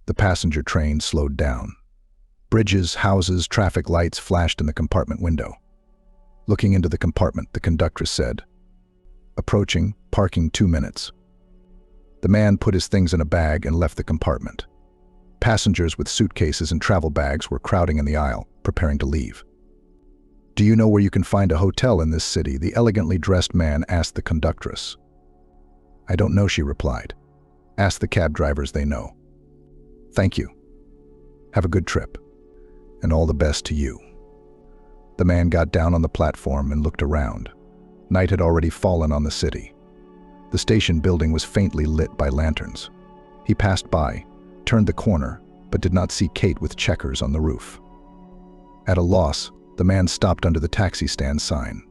The passenger train slowed down. Bridges, houses, traffic lights flashed in the compartment window. Looking into the compartment, the conductress said, "Approaching, parking 2 minutes." The man put his things in a bag and left the compartment. Passengers with suitcases and travel bags were crowding in the aisle, preparing to leave. "Do you know where you can find a hotel in this city?" the elegantly dressed man asked the conductress. "I don't know," she replied. "Ask the cab drivers, they know." "Thank you. Have a good trip. And all the best to you." The man got down on the platform and looked around. Night had already fallen on the city. The station building was faintly lit by lanterns. He passed by, turned the corner, but did not see Kate with checkers on the roof. At a loss, the man stopped under the taxi stand sign.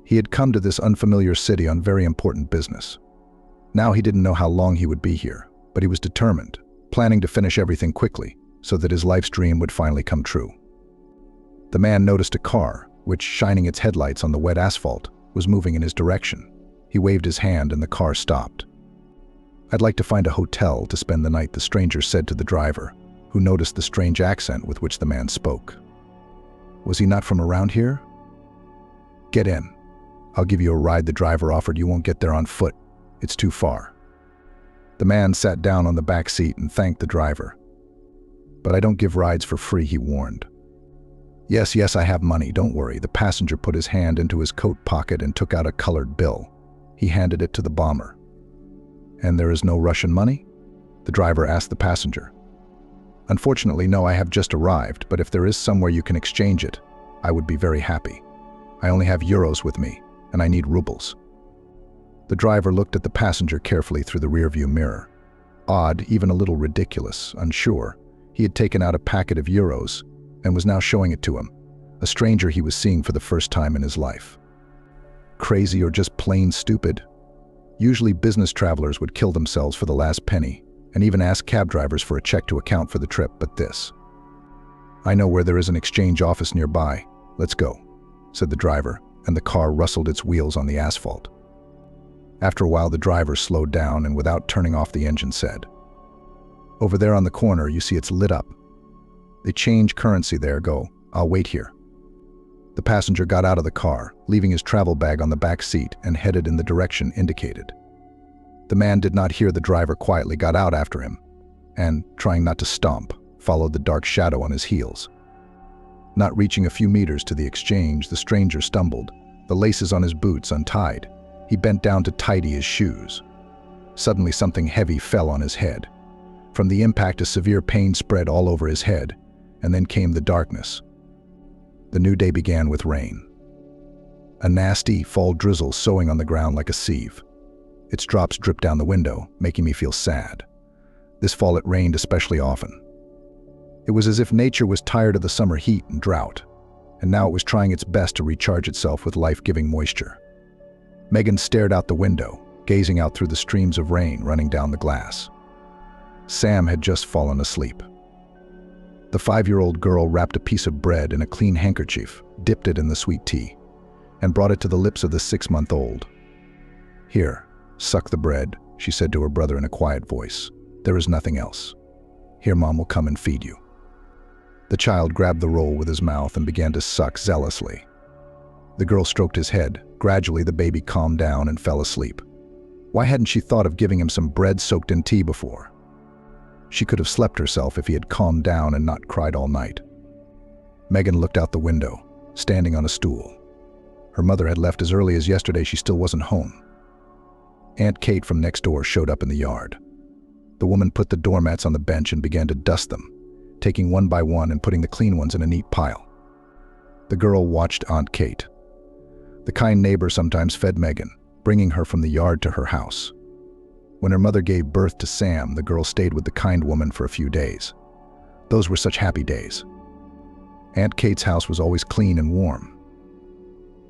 He had come to this unfamiliar city on very important business. Now he didn't know how long he would be here, but he was determined, planning to finish everything quickly so that his life's dream would finally come true. The man noticed a car, which, shining its headlights on the wet asphalt, was moving in his direction. He waved his hand and the car stopped. "I'd like to find a hotel to spend the night," the stranger said to the driver, who noticed the strange accent with which the man spoke. Was he not from around here? "Get in. I'll give you a ride," the driver offered. "You won't get there on foot. It's too far." The man sat down on the back seat and thanked the driver. "But I don't give rides for free," he warned. Yes, I have money, don't worry." The passenger put his hand into his coat pocket and took out a colored bill. He handed it to the bomber. "And there is no Russian money?" the driver asked the passenger. "Unfortunately, no, I have just arrived, but if there is somewhere you can exchange it, I would be very happy. I only have euros with me, and I need rubles." The driver looked at the passenger carefully through the rearview mirror. Odd, even a little ridiculous, unsure, he had taken out a packet of euros and was now showing it to him, a stranger he was seeing for the first time in his life. Crazy or just plain stupid? Usually business travelers would kill themselves for the last penny and even ask cab drivers for a check to account for the trip, but this. "I know where there is an exchange office nearby. Let's go," said the driver, and the car rustled its wheels on the asphalt. After a while, the driver slowed down and without turning off the engine said, "Over there on the corner, you see it's lit up. They change currency there, go. I'll wait here." The passenger got out of the car, leaving his travel bag on the back seat, and headed in the direction indicated. The man did not hear the driver quietly got out after him, and, trying not to stomp, followed the dark shadow on his heels. Not reaching a few meters to the exchange, the stranger stumbled, the laces on his boots untied. He bent down to tidy his shoes. Suddenly something heavy fell on his head. From the impact, a severe pain spread all over his head, and then came the darkness. The new day began with rain. A nasty, fall drizzle sowing on the ground like a sieve. Its drops dripped down the window, making me feel sad. This fall it rained especially often. It was as if nature was tired of the summer heat and drought, and now it was trying its best to recharge itself with life-giving moisture. Megan stared out the window, gazing out through the streams of rain running down the glass. Sam had just fallen asleep. The 5-year-old girl wrapped a piece of bread in a clean handkerchief, dipped it in the sweet tea, and brought it to the lips of the 6-month-old. "Here, suck the bread," she said to her brother in a quiet voice. "There is nothing else. Here, Mom will come and feed you." The child grabbed the roll with his mouth and began to suck zealously. The girl stroked his head. Gradually, the baby calmed down and fell asleep. Why hadn't she thought of giving him some bread soaked in tea before? She could have slept herself if he had calmed down and not cried all night. Megan looked out the window, standing on a stool. Her mother had left as early as yesterday. She still wasn't home. Aunt Kate from next door showed up in the yard. The woman put the doormats on the bench and began to dust them, taking one by one and putting the clean ones in a neat pile. The girl watched Aunt Kate. The kind neighbor sometimes fed Megan, bringing her from the yard to her house. When her mother gave birth to Sam, the girl stayed with the kind woman for a few days. Those were such happy days. Aunt Kate's house was always clean and warm.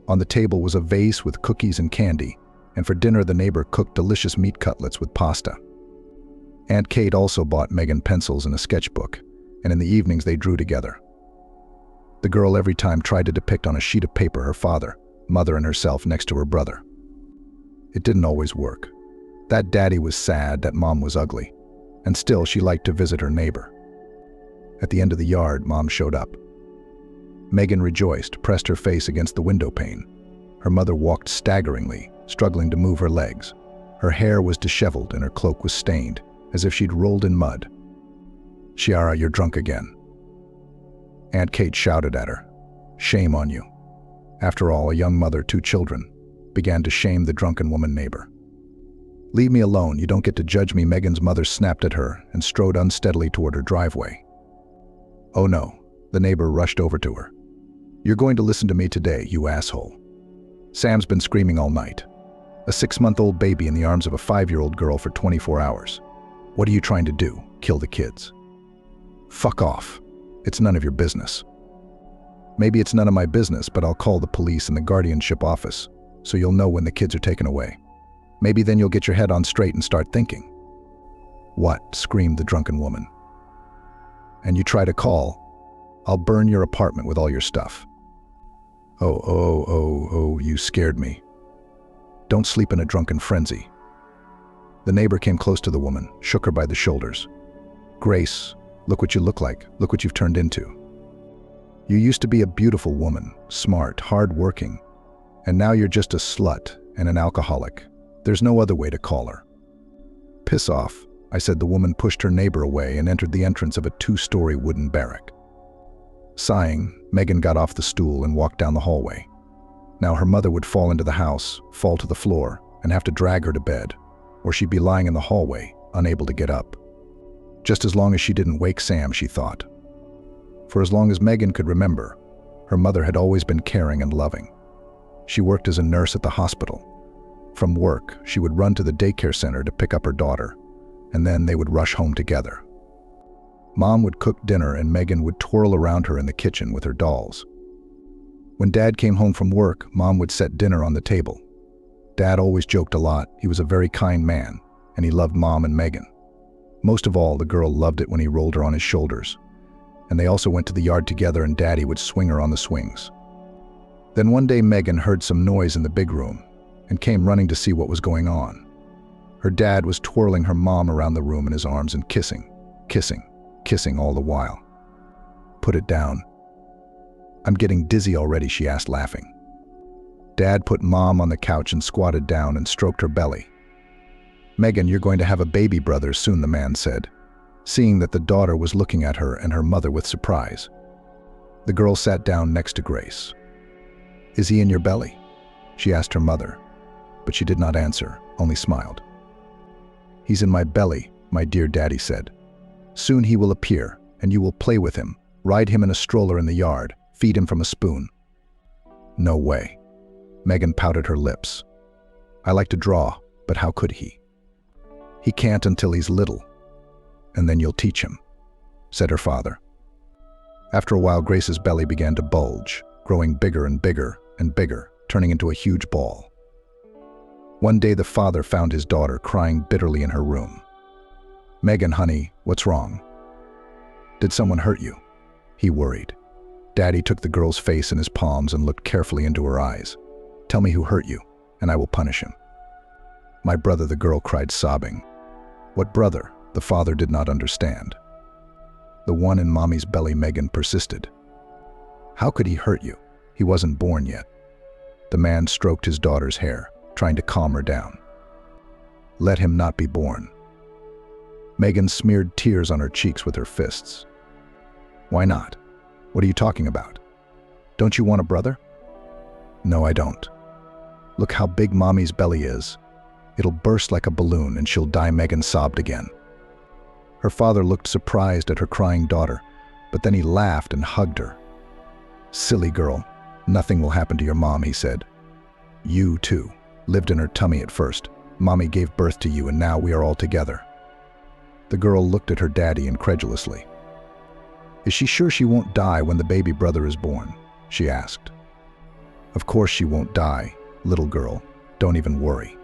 On the table was a vase with cookies and candy, and for dinner the neighbor cooked delicious meat cutlets with pasta. Aunt Kate also bought Megan pencils and a sketchbook, and in the evenings they drew together. The girl every time tried to depict on a sheet of paper her father, mother, and herself next to her brother. It didn't always work. That daddy was sad, that mom was ugly. and still she liked to visit her neighbor. At the end of the yard, Mom showed up. Megan rejoiced, pressed her face against the window pane. Her mother walked staggeringly, struggling to move her legs. Her hair was disheveled and her cloak was stained, as if she'd rolled in mud. "Chiara, you're drunk again." Aunt Kate shouted at her. "Shame on you." After all, a young mother, 2 children, began to shame the drunken woman neighbor. "Leave me alone, you don't get to judge me," Megan's mother snapped at her and strode unsteadily toward her driveway. "Oh no," the neighbor rushed over to her. "You're going to listen to me today, you asshole. Sam's been screaming all night. A 6-month-old baby in the arms of a 5-year-old girl for 24 hours. What are you trying to do? Kill the kids?" "Fuck off. It's none of your business." "Maybe it's none of my business, but I'll call the police and the guardianship office, so you'll know when the kids are taken away. Maybe then you'll get your head on straight and start thinking." "What?" screamed the drunken woman. "And you try to call, I'll burn your apartment with all your stuff." Oh, you scared me. Don't sleep in a drunken frenzy." The neighbor came close to the woman, shook her by the shoulders. "Grace, look what you look like. Look what you've turned into. You used to be a beautiful woman, smart, hard-working, and now you're just a slut and an alcoholic. There's no other way to call her." "Piss off," I said. The woman pushed her neighbor away and entered the entrance of a 2-story wooden barrack. Sighing, Megan got off the stool and walked down the hallway. Now her mother would fall into the house, fall to the floor, and have to drag her to bed, or she'd be lying in the hallway, unable to get up. Just as long as she didn't wake Sam, she thought. For as long as Megan could remember, her mother had always been caring and loving. She worked as a nurse at the hospital. From work, she would run to the daycare center to pick up her daughter, and then they would rush home together. Mom would cook dinner and Megan would twirl around her in the kitchen with her dolls. When Dad came home from work, Mom would set dinner on the table. Dad always joked a lot. He was a very kind man, and he loved Mom and Megan. Most of all, the girl loved it when he rolled her on his shoulders. And they also went to the yard together and Daddy would swing her on the swings. Then one day Megan heard some noise in the big room and came running to see what was going on. Her dad was twirling her mom around the room in his arms and kissing all the while. "Put it down." "I'm getting dizzy already," she asked, laughing. Dad put Mom on the couch and squatted down and stroked her belly. "Megan, you're going to have a baby brother soon," the man said, seeing that the daughter was looking at her and her mother with surprise. The girl sat down next to Grace. "Is he in your belly?" she asked her mother, but she did not answer, only smiled. "He's in my belly," my dear Daddy said. "Soon he will appear, and you will play with him, ride him in a stroller in the yard, feed him from a spoon." "No way." Megan pouted her lips. "I like to draw, but how could he?" "He can't until he's little, and then you'll teach him," said her father. After a while, Grace's belly began to bulge, growing bigger and bigger and bigger, turning into a huge ball. One day, the father found his daughter crying bitterly in her room. "Megan, honey, what's wrong? Did someone hurt you?" he worried. Daddy took the girl's face in his palms and looked carefully into her eyes. "Tell me who hurt you, and I will punish him." "My brother," the girl cried, sobbing. "What brother?" The father did not understand. "The one in Mommy's belly," Megan persisted. "How could he hurt you? He wasn't born yet." The man stroked his daughter's hair, trying to calm her down. "Let him not be born." Megan smeared tears on her cheeks with her fists. "Why not? What are you talking about? Don't you want a brother?" "No, I don't. Look how big Mommy's belly is. It'll burst like a balloon and she'll die," Megan sobbed again. Her father looked surprised at her crying daughter, but then he laughed and hugged her. "Silly girl, nothing will happen to your mom," he said. "You, too, lived in her tummy at first. Mommy gave birth to you and now we are all together." The girl looked at her daddy incredulously. "Is she sure she won't die when the baby brother is born?" she asked. "Of course she won't die, little girl. Don't even worry."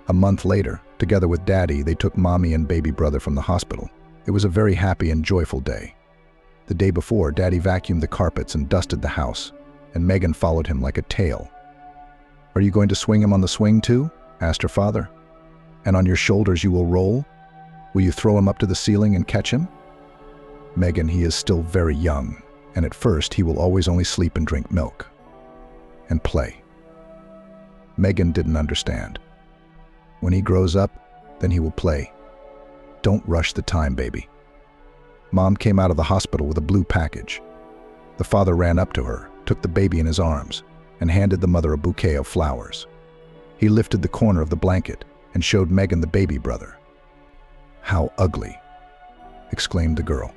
A month later, together with Daddy, they took Mommy and baby brother from the hospital. It was a very happy and joyful day. The day before, Daddy vacuumed the carpets and dusted the house, and Megan followed him like a tail. "Are you going to swing him on the swing too?" asked her father. "And on your shoulders you will roll?" Will you throw him up to the ceiling and catch him? Megan, he is still very young, and at first he will always only sleep and drink milk. And play. Megan didn't understand. When he grows up, then he will play. Don't rush the time, baby. Mom came out of the hospital with a blue package. The father ran up to her, took the baby in his arms, and handed the mother a bouquet of flowers. He lifted the corner of the blanket and showed Megan the baby brother. "How ugly," exclaimed the girl.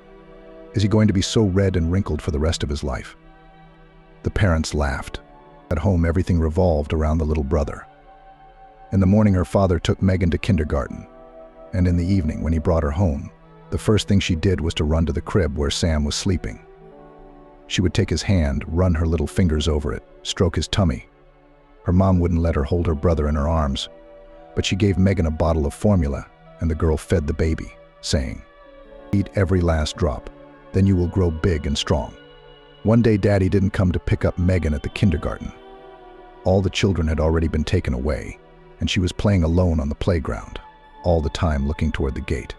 "Is he going to be so red and wrinkled for the rest of his life?" The parents laughed. At home, everything revolved around the little brother. In the morning, her father took Megan to kindergarten, and in the evening, when he brought her home, the first thing she did was to run to the crib where Sam was sleeping. She would take his hand, run her little fingers over it, stroke his tummy. Her mom wouldn't let her hold her brother in her arms, but she gave Megan a bottle of formula, and the girl fed the baby, saying, "Eat every last drop, then you will grow big and strong." One day, Daddy didn't come to pick up Megan at the kindergarten. All the children had already been taken away, and she was playing alone on the playground, all the time looking toward the gate.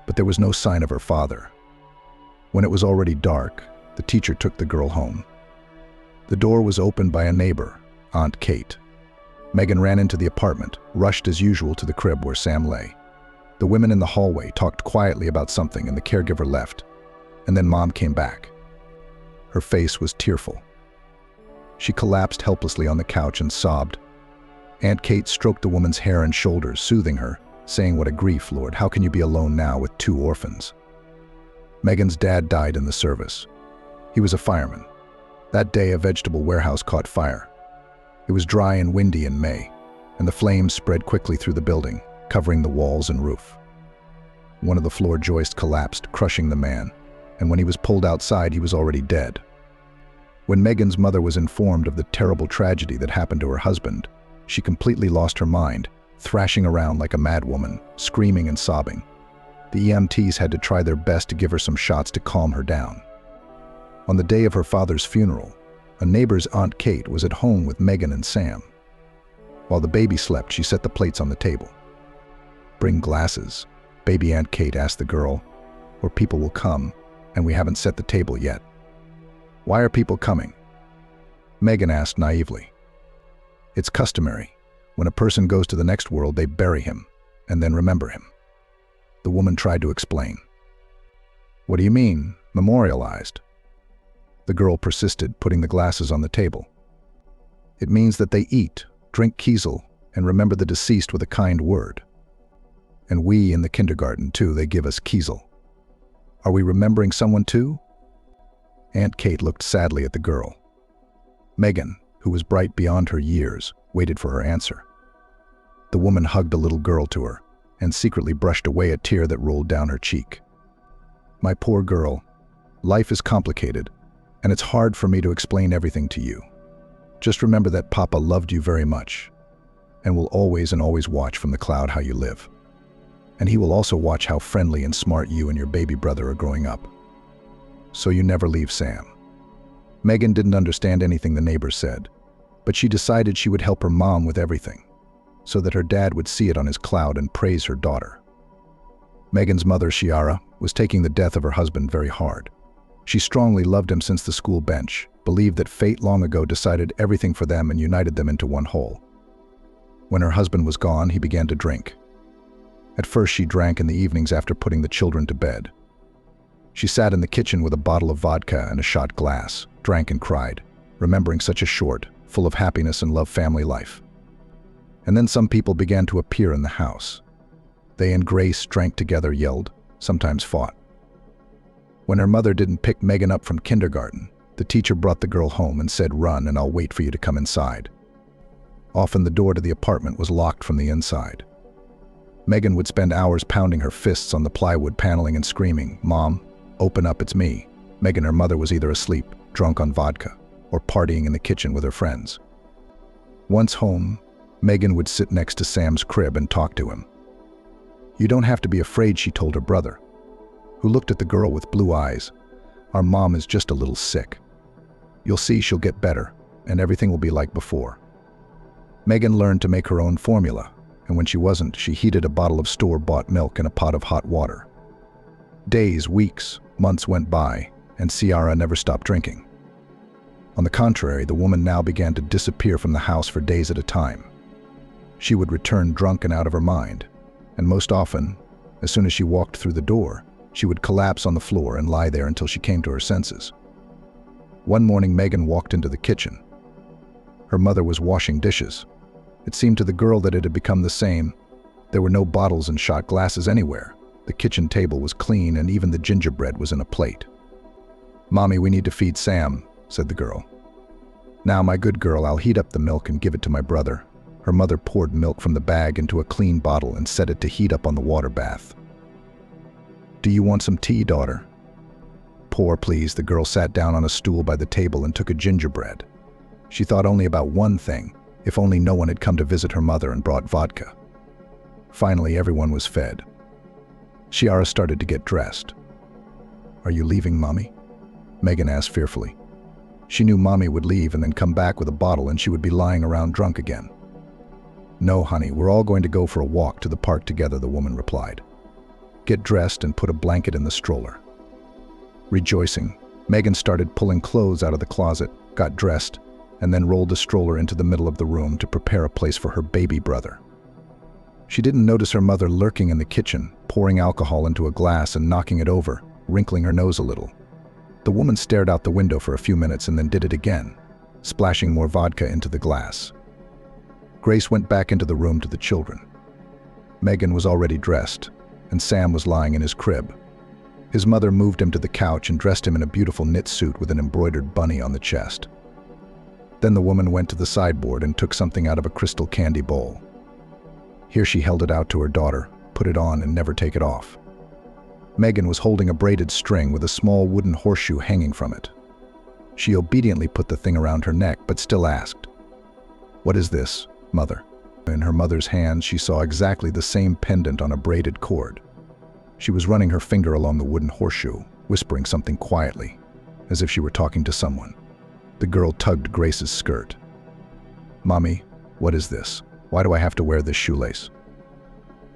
But there was no sign of her father. When it was already dark, the teacher took the girl home. The door was opened by a neighbor, Aunt Kate. Megan ran into the apartment, rushed as usual to the crib where Sam lay. The women in the hallway talked quietly about something and the caregiver left, and then Mom came back. Her face was tearful. She collapsed helplessly on the couch and sobbed. Aunt Kate stroked the woman's hair and shoulders, soothing her, saying, "What a grief, Lord. How can you be alone now with 2 orphans?" Megan's dad died in the service. He was a fireman. That day, a vegetable warehouse caught fire. It was dry and windy in May, and the flames spread quickly through the building, covering the walls and roof. One of the floor joists collapsed, crushing the man, and when he was pulled outside, he was already dead. When Megan's mother was informed of the terrible tragedy that happened to her husband, she completely lost her mind, thrashing around like a mad woman, screaming and sobbing. The EMTs had to try their best to give her some shots to calm her down. On the day of her father's funeral, a neighbor's Aunt Kate was at home with Megan and Sam. While the baby slept, she set the plates on the table. "Bring glasses," baby Aunt Kate asked the girl, "or people will come, and we haven't set the table yet." "Why are people coming?" Megan asked naively. "It's customary. When a person goes to the next world, they bury him, and then remember him." The woman tried to explain. "What do you mean, memorialized?" The girl persisted, putting the glasses on the table. "It means that they eat, drink Kiesel, and remember the deceased with a kind word. And we in the kindergarten, too, they give us Kiesel. Are we remembering someone, too?" Aunt Kate looked sadly at the girl. Megan, who was bright beyond her years, waited for her answer. The woman hugged a little girl to her and secretly brushed away a tear that rolled down her cheek. "My poor girl, life is complicated, and it's hard for me to explain everything to you. Just remember that Papa loved you very much, and will always and always watch from the cloud how you live. And he will also watch how friendly and smart you and your baby brother are growing up. So you never leave Sam." Megan didn't understand anything the neighbor said, but she decided she would help her mom with everything, so that her dad would see it on his cloud and praise her daughter. Megan's mother, Chiara, was taking the death of her husband very hard. She strongly loved him since the school bench, believed that fate long ago decided everything for them and united them into one whole. When her husband was gone, he began to drink. At first, she drank in the evenings after putting the children to bed. She sat in the kitchen with a bottle of vodka and a shot glass, drank and cried, remembering such a short, full of happiness and love family life. And then some people began to appear in the house. They and Grace drank together, yelled, sometimes fought. When her mother didn't pick Megan up from kindergarten, the teacher brought the girl home and said, "Run and I'll wait for you to come inside." Often the door to the apartment was locked from the inside. Megan would spend hours pounding her fists on the plywood paneling and screaming, "Mom, open up, it's me." Megan, her mother, was either asleep, drunk on vodka, or partying in the kitchen with her friends. Once home, Megan would sit next to Sam's crib and talk to him. "You don't have to be afraid," she told her brother, who looked at the girl with blue eyes. "Our mom is just a little sick. You'll see she'll get better, and everything will be like before." Megan learned to make her own formula, and when she wasn't, she heated a bottle of store-bought milk in a pot of hot water. Days, weeks, months went by, and Ciara never stopped drinking. On the contrary, the woman now began to disappear from the house for days at a time. She would return drunk and out of her mind, and most often, as soon as she walked through the door, she would collapse on the floor and lie there until she came to her senses. One morning, Megan walked into the kitchen. Her mother was washing dishes. It seemed to the girl that it had become the same. There were no bottles and shot glasses anywhere. The kitchen table was clean, and even the gingerbread was in a plate. "Mommy, we need to feed Sam," said the girl. "Now, my good girl, I'll heat up the milk and give it to my brother." Her mother poured milk from the bag into a clean bottle and set it to heat up on the water bath. "Do you want some tea, daughter?" "Pour, please." The girl sat down on a stool by the table and took a gingerbread. She thought only about one thing: if only no one had come to visit her mother and brought vodka. Finally, everyone was fed. Ciara started to get dressed. "Are you leaving, Mommy?" Megan asked fearfully. She knew Mommy would leave and then come back with a bottle, and she would be lying around drunk again. "No, honey, we're all going to go for a walk to the park together," the woman replied. "Get dressed and put a blanket in the stroller." Rejoicing, Megan started pulling clothes out of the closet, got dressed, and then rolled the stroller into the middle of the room to prepare a place for her baby brother. She didn't notice her mother lurking in the kitchen, pouring alcohol into a glass and knocking it over, wrinkling her nose a little. The woman stared out the window for a few minutes and then did it again, splashing more vodka into the glass. Grace went back into the room to the children. Megan was already dressed, and Sam was lying in his crib. His mother moved him to the couch and dressed him in a beautiful knit suit with an embroidered bunny on the chest. Then the woman went to the sideboard and took something out of a crystal candy bowl. Here she held it out to her daughter, put it on and never take it off. Megan was holding a braided string with a small wooden horseshoe hanging from it. She obediently put the thing around her neck, but still asked, "What is this, Mother?" In her mother's hands, she saw exactly the same pendant on a braided cord. She was running her finger along the wooden horseshoe, whispering something quietly, as if she were talking to someone. The girl tugged Grace's skirt. "Mommy, what is this? Why do I have to wear this shoelace?"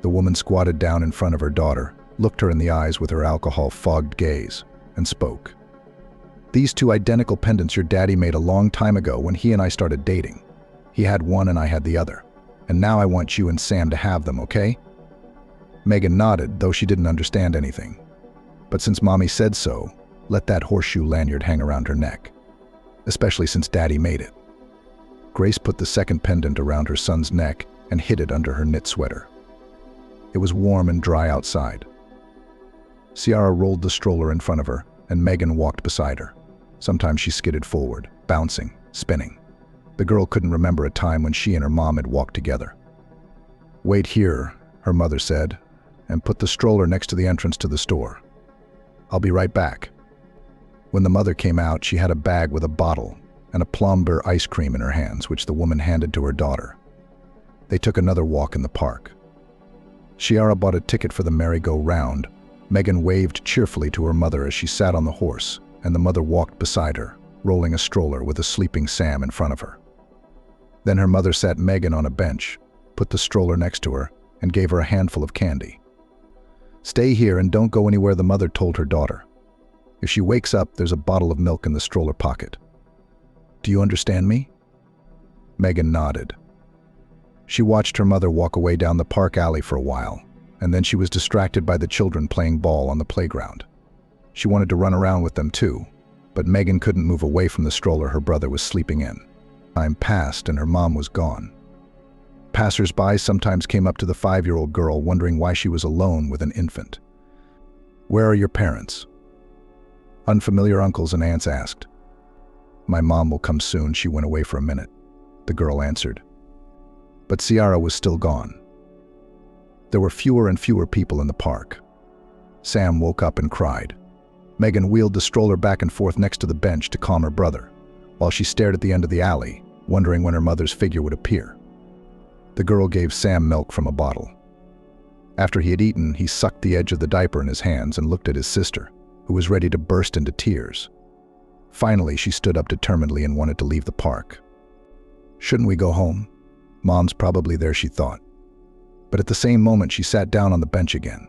The woman squatted down in front of her daughter, looked her in the eyes with her alcohol-fogged gaze, and spoke. "These two identical pendants your daddy made a long time ago when he and I started dating. He had one and I had the other. And now I want you and Sam to have them, okay?" Megan nodded, though she didn't understand anything. "But since Mommy said so, let that horseshoe lanyard hang around her neck. Especially since Daddy made it." Grace put the second pendant around her son's neck and hid it under her knit sweater. It was warm and dry outside. Ciara rolled the stroller in front of her, and Megan walked beside her. Sometimes she skidded forward, bouncing, spinning. The girl couldn't remember a time when she and her mom had walked together. "Wait here," her mother said, and put the stroller next to the entrance to the store. "I'll be right back." When the mother came out, she had a bag with a bottle and a Plomber ice cream in her hands, which the woman handed to her daughter. They took another walk in the park. Ciara bought a ticket for the merry-go-round. Megan waved cheerfully to her mother as she sat on the horse, and the mother walked beside her, rolling a stroller with a sleeping Sam in front of her. Then her mother sat Megan on a bench, put the stroller next to her, and gave her a handful of candy. "Stay here and don't go anywhere," the mother told her daughter. "If she wakes up, there's a bottle of milk in the stroller pocket. Do you understand me?" Megan nodded. She watched her mother walk away down the park alley for a while, and then she was distracted by the children playing ball on the playground. She wanted to run around with them too, but Megan couldn't move away from the stroller her brother was sleeping in. Time passed and her mom was gone. Passers-by sometimes came up to the 5-year-old girl wondering why she was alone with an infant. "Where are your parents?" Unfamiliar uncles and aunts asked. "My mom will come soon. She went away for a minute," the girl answered. But Ciara was still gone. There were fewer and fewer people in the park. Sam woke up and cried. Megan wheeled the stroller back and forth next to the bench to calm her brother, while she stared at the end of the alley, wondering when her mother's figure would appear. The girl gave Sam milk from a bottle. After he had eaten, he sucked the edge of the diaper in his hands and looked at his sister, who was ready to burst into tears. Finally, she stood up determinedly and wanted to leave the park. "Shouldn't we go home? Mom's probably there," she thought. But at the same moment, she sat down on the bench again.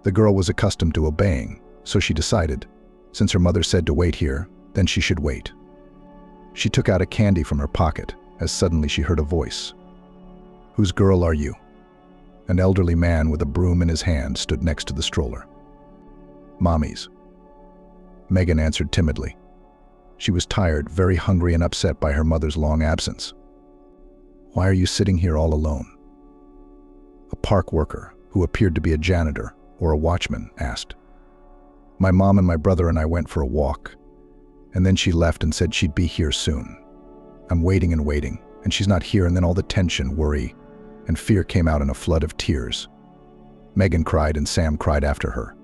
The girl was accustomed to obeying, so she decided, since her mother said to wait here, then she should wait. She took out a candy from her pocket, as suddenly she heard a voice. "Whose girl are you?" An elderly man with a broom in his hand stood next to the stroller. "Mommy's." Megan answered timidly. She was tired, very hungry, and upset by her mother's long absence. "Why are you sitting here all alone?" A park worker, who appeared to be a janitor or a watchman, asked. "My mom and my brother and I went for a walk, and then she left and said she'd be here soon. I'm waiting and waiting, and she's not here, and then all the tension, worry, and fear came out in a flood of tears." Megan cried and Sam cried after her.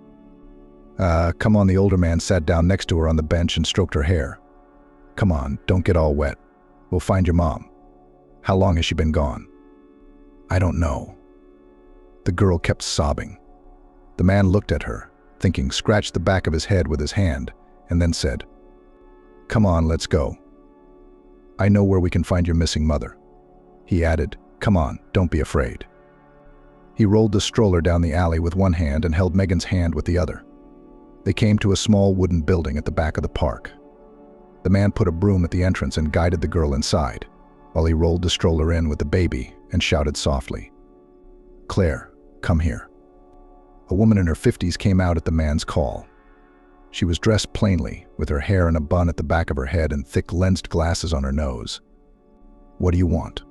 Come on," the older man sat down next to her on the bench and stroked her hair. "Come on, don't get all wet. We'll find your mom. How long has she been gone?" "I don't know." The girl kept sobbing. The man looked at her, thinking, scratched the back of his head with his hand, and then said, "Come on, let's go. I know where we can find your missing mother." He added, "Come on, don't be afraid." He rolled the stroller down the alley with one hand and held Megan's hand with the other. They came to a small wooden building at the back of the park. The man put a broom at the entrance and guided the girl inside, while he rolled the stroller in with the baby and shouted softly, "Claire, come here." A woman in her 50s came out at the man's call. She was dressed plainly, with her hair in a bun at the back of her head and thick lensed glasses on her nose. "What do you want?"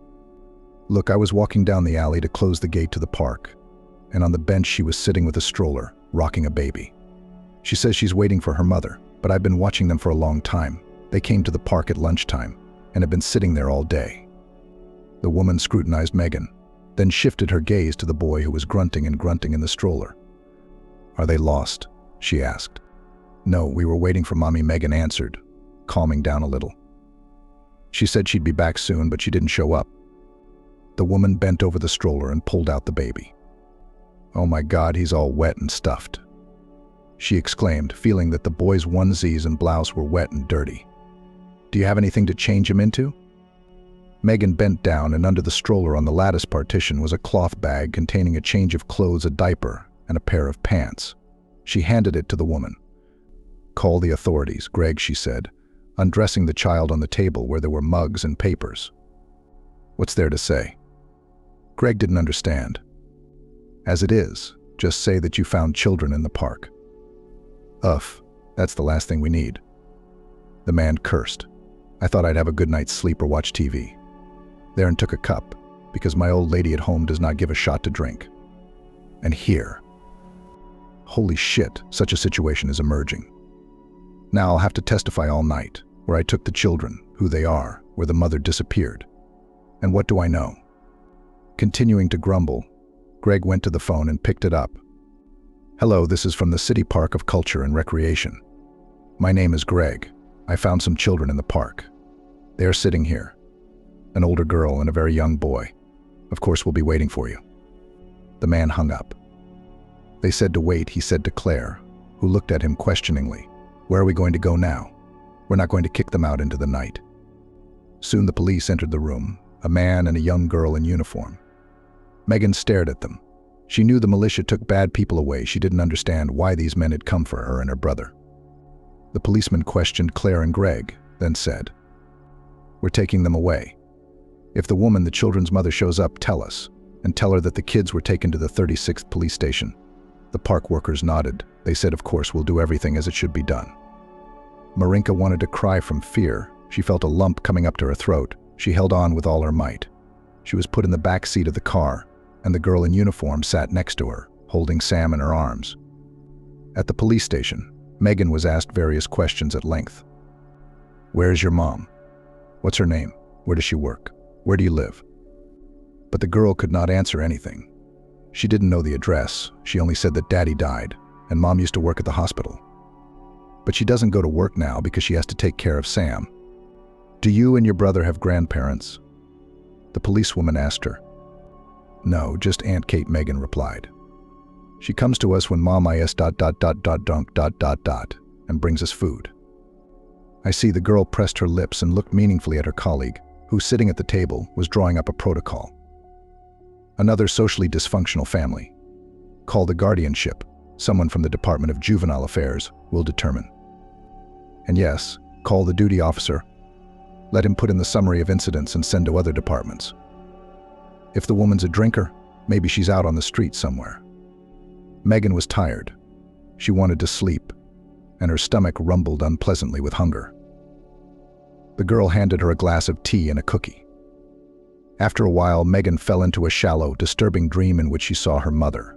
"Look, I was walking down the alley to close the gate to the park, and on the bench she was sitting with a stroller, rocking a baby. She says she's waiting for her mother, but I've been watching them for a long time. They came to the park at lunchtime and have been sitting there all day." The woman scrutinized Megan, then shifted her gaze to the boy who was grunting and grunting in the stroller. "Are they lost?" she asked. "No, we were waiting for Mommy," Megan answered, calming down a little. "She said she'd be back soon, but she didn't show up." The woman bent over the stroller and pulled out the baby. "Oh my God, he's all wet and stuffed," she exclaimed, feeling that the boy's onesies and blouse were wet and dirty. "Do you have anything to change him into?" Megan bent down, and under the stroller on the lattice partition was a cloth bag containing a change of clothes, a diaper, and a pair of pants. She handed it to the woman. "Call the authorities, Greg," she said, undressing the child on the table where there were mugs and papers. "What's there to say?" Greg didn't understand. "As it is, just say that you found children in the park." "Uff, that's the last thing we need." The man cursed. "I thought I'd have a good night's sleep or watch TV. There and took a cup, because my old lady at home does not give a shot to drink. And here. Holy shit, such a situation is emerging. Now I'll have to testify all night, where I took the children, who they are, where the mother disappeared. And what do I know?" Continuing to grumble, Greg went to the phone and picked it up. "Hello, this is from the City Park of Culture and Recreation. My name is Greg. I found some children in the park. They are sitting here. An older girl and a very young boy. Of course, we'll be waiting for you." The man hung up. "They said to wait," he said to Claire, who looked at him questioningly. "Where are we going to go now? We're not going to kick them out into the night." Soon the police entered the room, a man and a young girl in uniform. Megan stared at them. She knew the militia took bad people away. She didn't understand why these men had come for her and her brother. The policeman questioned Claire and Greg, then said, "We're taking them away. If the woman, the children's mother, shows up, tell us, and tell her that the kids were taken to the 36th police station." The park workers nodded. They said, "Of course, we'll do everything as it should be done." Marinka wanted to cry from fear. She felt a lump coming up to her throat. She held on with all her might. She was put in the back seat of the car, and the girl in uniform sat next to her, holding Sam in her arms. At the police station, Megan was asked various questions at length. "Where is your mom? What's her name? Where does she work? Where do you live?" But the girl could not answer anything. She didn't know the address. She only said that Daddy died, and Mom used to work at the hospital. But she doesn't go to work now because she has to take care of Sam. "Do you and your brother have grandparents?" The policewoman asked her. "No, just Aunt Kate," Megan replied. "She comes to us when Mom is ... and brings us food." I see. The girl pressed her lips and looked meaningfully at her colleague, who, sitting at the table, was drawing up a protocol. Another socially dysfunctional family. Call the guardianship. Someone from the Department of Juvenile Affairs will determine. And yes, call the duty officer. Let him put in the summary of incidents and send to other departments. If the woman's a drinker, maybe she's out on the street somewhere. Megan was tired. She wanted to sleep, and her stomach rumbled unpleasantly with hunger. The girl handed her a glass of tea and a cookie. After a while, Megan fell into a shallow, disturbing dream in which she saw her mother.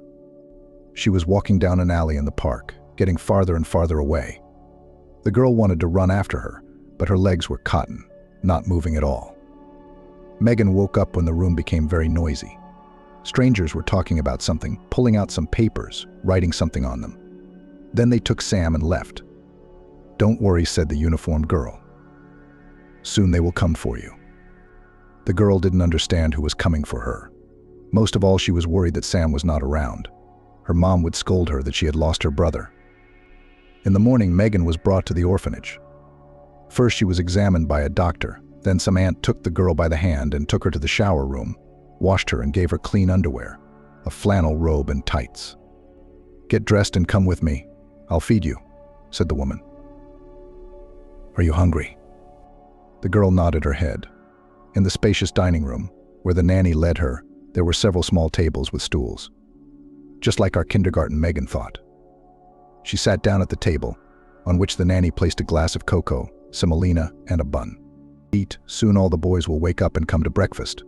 She was walking down an alley in the park, getting farther and farther away. The girl wanted to run after her, but her legs were cotton, not moving at all. Megan woke up when the room became very noisy. Strangers were talking about something, pulling out some papers, writing something on them. Then they took Sam and left. "Don't worry," said the uniformed girl. "Soon they will come for you." The girl didn't understand who was coming for her. Most of all, she was worried that Sam was not around. Her mom would scold her that she had lost her brother. In the morning, Megan was brought to the orphanage. First, she was examined by a doctor. Then some aunt took the girl by the hand and took her to the shower room, washed her and gave her clean underwear, a flannel robe and tights. "Get dressed and come with me. I'll feed you," said the woman. "Are you hungry?" The girl nodded her head. In the spacious dining room, where the nanny led her, there were several small tables with stools. Just like our kindergarten, Megan thought. She sat down at the table, on which the nanny placed a glass of cocoa, semolina, and a bun. "Eat, soon all the boys will wake up and come to breakfast.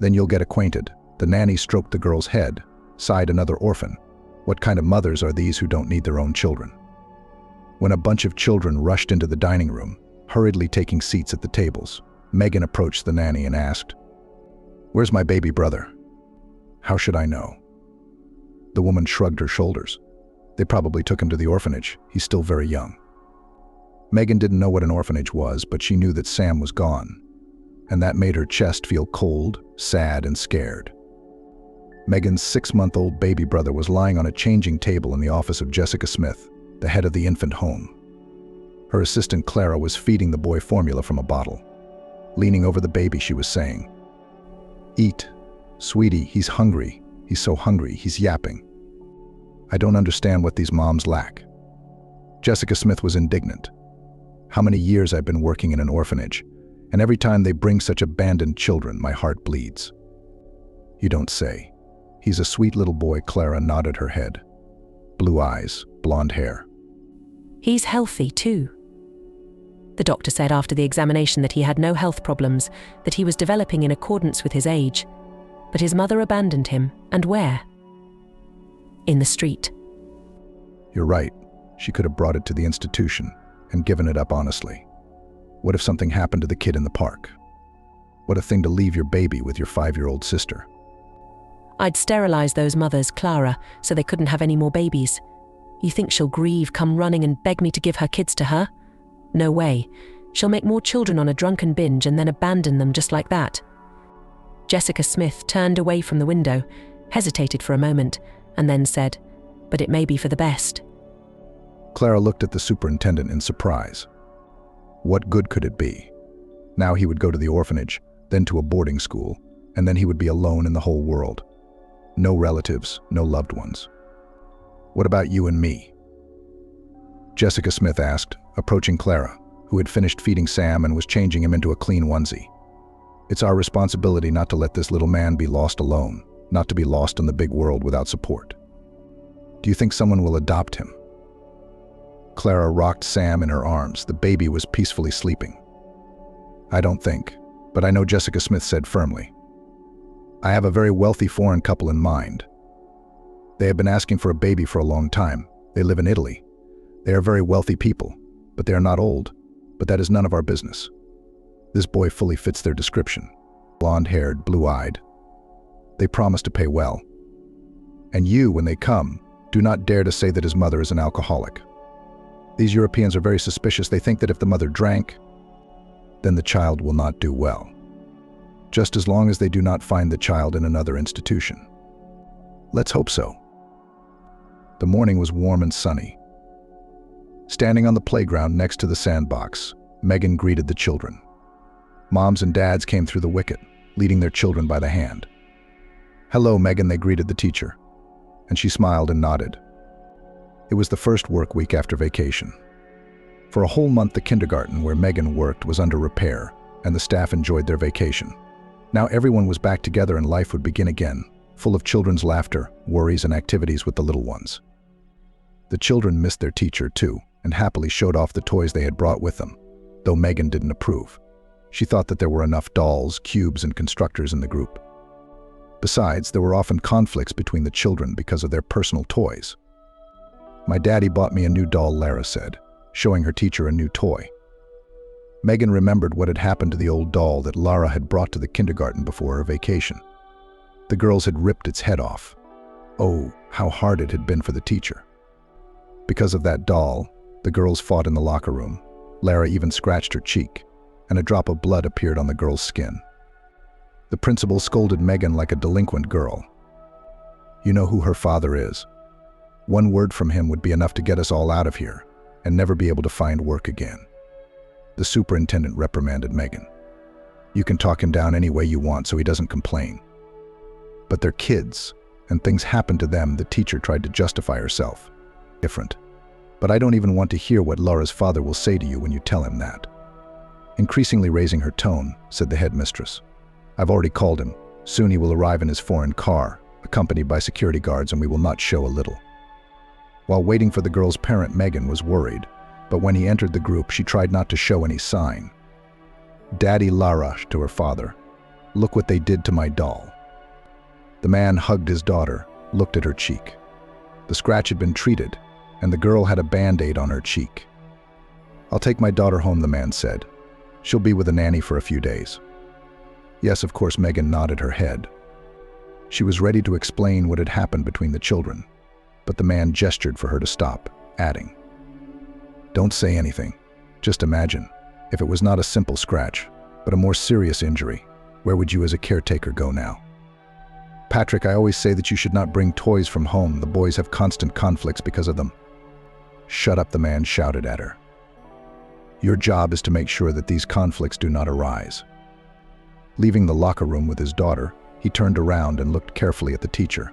Then you'll get acquainted." The nanny stroked the girl's head, sighed another orphan. What kind of mothers are these who don't need their own children? When a bunch of children rushed into the dining room, hurriedly taking seats at the tables, Megan approached the nanny and asked, "Where's my baby brother?" "How should I know?" The woman shrugged her shoulders. "They probably took him to the orphanage. He's still very young." Megan didn't know what an orphanage was, but she knew that Sam was gone, and that made her chest feel cold, sad, and scared. Megan's 6-month-old baby brother was lying on a changing table in the office of Jessica Smith, the head of the infant home. Her assistant Clara was feeding the boy formula from a bottle. Leaning over the baby, she was saying, "Eat, sweetie, he's hungry. He's so hungry, he's yapping." I don't understand what these moms lack. Jessica Smith was indignant. How many years I've been working in an orphanage, and every time they bring such abandoned children, my heart bleeds. "You don't say. He's a sweet little boy," Clara nodded her head. Blue eyes, blonde hair. "He's healthy too." The doctor said after the examination that he had no health problems, that he was developing in accordance with his age. But his mother abandoned him, and where? In the street. "You're right. She could have brought it to the institution and given it up honestly. What if something happened to the kid in the park? What a thing to leave your baby with your 5-year-old sister." "I'd sterilize those mothers, Clara, so they couldn't have any more babies. You think she'll grieve, come running and beg me to give her kids to her? No way. She'll make more children on a drunken binge and then abandon them just like that." Jessica Smith turned away from the window, hesitated for a moment, and then said, "But it may be for the best." Clara looked at the superintendent in surprise. What good could it be? Now he would go to the orphanage, then to a boarding school, and then he would be alone in the whole world. No relatives, no loved ones. "What about you and me?" Jessica Smith asked, approaching Clara, who had finished feeding Sam and was changing him into a clean onesie. "It's our responsibility not to let this little man be lost alone, not to be lost in the big world without support. Do you think someone will adopt him?" Clara rocked Sam in her arms. The baby was peacefully sleeping. "I don't think, but I know," Jessica Smith said firmly. "I have a very wealthy foreign couple in mind. They have been asking for a baby for a long time. They live in Italy. They are very wealthy people, but they are not old. But that is none of our business. This boy fully fits their description. Blonde-haired, blue-eyed. They promise to pay well. And you, when they come, do not dare to say that his mother is an alcoholic. These Europeans are very suspicious. They think that if the mother drank, then the child will not do well. Just as long as they do not find the child in another institution. Let's hope so." The morning was warm and sunny. Standing on the playground next to the sandbox, Megan greeted the children. Moms and dads came through the wicket, leading their children by the hand. "Hello, Megan," they greeted the teacher, and she smiled and nodded. It was the first work week after vacation. For a whole month, the kindergarten where Megan worked was under repair, and the staff enjoyed their vacation. Now everyone was back together and life would begin again, full of children's laughter, worries, and activities with the little ones. The children missed their teacher too, and happily showed off the toys they had brought with them, though Megan didn't approve. She thought that there were enough dolls, cubes, and constructors in the group. Besides, there were often conflicts between the children because of their personal toys. "My daddy bought me a new doll," Lara said, showing her teacher a new toy. Megan remembered what had happened to the old doll that Lara had brought to the kindergarten before her vacation. The girls had ripped its head off. Oh, how hard it had been for the teacher. Because of that doll, the girls fought in the locker room. Lara even scratched her cheek, and a drop of blood appeared on the girl's skin. The principal scolded Megan like a delinquent girl. "You know who her father is. One word from him would be enough to get us all out of here and never be able to find work again." The superintendent reprimanded Megan. "You can talk him down any way you want so he doesn't complain." "But they're kids, and things happen to them," the teacher tried to justify herself. "Different. But I don't even want to hear what Laura's father will say to you when you tell him that." Increasingly raising her tone, said the headmistress. "I've already called him. Soon he will arrive in his foreign car, accompanied by security guards, and we will not show a little." While waiting for the girl's parent, Megan was worried, but when he entered the group, she tried not to show any sign. "Daddy," Lara to her father, "look what they did to my doll." The man hugged his daughter, looked at her cheek. The scratch had been treated, and the girl had a band-aid on her cheek. "I'll take my daughter home," the man said. "She'll be with a nanny for a few days." Yes, of course, Megan nodded her head. She was ready to explain what had happened between the children, but the man gestured for her to stop, adding, "Don't say anything. Just imagine, if it was not a simple scratch, but a more serious injury, where would you as a caretaker go now?" "Patrick, I always say that you should not bring toys from home. The boys have constant conflicts because of them." "Shut up," the man shouted at her. "Your job is to make sure that these conflicts do not arise." Leaving the locker room with his daughter, he turned around and looked carefully at the teacher.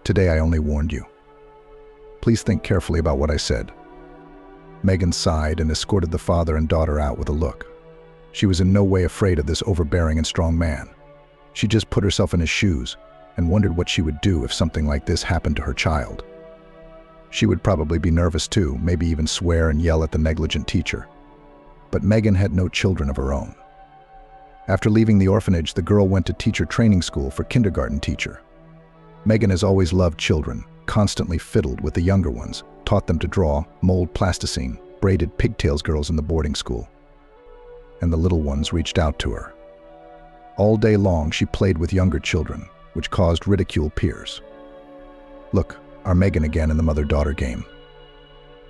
"Today I only warned you. Please think carefully about what I said." Megan sighed and escorted the father and daughter out with a look. She was in no way afraid of this overbearing and strong man. She just put herself in his shoes and wondered what she would do if something like this happened to her child. She would probably be nervous too, maybe even swear and yell at the negligent teacher. But Megan had no children of her own. After leaving the orphanage, the girl went to teacher training school for kindergarten teacher. Megan has always loved children, constantly fiddled with the younger ones, taught them to draw, mold plasticine, braided pigtails girls in the boarding school. And the little ones reached out to her. All day long she played with younger children, which caused ridicule peers. "Look, our Megan again in the mother-daughter game."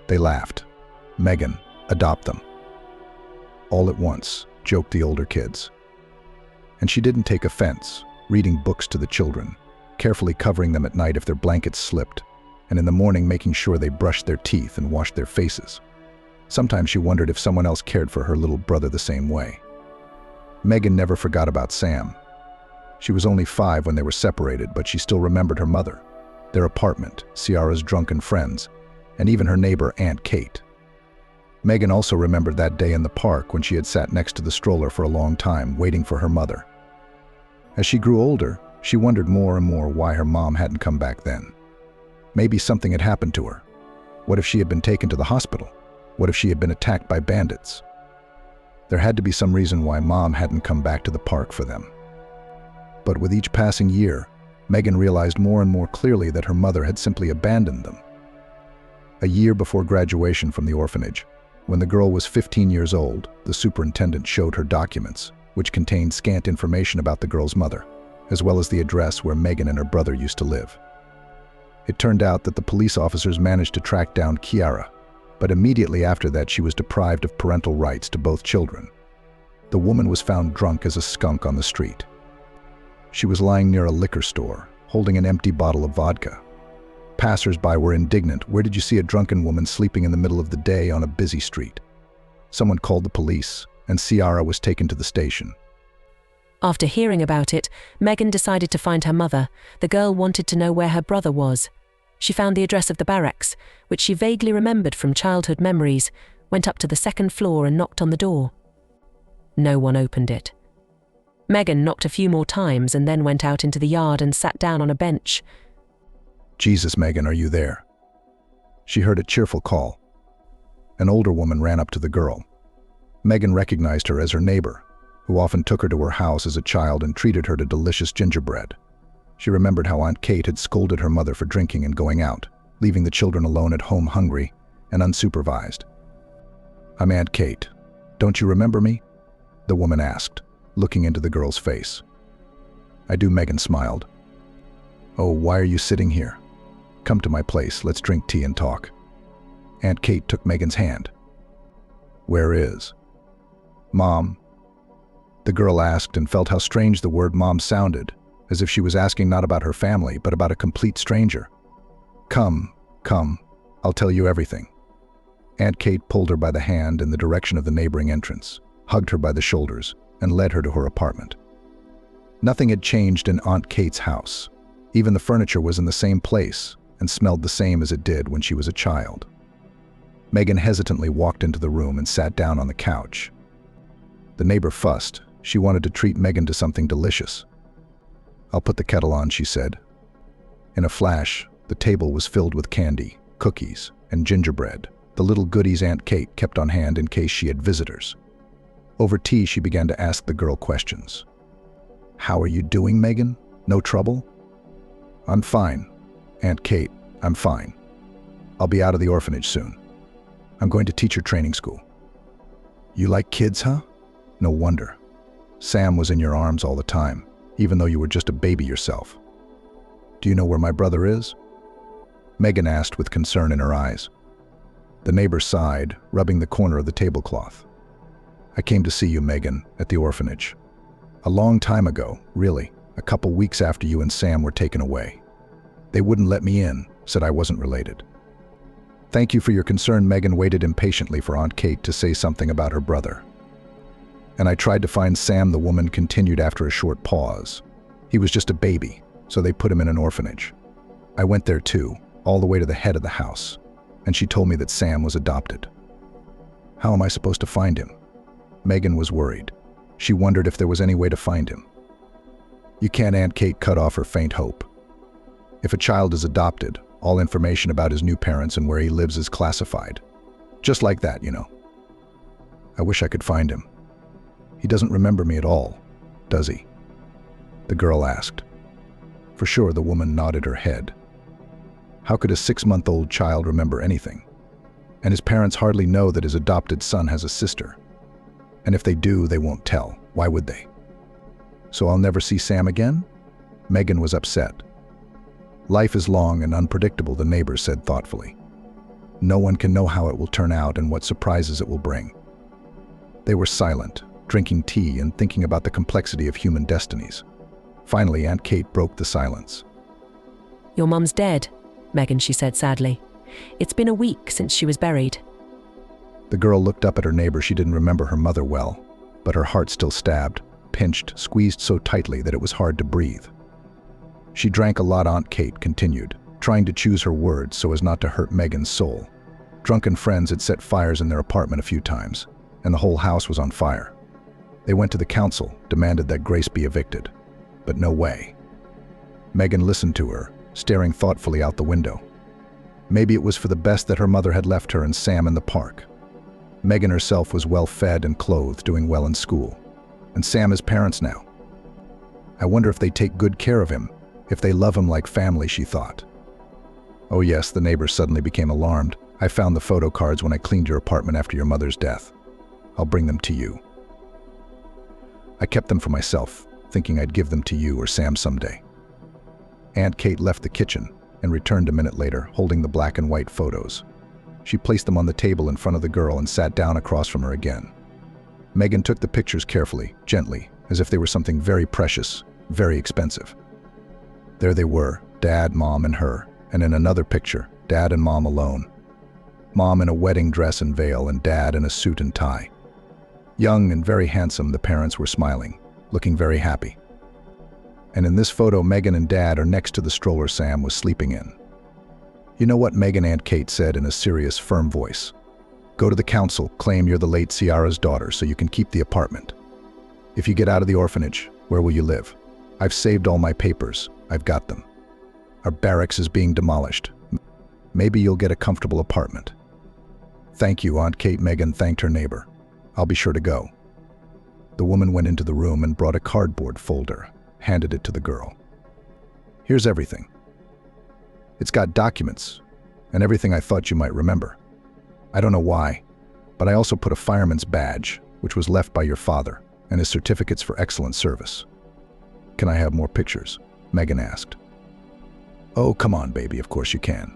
They laughed. "Megan, adopt them." All at once, joked the older kids. And she didn't take offense, reading books to the children, carefully covering them at night if their blankets slipped, and in the morning making sure they brushed their teeth and washed their faces. Sometimes she wondered if someone else cared for her little brother the same way. Megan never forgot about Sam. She was only 5 when they were separated, but she still remembered her mother, their apartment, Ciara's drunken friends, and even her neighbor, Aunt Kate. Megan also remembered that day in the park when she had sat next to the stroller for a long time, waiting for her mother. As she grew older, she wondered more and more why her mom hadn't come back then. Maybe something had happened to her. What if she had been taken to the hospital? What if she had been attacked by bandits? There had to be some reason why Mom hadn't come back to the park for them. But with each passing year, Megan realized more and more clearly that her mother had simply abandoned them. A year before graduation from the orphanage, when the girl was 15 years old, the superintendent showed her documents, which contained scant information about the girl's mother, as well as the address where Megan and her brother used to live. It turned out that the police officers managed to track down Ciara, but immediately after that she was deprived of parental rights to both children. The woman was found drunk as a skunk on the street. She was lying near a liquor store, holding an empty bottle of vodka. Passers-by were indignant. Where did you see a drunken woman sleeping in the middle of the day on a busy street? Someone called the police, and Ciara was taken to the station. After hearing about it, Megan decided to find her mother. The girl wanted to know where her brother was. She found the address of the barracks, which she vaguely remembered from childhood memories, went up to the second floor and knocked on the door. No one opened it. Megan knocked a few more times and then went out into the yard and sat down on a bench. "Jesus, Megan, are you there?" She heard a cheerful call. An older woman ran up to the girl. Megan recognized her as her neighbor, who often took her to her house as a child and treated her to delicious gingerbread. She remembered how Aunt Kate had scolded her mother for drinking and going out, leaving the children alone at home hungry and unsupervised. "I'm Aunt Kate. Don't you remember me?" the woman asked, looking into the girl's face. "I do," Megan smiled. "Oh, why are you sitting here? Come to my place, let's drink tea and talk." Aunt Kate took Megan's hand. "Where is Mom?" the girl asked, and felt how strange the word mom sounded, as if she was asking not about her family, but about a complete stranger. Come, I'll tell you everything." Aunt Kate pulled her by the hand in the direction of the neighboring entrance, hugged her by the shoulders, and led her to her apartment. Nothing had changed in Aunt Kate's house. Even the furniture was in the same place and smelled the same as it did when she was a child. Megan hesitantly walked into the room and sat down on the couch. The neighbor fussed. She wanted to treat Megan to something delicious. "I'll put the kettle on," she said. In a flash, the table was filled with candy, cookies, and gingerbread, the little goodies Aunt Kate kept on hand in case she had visitors. Over tea, she began to ask the girl questions. "How are you doing, Megan? No trouble?" "I'm fine, Aunt Kate, I'm fine. I'll be out of the orphanage soon. I'm going to teacher training school." "You like kids, huh? No wonder. Sam was in your arms all the time, even though you were just a baby yourself." "Do you know where my brother is?" Megan asked with concern in her eyes. The neighbor sighed, rubbing the corner of the tablecloth. "I came to see you, Megan, at the orphanage. A long time ago, really, a couple weeks after you and Sam were taken away. They wouldn't let me in, said I wasn't related." "Thank you for your concern." Megan waited impatiently for Aunt Kate to say something about her brother. "And I tried to find Sam," the woman continued after a short pause. "He was just a baby, so they put him in an orphanage. I went there too, all the way to the head of the house, and she told me that Sam was adopted." "How am I supposed to find him?" Megan was worried. She wondered if there was any way to find him. "You can't," Aunt Kate cut off her faint hope. "If a child is adopted, all information about his new parents and where he lives is classified. Just like that, you know." "I wish I could find him. He doesn't remember me at all, does he?" the girl asked. For sure, the woman nodded her head. How could a 6-month-old child remember anything? And his parents hardly know that his adopted son has a sister. And if they do, they won't tell. Why would they? "So I'll never see Sam again?" Megan was upset. "Life is long and unpredictable," the neighbor said thoughtfully. "No one can know how it will turn out and what surprises it will bring." They were silent, drinking tea and thinking about the complexity of human destinies. Finally, Aunt Kate broke the silence. "Your mum's dead, Megan," she said sadly. "It's been a week since she was buried." The girl looked up at her neighbor. She didn't remember her mother well, but her heart still stabbed, pinched, squeezed so tightly that it was hard to breathe. "She drank a lot," Aunt Kate continued, trying to choose her words so as not to hurt Megan's soul. Drunken friends had set fires in their apartment a few times, and the whole house was on fire. They went to the council, demanded that Grace be evicted. But no way. Megan listened to her, staring thoughtfully out the window. Maybe it was for the best that her mother had left her and Sam in the park. Megan herself was well fed and clothed, doing well in school. And Sam has parents now. I wonder if they take good care of him, if they love him like family, she thought. "Oh yes," the neighbor suddenly became alarmed. "I found the photo cards when I cleaned your apartment after your mother's death. I'll bring them to you. I kept them for myself, thinking I'd give them to you or Sam someday." Aunt Kate left the kitchen and returned a minute later, holding the black and white photos. She placed them on the table in front of the girl and sat down across from her again. Megan took the pictures carefully, gently, as if they were something very precious, very expensive. There they were, Dad, Mom, and her, and in another picture, Dad and Mom alone. Mom in a wedding dress and veil, and Dad in a suit and tie. Young and very handsome, the parents were smiling, looking very happy. And in this photo, Megan and Dad are next to the stroller Sam was sleeping in. You know what Megan Aunt Kate said in a serious, firm voice? Go to the council, claim you're the late Ciara's daughter so you can keep the apartment. If you get out of the orphanage, where will you live? I've saved all my papers. I've got them. Our barracks is being demolished. Maybe you'll get a comfortable apartment. Thank you, Aunt Kate. Megan thanked her neighbor. I'll be sure to go. The woman went into the room and brought a cardboard folder, handed it to the girl. Here's everything. It's got documents and everything I thought you might remember. I don't know why, but I also put a fireman's badge, which was left by your father, and his certificates for excellent service. Can I have more pictures? Megan asked. Oh, come on, baby, of course you can.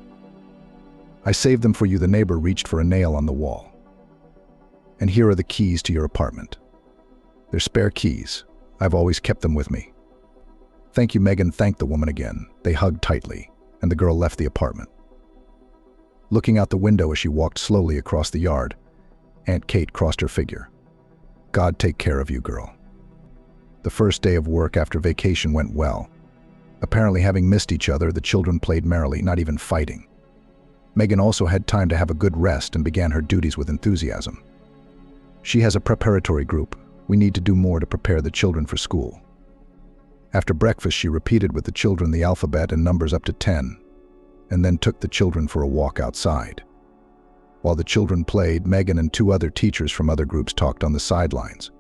I saved them for you. The neighbor reached for a nail on the wall. And here are the keys to your apartment. They're spare keys. I've always kept them with me. Thank you, Megan thanked the woman again. They hugged tightly, and the girl left the apartment. Looking out the window as she walked slowly across the yard, Aunt Kate crossed her figure. God take care of you, girl. The first day of work after vacation went well. Apparently, having missed each other, the children played merrily, not even fighting. Megan also had time to have a good rest and began her duties with enthusiasm. She has a preparatory group. We need to do more to prepare the children for school. After breakfast, she repeated with the children the alphabet and numbers up to 10, and then took the children for a walk outside. While the children played, Megan and 2 other teachers from other groups talked on the sidelines.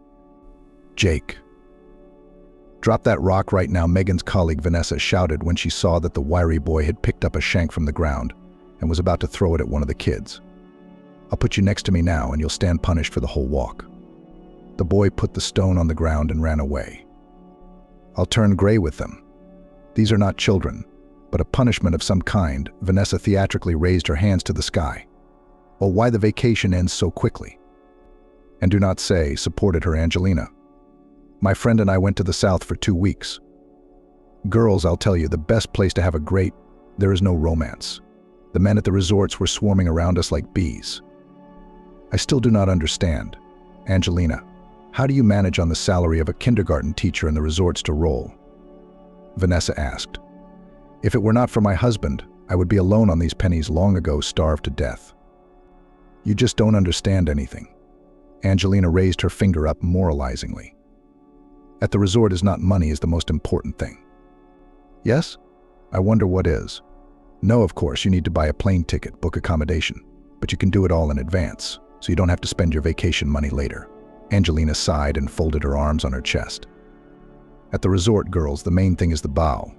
Jake. Drop that rock right now, Megan's colleague Vanessa shouted when she saw that the wiry boy had picked up a shank from the ground and was about to throw it at one of the kids. I'll put you next to me now and you'll stand punished for the whole walk. The boy put the stone on the ground and ran away. I'll turn gray with them. These are not children, but a punishment of some kind. Vanessa theatrically raised her hands to the sky. Oh, why the vacation ends so quickly? And do not say, supported her Angelina. My friend and I went to the south for 2 weeks. Girls, I'll tell you, the best place to have a great, there is no romance. The men at the resorts were swarming around us like bees. I still do not understand. Angelina, how do you manage on the salary of a kindergarten teacher in the resorts to roll? Vanessa asked. If it were not for my husband, I would be alone on these pennies long ago, starved to death. You just don't understand anything. Angelina raised her finger up moralizingly. At the resort is not money is the most important thing. Yes? I wonder what is. No, of course, you need to buy a plane ticket, book accommodation, but you can do it all in advance, so you don't have to spend your vacation money later. Angelina sighed and folded her arms on her chest. At the resort, girls, the main thing is the bow.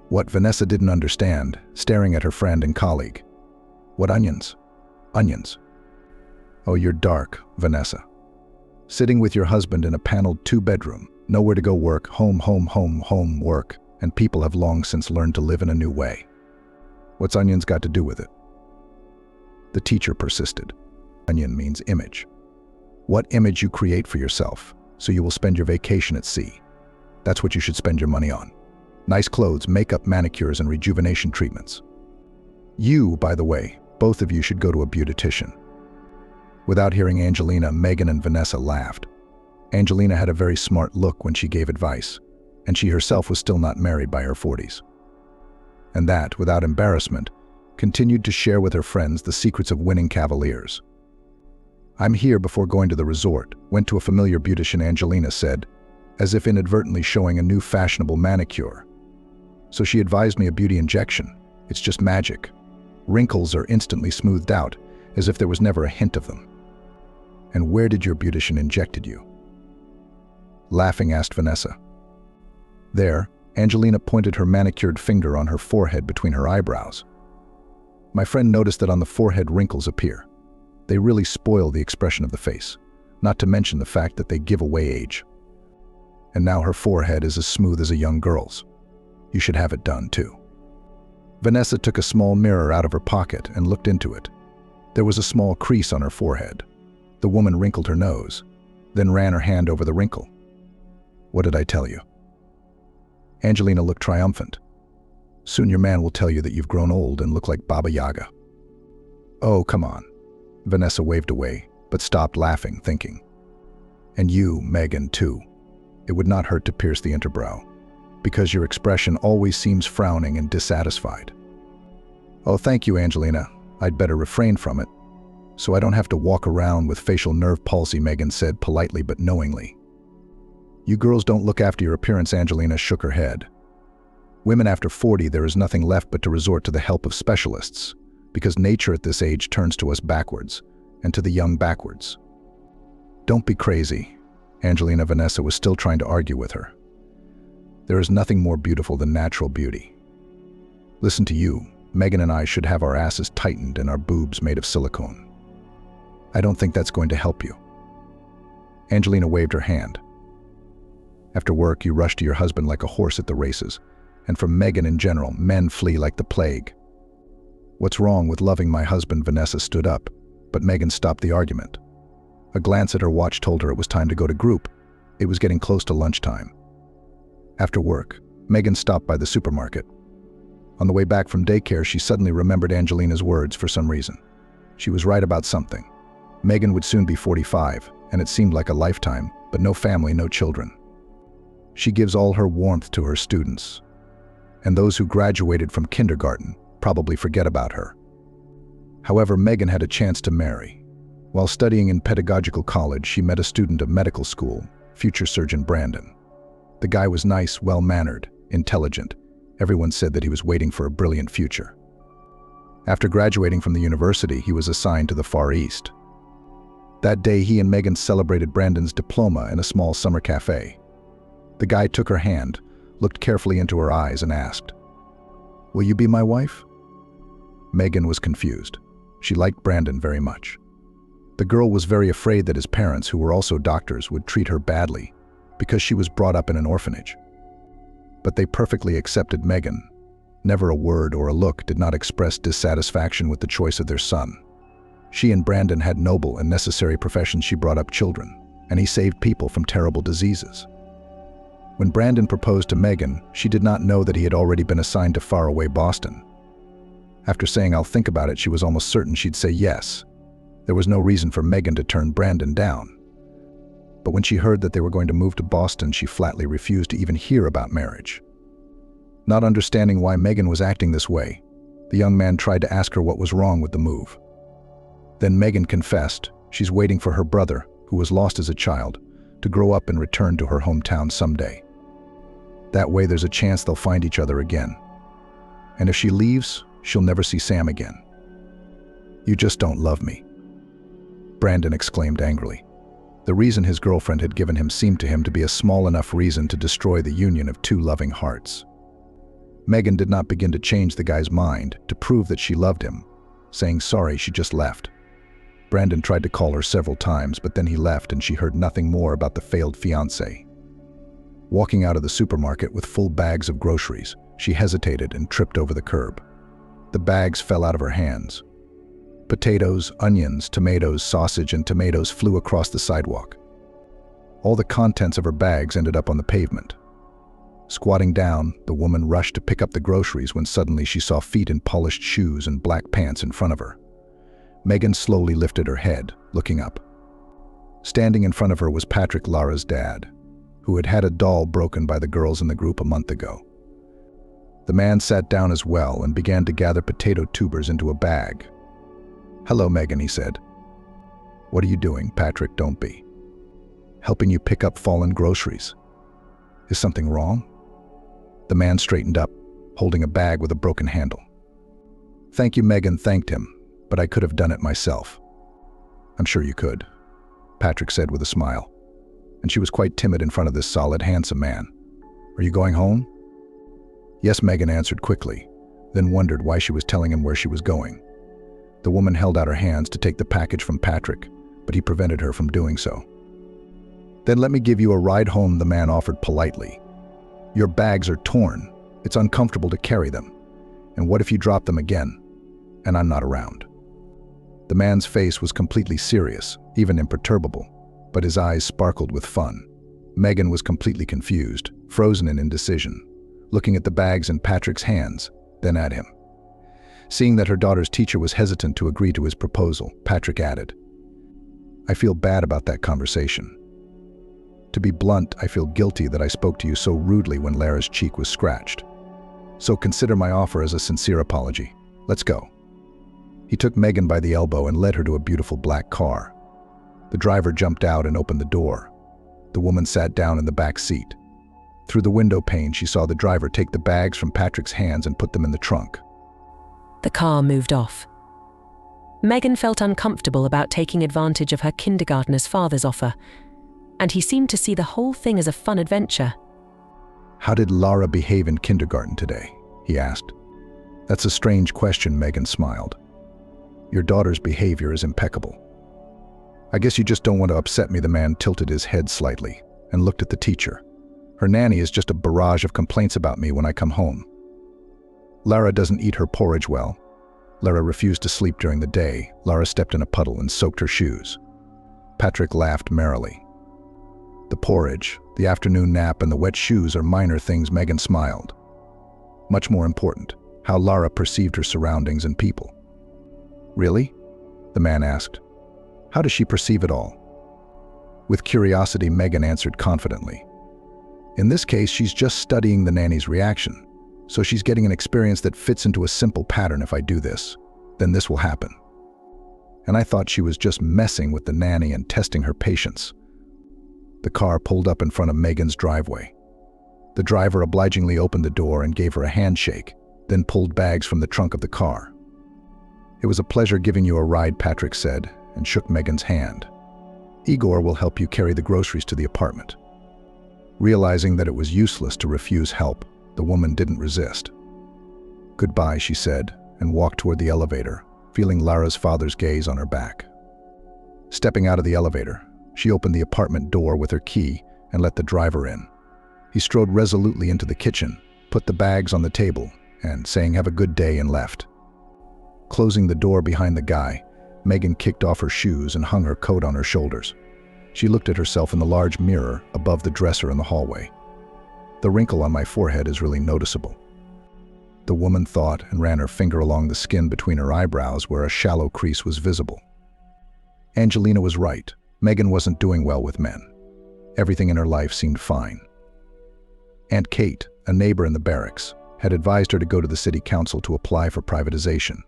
What Vanessa didn't understand, staring at her friend and colleague. What onions? Onions. Oh, you're dark, Vanessa. Sitting with your husband in a paneled 2-bedroom, nowhere to go work, home, work, and people have long since learned to live in a new way. What's onions got to do with it? The teacher persisted. Onion means image. What image you create for yourself, so you will spend your vacation at sea. That's what you should spend your money on. Nice clothes, makeup, manicures, and rejuvenation treatments. You, by the way, both of you should go to a beautician. Without hearing Angelina, Megan and Vanessa laughed. Angelina had a very smart look when she gave advice, and she herself was still not married by her 40s. And that, without embarrassment, continued to share with her friends the secrets of winning cavaliers. I'm here before going to the resort, went to a familiar beautician, Angelina said, as if inadvertently showing a new fashionable manicure. So she advised me a beauty injection. It's just magic. Wrinkles are instantly smoothed out, as if there was never a hint of them. And where did your beautician injected you? Laughing, asked Vanessa. There, Angelina pointed her manicured finger on her forehead between her eyebrows. My friend noticed that on the forehead wrinkles appear. They really spoil the expression of the face, not to mention the fact that they give away age. And now her forehead is as smooth as a young girl's. You should have it done, too. Vanessa took a small mirror out of her pocket and looked into it. There was a small crease on her forehead. The woman wrinkled her nose, then ran her hand over the wrinkle. What did I tell you? Angelina looked triumphant. Soon your man will tell you that you've grown old and look like Baba Yaga. Oh, come on. Vanessa waved away, but stopped laughing, thinking. And you, Megan, too. It would not hurt to pierce the interbrow, because your expression always seems frowning and dissatisfied. Oh, thank you, Angelina. I'd better refrain from it, so I don't have to walk around with facial nerve palsy, Megan said politely but knowingly. You girls don't look after your appearance, Angelina shook her head. Women after 40, there is nothing left but to resort to the help of specialists, because nature at this age turns to us backwards, and to the young backwards. Don't be crazy. Angelina Vanessa was still trying to argue with her. There is nothing more beautiful than natural beauty. Listen to you. Megan and I should have our asses tightened and our boobs made of silicone. I don't think that's going to help you. Angelina waved her hand. After work, you rush to your husband like a horse at the races, and from Megan in general, men flee like the plague. What's wrong with loving my husband? Vanessa stood up, but Megan stopped the argument. A glance at her watch told her it was time to go to group. It was getting close to lunchtime. After work, Megan stopped by the supermarket. On the way back from daycare, she suddenly remembered Angelina's words for some reason. She was right about something. Megan would soon be 45, and it seemed like a lifetime, but no family, no children. She gives all her warmth to her students, and those who graduated from kindergarten probably forget about her. However, Megan had a chance to marry. While studying in pedagogical college, she met a student of medical school, future surgeon Brandon. The guy was nice, well-mannered, intelligent. Everyone said that he was waiting for a brilliant future. After graduating from the university, he was assigned to the Far East. That day, he and Megan celebrated Brandon's diploma in a small summer cafe. The guy took her hand, looked carefully into her eyes, and asked, "Will you be my wife?" Megan was confused. She liked Brandon very much. The girl was very afraid that his parents, who were also doctors, would treat her badly because she was brought up in an orphanage. But they perfectly accepted Megan. Never a word or a look did not express dissatisfaction with the choice of their son. She and Brandon had noble and necessary professions. She brought up children, and he saved people from terrible diseases. When Brandon proposed to Megan, she did not know that he had already been assigned to faraway Boston. After saying, "I'll think about it," she was almost certain she'd say yes. There was no reason for Megan to turn Brandon down. But when she heard that they were going to move to Boston, she flatly refused to even hear about marriage. Not understanding why Megan was acting this way, the young man tried to ask her what was wrong with the move. Then Megan confessed she's waiting for her brother, who was lost as a child, to grow up and return to her hometown someday. That way there's a chance they'll find each other again. And if she leaves, she'll never see Sam again. "You just don't love me," Brandon exclaimed angrily. The reason his girlfriend had given him seemed to him to be a small enough reason to destroy the union of two loving hearts. Megan did not begin to change the guy's mind to prove that she loved him. Saying sorry, she just left. Brandon tried to call her several times, but then he left and she heard nothing more about the failed fiancé. Walking out of the supermarket with full bags of groceries, she hesitated and tripped over the curb. The bags fell out of her hands. Potatoes, onions, tomatoes, sausage, and tomatoes flew across the sidewalk. All the contents of her bags ended up on the pavement. Squatting down, the woman rushed to pick up the groceries when suddenly she saw feet in polished shoes and black pants in front of her. Megan slowly lifted her head, looking up. Standing in front of her was Patrick, Lara's dad, who had had a doll broken by the girls in the group a month ago. The man sat down as well and began to gather potato tubers into a bag. "Hello, Megan," he said. "What are you doing, Patrick? Don't be." "Helping you pick up fallen groceries." "Is something wrong?" The man straightened up, holding a bag with a broken handle. "Thank you," Megan thanked him, "but I could have done it myself." "I'm sure you could," Patrick said with a smile, and she was quite timid in front of this solid, handsome man. "Are you going home?" "Yes," Megan answered quickly, then wondered why she was telling him where she was going. The woman held out her hands to take the package from Patrick, but he prevented her from doing so. "Then let me give you a ride home," the man offered politely. "Your bags are torn. It's uncomfortable to carry them. And what if you drop them again, and I'm not around?" The man's face was completely serious, even imperturbable, but his eyes sparkled with fun. Megan was completely confused, frozen in indecision, looking at the bags in Patrick's hands, then at him. Seeing that her daughter's teacher was hesitant to agree to his proposal, Patrick added, "I feel bad about that conversation." To be blunt, I feel guilty that I spoke to you so rudely when Lara's cheek was scratched. So consider my offer as a sincere apology. Let's go." He took Megan by the elbow and led her to a beautiful black car. The driver jumped out and opened the door. The woman sat down in the back seat. Through the window pane, she saw the driver take the bags from Patrick's hands and put them in the trunk. The car moved off. Megan felt uncomfortable about taking advantage of her kindergartner's father's offer, and he seemed to see the whole thing as a fun adventure. "How did Lara behave in kindergarten today?" he asked. "That's a strange question," Megan smiled. "Your daughter's behavior is impeccable." "I guess you just don't want to upset me." The man tilted his head slightly and looked at the teacher. "Her nanny is just a barrage of complaints about me when I come home. Lara doesn't eat her porridge well. Lara refused to sleep during the day. Lara stepped in a puddle and soaked her shoes." Patrick laughed merrily. "The porridge, the afternoon nap, and the wet shoes are minor things." Megan smiled. "Much more important, how Lara perceived her surroundings and people." "Really?" the man asked. "How does she perceive it all?" With curiosity, Megan answered confidently. "In this case, she's just studying the nanny's reaction. So she's getting an experience that fits into a simple pattern. If I do this, then this will happen." And I thought she was just messing with the nanny and testing her patience. The car pulled up in front of Megan's driveway. The driver obligingly opened the door and gave her a handshake, then pulled bags from the trunk of the car. "It was a pleasure giving you a ride," Patrick said, and shook Megan's hand. "Igor will help you carry the groceries to the apartment." Realizing that it was useless to refuse help, the woman didn't resist. "Goodbye," she said, and walked toward the elevator, feeling Lara's father's gaze on her back. Stepping out of the elevator, she opened the apartment door with her key and let the driver in. He strode resolutely into the kitchen, put the bags on the table, and, saying "have a good day," and left. Closing the door behind the guy, Megan kicked off her shoes and hung her coat on her shoulders. She looked at herself in the large mirror above the dresser in the hallway. "The wrinkle on my forehead is really noticeable," the woman thought, and ran her finger along the skin between her eyebrows where a shallow crease was visible. Angelina was right. Megan wasn't doing well with men. Everything in her life seemed fine. Aunt Kate, a neighbor in the barracks, had advised her to go to the city council to apply for privatization.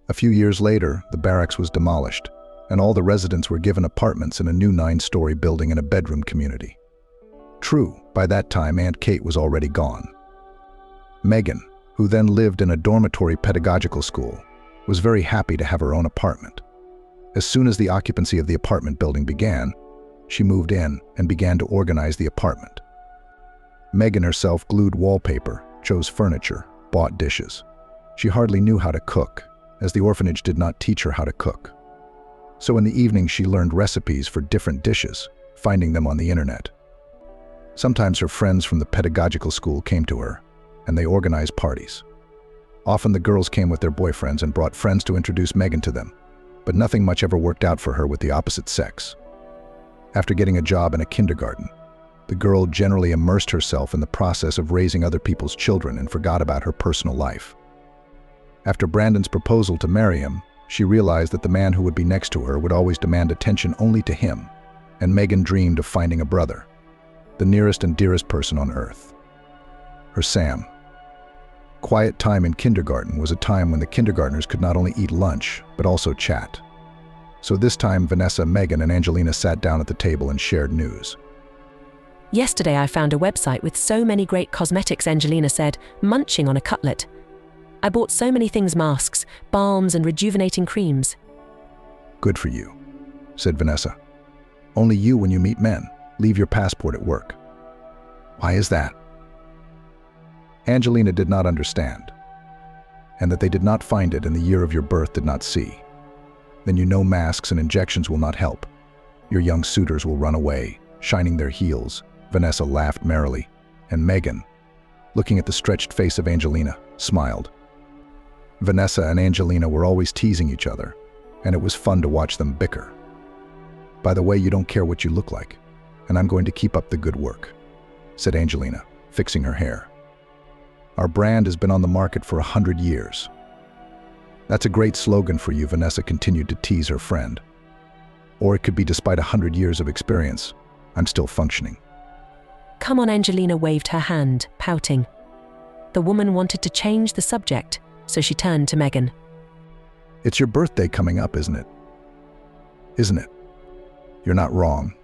A few years later, the barracks was demolished, and all the residents were given apartments in a new 9-story building in a bedroom community. True, by that time Aunt Kate was already gone. Megan, who then lived in a dormitory pedagogical school, was very happy to have her own apartment. As soon as the occupancy of the apartment building began, she moved in and began to organize the apartment. Megan herself glued wallpaper, chose furniture, bought dishes. She hardly knew how to cook, as the orphanage did not teach her how to cook. So in the evening she learned recipes for different dishes, finding them on the internet. Sometimes her friends from the pedagogical school came to her, and they organized parties. Often the girls came with their boyfriends and brought friends to introduce Megan to them, but nothing much ever worked out for her with the opposite sex. After getting a job in a kindergarten, the girl generally immersed herself in the process of raising other people's children and forgot about her personal life. After Brandon's proposal to marry him, she realized that the man who would be next to her would always demand attention only to him, and Megan dreamed of finding a brother, the nearest and dearest person on earth. Her Sam. Quiet time in kindergarten was a time when the kindergartners could not only eat lunch, but also chat. So this time Vanessa, Megan, and Angelina sat down at the table and shared news. "Yesterday I found a website with so many great cosmetics," Angelina said, munching on a cutlet. "I bought so many things: masks, balms, and rejuvenating creams." "Good for you," said Vanessa. "Only you when you meet men. Leave your passport at work." "Why is that?" Angelina did not understand, and that they did not find it in the year of your birth did not see. Then you know masks and injections will not help. Your young suitors will run away, shining their heels. Vanessa laughed merrily, and Megan, looking at the stretched face of Angelina, smiled. Vanessa and Angelina were always teasing each other, and it was fun to watch them bicker. "By the way, you don't care what you look like, and I'm going to keep up the good work," said Angelina, fixing her hair. "Our brand has been on the market for 100 years. "That's a great slogan for you," Vanessa continued to tease her friend. "Or it could be despite 100 years of experience. I'm still functioning. Come on, Angelina waved her hand, pouting. The woman wanted to change the subject, so she turned to Megan. It's your birthday coming up, isn't it? Isn't it? You're not wrong,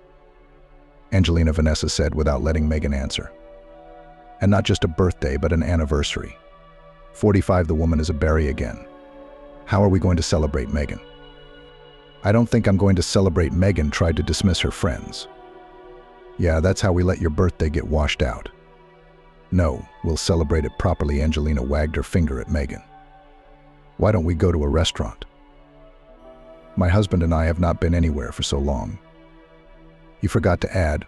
Angelina Vanessa said without letting Megan answer. And not just a birthday, but an anniversary. 45, the woman is a berry again. How are we going to celebrate Megan? I don't think I'm going to celebrate. Megan tried to dismiss her friends. Yeah, that's how we let your birthday get washed out. No, we'll celebrate it properly. Angelina wagged her finger at Megan. Why don't we go to a restaurant? My husband and I have not been anywhere for so long. You forgot to add,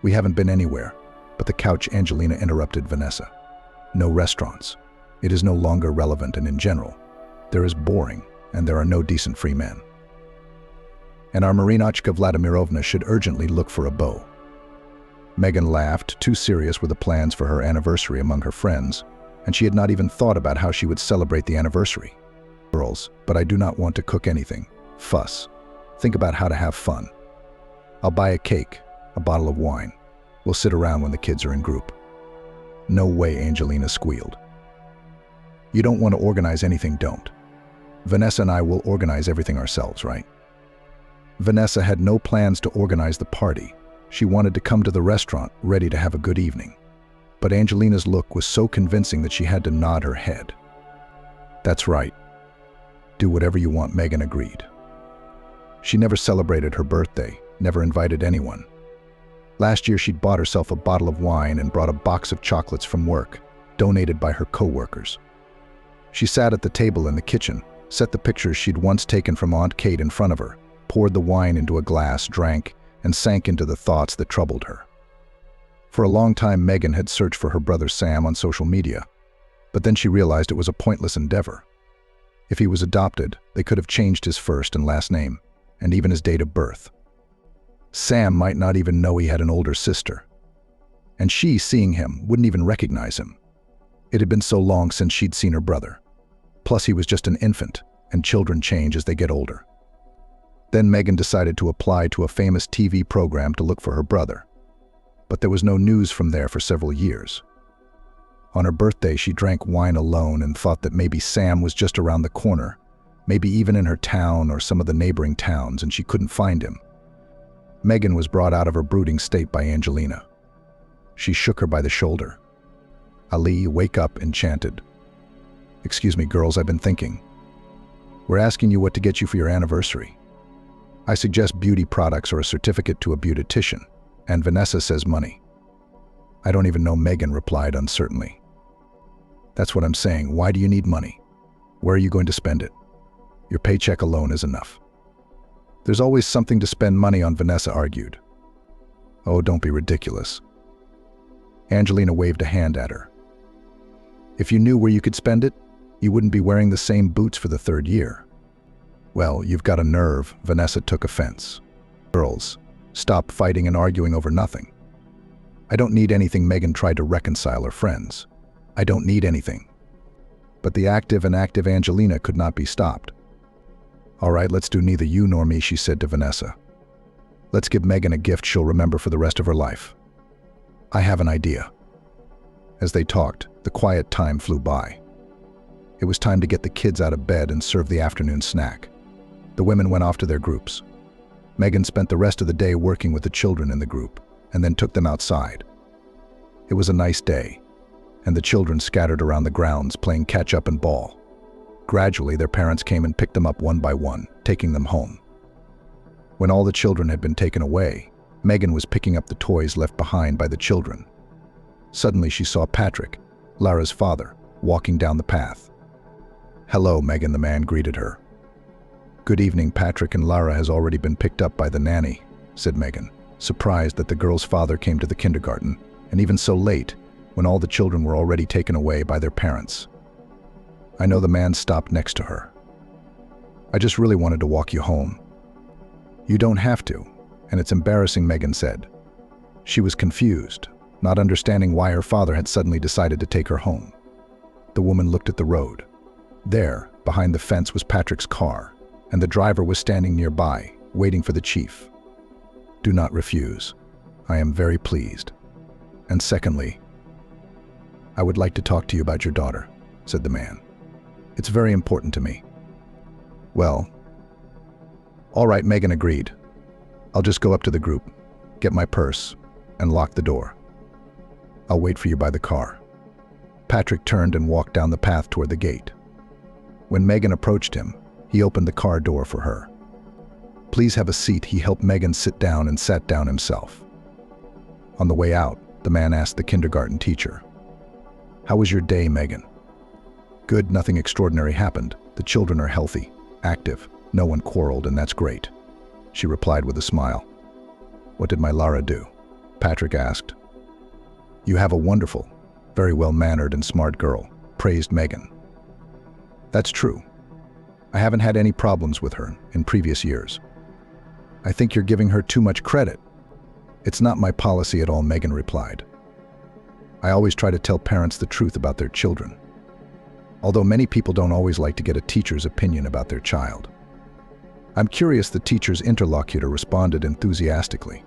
we haven't been anywhere but the couch. Angelina interrupted Vanessa. No restaurants. It is no longer relevant, and in general, there is boring and there are no decent free men. And our Marinachka Vladimirovna should urgently look for a beau. Megan laughed. Too serious were the plans for her anniversary among her friends, and she had not even thought about how she would celebrate the anniversary. Girls, but I do not want to cook anything. Fuss. Think about how to have fun. I'll buy a cake, a bottle of wine. We'll sit around when the kids are in group. No way, Angelina squealed. You don't want to organize anything, don't. Vanessa and I will organize everything ourselves, right? Vanessa had no plans to organize the party. She wanted to come to the restaurant, ready to have a good evening. But Angelina's look was so convincing that she had to nod her head. That's right. Do whatever you want, Megan agreed. She never celebrated her birthday, never invited anyone. Last year she'd bought herself a bottle of wine and brought a box of chocolates from work, donated by her co-workers. She sat at the table in the kitchen, set the pictures she'd once taken from Aunt Kate in front of her, poured the wine into a glass, drank, and sank into the thoughts that troubled her. For a long time, Megan had searched for her brother Sam on social media, but then she realized it was a pointless endeavor. If he was adopted, they could have changed his first and last name, and even his date of birth. Sam might not even know he had an older sister. And she, seeing him, wouldn't even recognize him. It had been so long since she'd seen her brother. Plus, he was just an infant, and children change as they get older. Then Megan decided to apply to a famous TV program to look for her brother. But there was no news from there for several years. On her birthday, she drank wine alone and thought that maybe Sam was just around the corner, maybe even in her town or some of the neighboring towns, and she couldn't find him. Megan was brought out of her brooding state by Angelina. She shook her by the shoulder. Ali, wake up, enchanted. Excuse me, girls, I've been thinking. We're asking you what to get you for your anniversary. I suggest beauty products or a certificate to a beautician, and Vanessa says money. I don't even know, Megan replied uncertainly. That's what I'm saying. Why do you need money? Where are you going to spend it? Your paycheck alone is enough. There's always something to spend money on, Vanessa argued. Oh, don't be ridiculous. Angelina waved a hand at her. If you knew where you could spend it, you wouldn't be wearing the same boots for the third year. Well, you've got a nerve, Vanessa took offense. Girls, stop fighting and arguing over nothing. I don't need anything. Megan tried to reconcile her friends. I don't need anything. But the active and active Angelina could not be stopped. All right, let's do neither you nor me, she said to Vanessa. Let's give Megan a gift she'll remember for the rest of her life. I have an idea. As they talked, the quiet time flew by. It was time to get the kids out of bed and serve the afternoon snack. The women went off to their groups. Megan spent the rest of the day working with the children in the group, and then took them outside. It was a nice day, and the children scattered around the grounds playing catch-up and ball. Gradually, their parents came and picked them up one by one, taking them home. When all the children had been taken away, Megan was picking up the toys left behind by the children. Suddenly, she saw Patrick, Lara's father, walking down the path. Hello, Megan, the man greeted her. Good evening, Patrick, and Lara has already been picked up by the nanny, said Megan, surprised that the girl's father came to the kindergarten, and even so late, when all the children were already taken away by their parents. I know. The man stopped next to her. I just really wanted to walk you home. You don't have to, and it's embarrassing, Megan said. She was confused, not understanding why her father had suddenly decided to take her home. The woman looked at the road. There, behind the fence, was Patrick's car, and the driver was standing nearby, waiting for the chief. Do not refuse. I am very pleased. And secondly, I would like to talk to you about your daughter, said the man. It's very important to me. Well, all right, Megan agreed. I'll just go up to the group, get my purse, and lock the door. I'll wait for you by the car. Patrick turned and walked down the path toward the gate. When Megan approached him, he opened the car door for her. Please have a seat. He helped Megan sit down and sat down himself. On the way out, the man asked the kindergarten teacher, "How was your day, Megan?" "Good, nothing extraordinary happened. The children are healthy, active, no one quarreled, and that's great," she replied with a smile. "What did my Lara do?" Patrick asked. "You have a wonderful, very well-mannered and smart girl," praised Megan. "That's true. I haven't had any problems with her in previous years." "I think you're giving her too much credit." "It's not my policy at all," Megan replied. "I always try to tell parents the truth about their children, although many people don't always like to get a teacher's opinion about their child." "I'm curious," the teacher's interlocutor responded enthusiastically.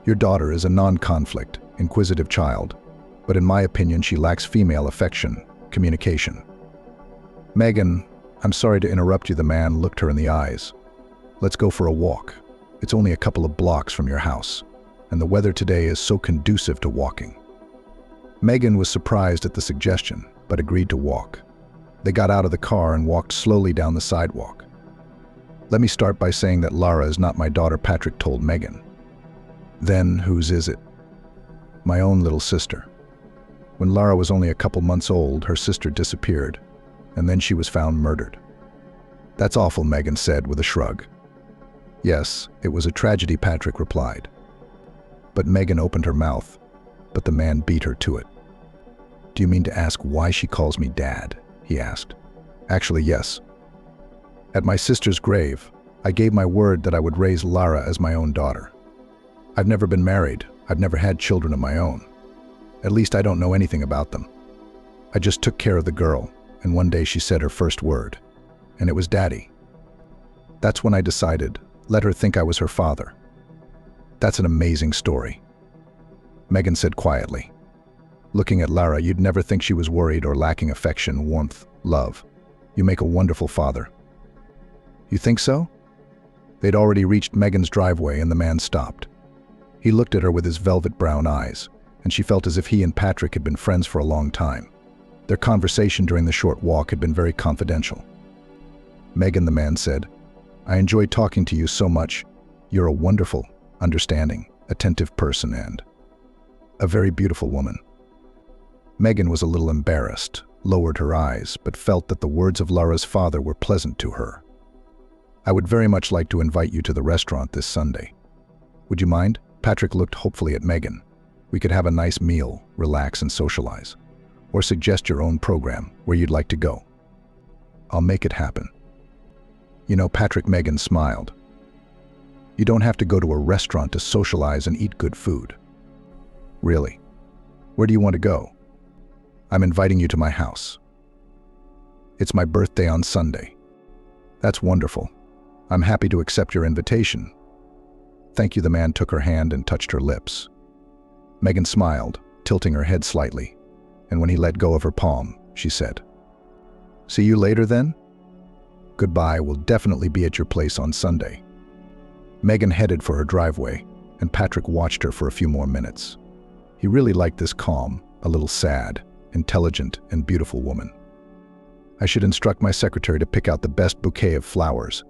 "Your daughter is a non-conflict, inquisitive child, but in my opinion she lacks female affection, communication." "Megan, I'm sorry to interrupt you," the man looked her in the eyes. "Let's go for a walk. It's only a couple of blocks from your house, and the weather today is so conducive to walking." Megan was surprised at the suggestion, but agreed to walk. They got out of the car and walked slowly down the sidewalk. "Let me start by saying that Lara is not my daughter," Patrick told Megan. "Then whose is it?" "My own little sister. When Lara was only a couple months old, her sister disappeared, and then she was found murdered." "That's awful," Megan said with a shrug. "Yes, it was a tragedy," Patrick replied. But Megan opened her mouth, but the man beat her to it. "Do you mean to ask why she calls me Dad?" he asked. "Actually, yes. At my sister's grave, I gave my word that I would raise Lara as my own daughter. I've never been married. I've never had children of my own. At least I don't know anything about them. I just took care of the girl, and one day she said her first word, and it was Daddy. That's when I decided, let her think I was her father." "That's an amazing story," Megan said quietly. "Looking at Lara, you'd never think she was worried or lacking affection, warmth, love. You make a wonderful father." "You think so?" They'd already reached Megan's driveway and the man stopped. He looked at her with his velvet brown eyes, and she felt as if he and Patrick had been friends for a long time. Their conversation during the short walk had been very confidential. "Megan," the man said, "I enjoyed talking to you so much. You're a wonderful, understanding, attentive person and a very beautiful woman." Megan was a little embarrassed, lowered her eyes, but felt that the words of Lara's father were pleasant to her. "I would very much like to invite you to the restaurant this Sunday. Would you mind?" Patrick looked hopefully at Megan. "We could have a nice meal, relax and socialize. Or suggest your own program, where you'd like to go." "I'll make it happen." "You know," Patrick, Megan smiled, "you don't have to go to a restaurant to socialize and eat good food." "Really? Where do you want to go?" "I'm inviting you to my house. It's my birthday on Sunday." "That's wonderful. I'm happy to accept your invitation." "Thank you." The man took her hand and touched her lips. Megan smiled, tilting her head slightly, and when he let go of her palm, she said, "See you later then?" "Goodbye, we'll definitely be at your place on Sunday." Megan headed for her driveway, and Patrick watched her for a few more minutes. He really liked this calm, a little sad, intelligent, and beautiful woman. "I should instruct my secretary to pick out the best bouquet of flowers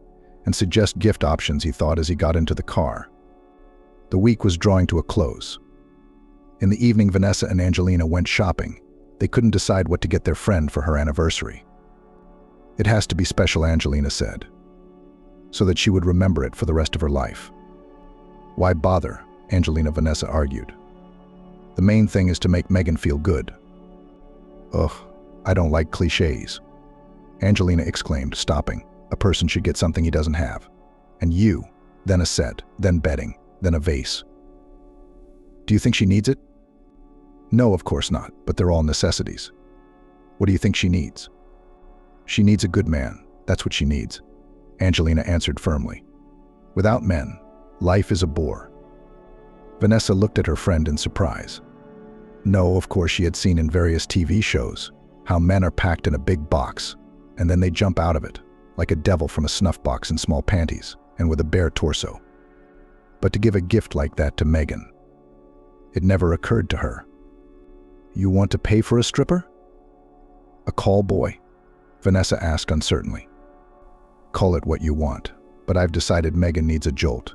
and suggest gift options," he thought as he got into the car. The week was drawing to a close. In the evening, Vanessa and Angelina went shopping. They couldn't decide what to get their friend for her anniversary. "It has to be special," Angelina said, "so that she would remember it for the rest of her life." "Why bother?" Vanessa argued. "The main thing is to make Megan feel good." "Ugh, I don't like cliches," Angelina exclaimed, stopping. "A person should get something he doesn't have. And you, then a set, then bedding, then a vase. Do you think she needs it?" "No, of course not, but they're all necessities." "What do you think she needs?" "She needs a good man, that's what she needs," Angelina answered firmly. "Without men, life is a bore." Vanessa looked at her friend in surprise. No, of course she had seen in various TV shows how men are packed in a big box, and then they jump out of it, like a devil from a snuff box in small panties and with a bare torso. But to give a gift like that to Megan, it never occurred to her. You want to pay for a stripper? A call boy? Vanessa asked uncertainly. Call it what you want, but I've decided Megan needs a jolt.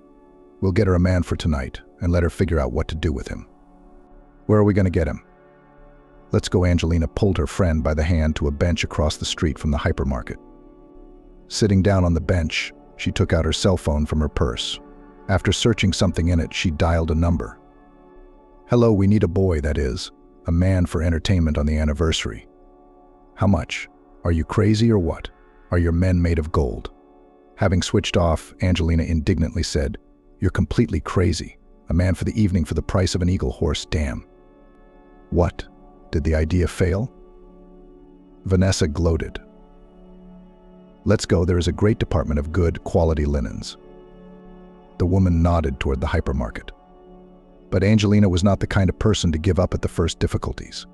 We'll get her a man for tonight and let her figure out what to do with him. Where are we going to get him? Let's go. Angelina pulled her friend by the hand to a bench across the street from the hypermarket. Sitting down on the bench, she took out her cell phone from her purse. After searching something in it, she dialed a number. Hello, we need a boy, that is, a man for entertainment on the anniversary. How much? Are you crazy or what? Are your men made of gold? Having switched off, Angelina indignantly said, You're completely crazy. A man for the evening for the price of an eagle horse, damn. What? Did the idea fail? Vanessa gloated. Let's go, there is a great department of good, quality linens. The woman nodded toward the hypermarket. But Angelina was not the kind of person to give up at the first difficulties.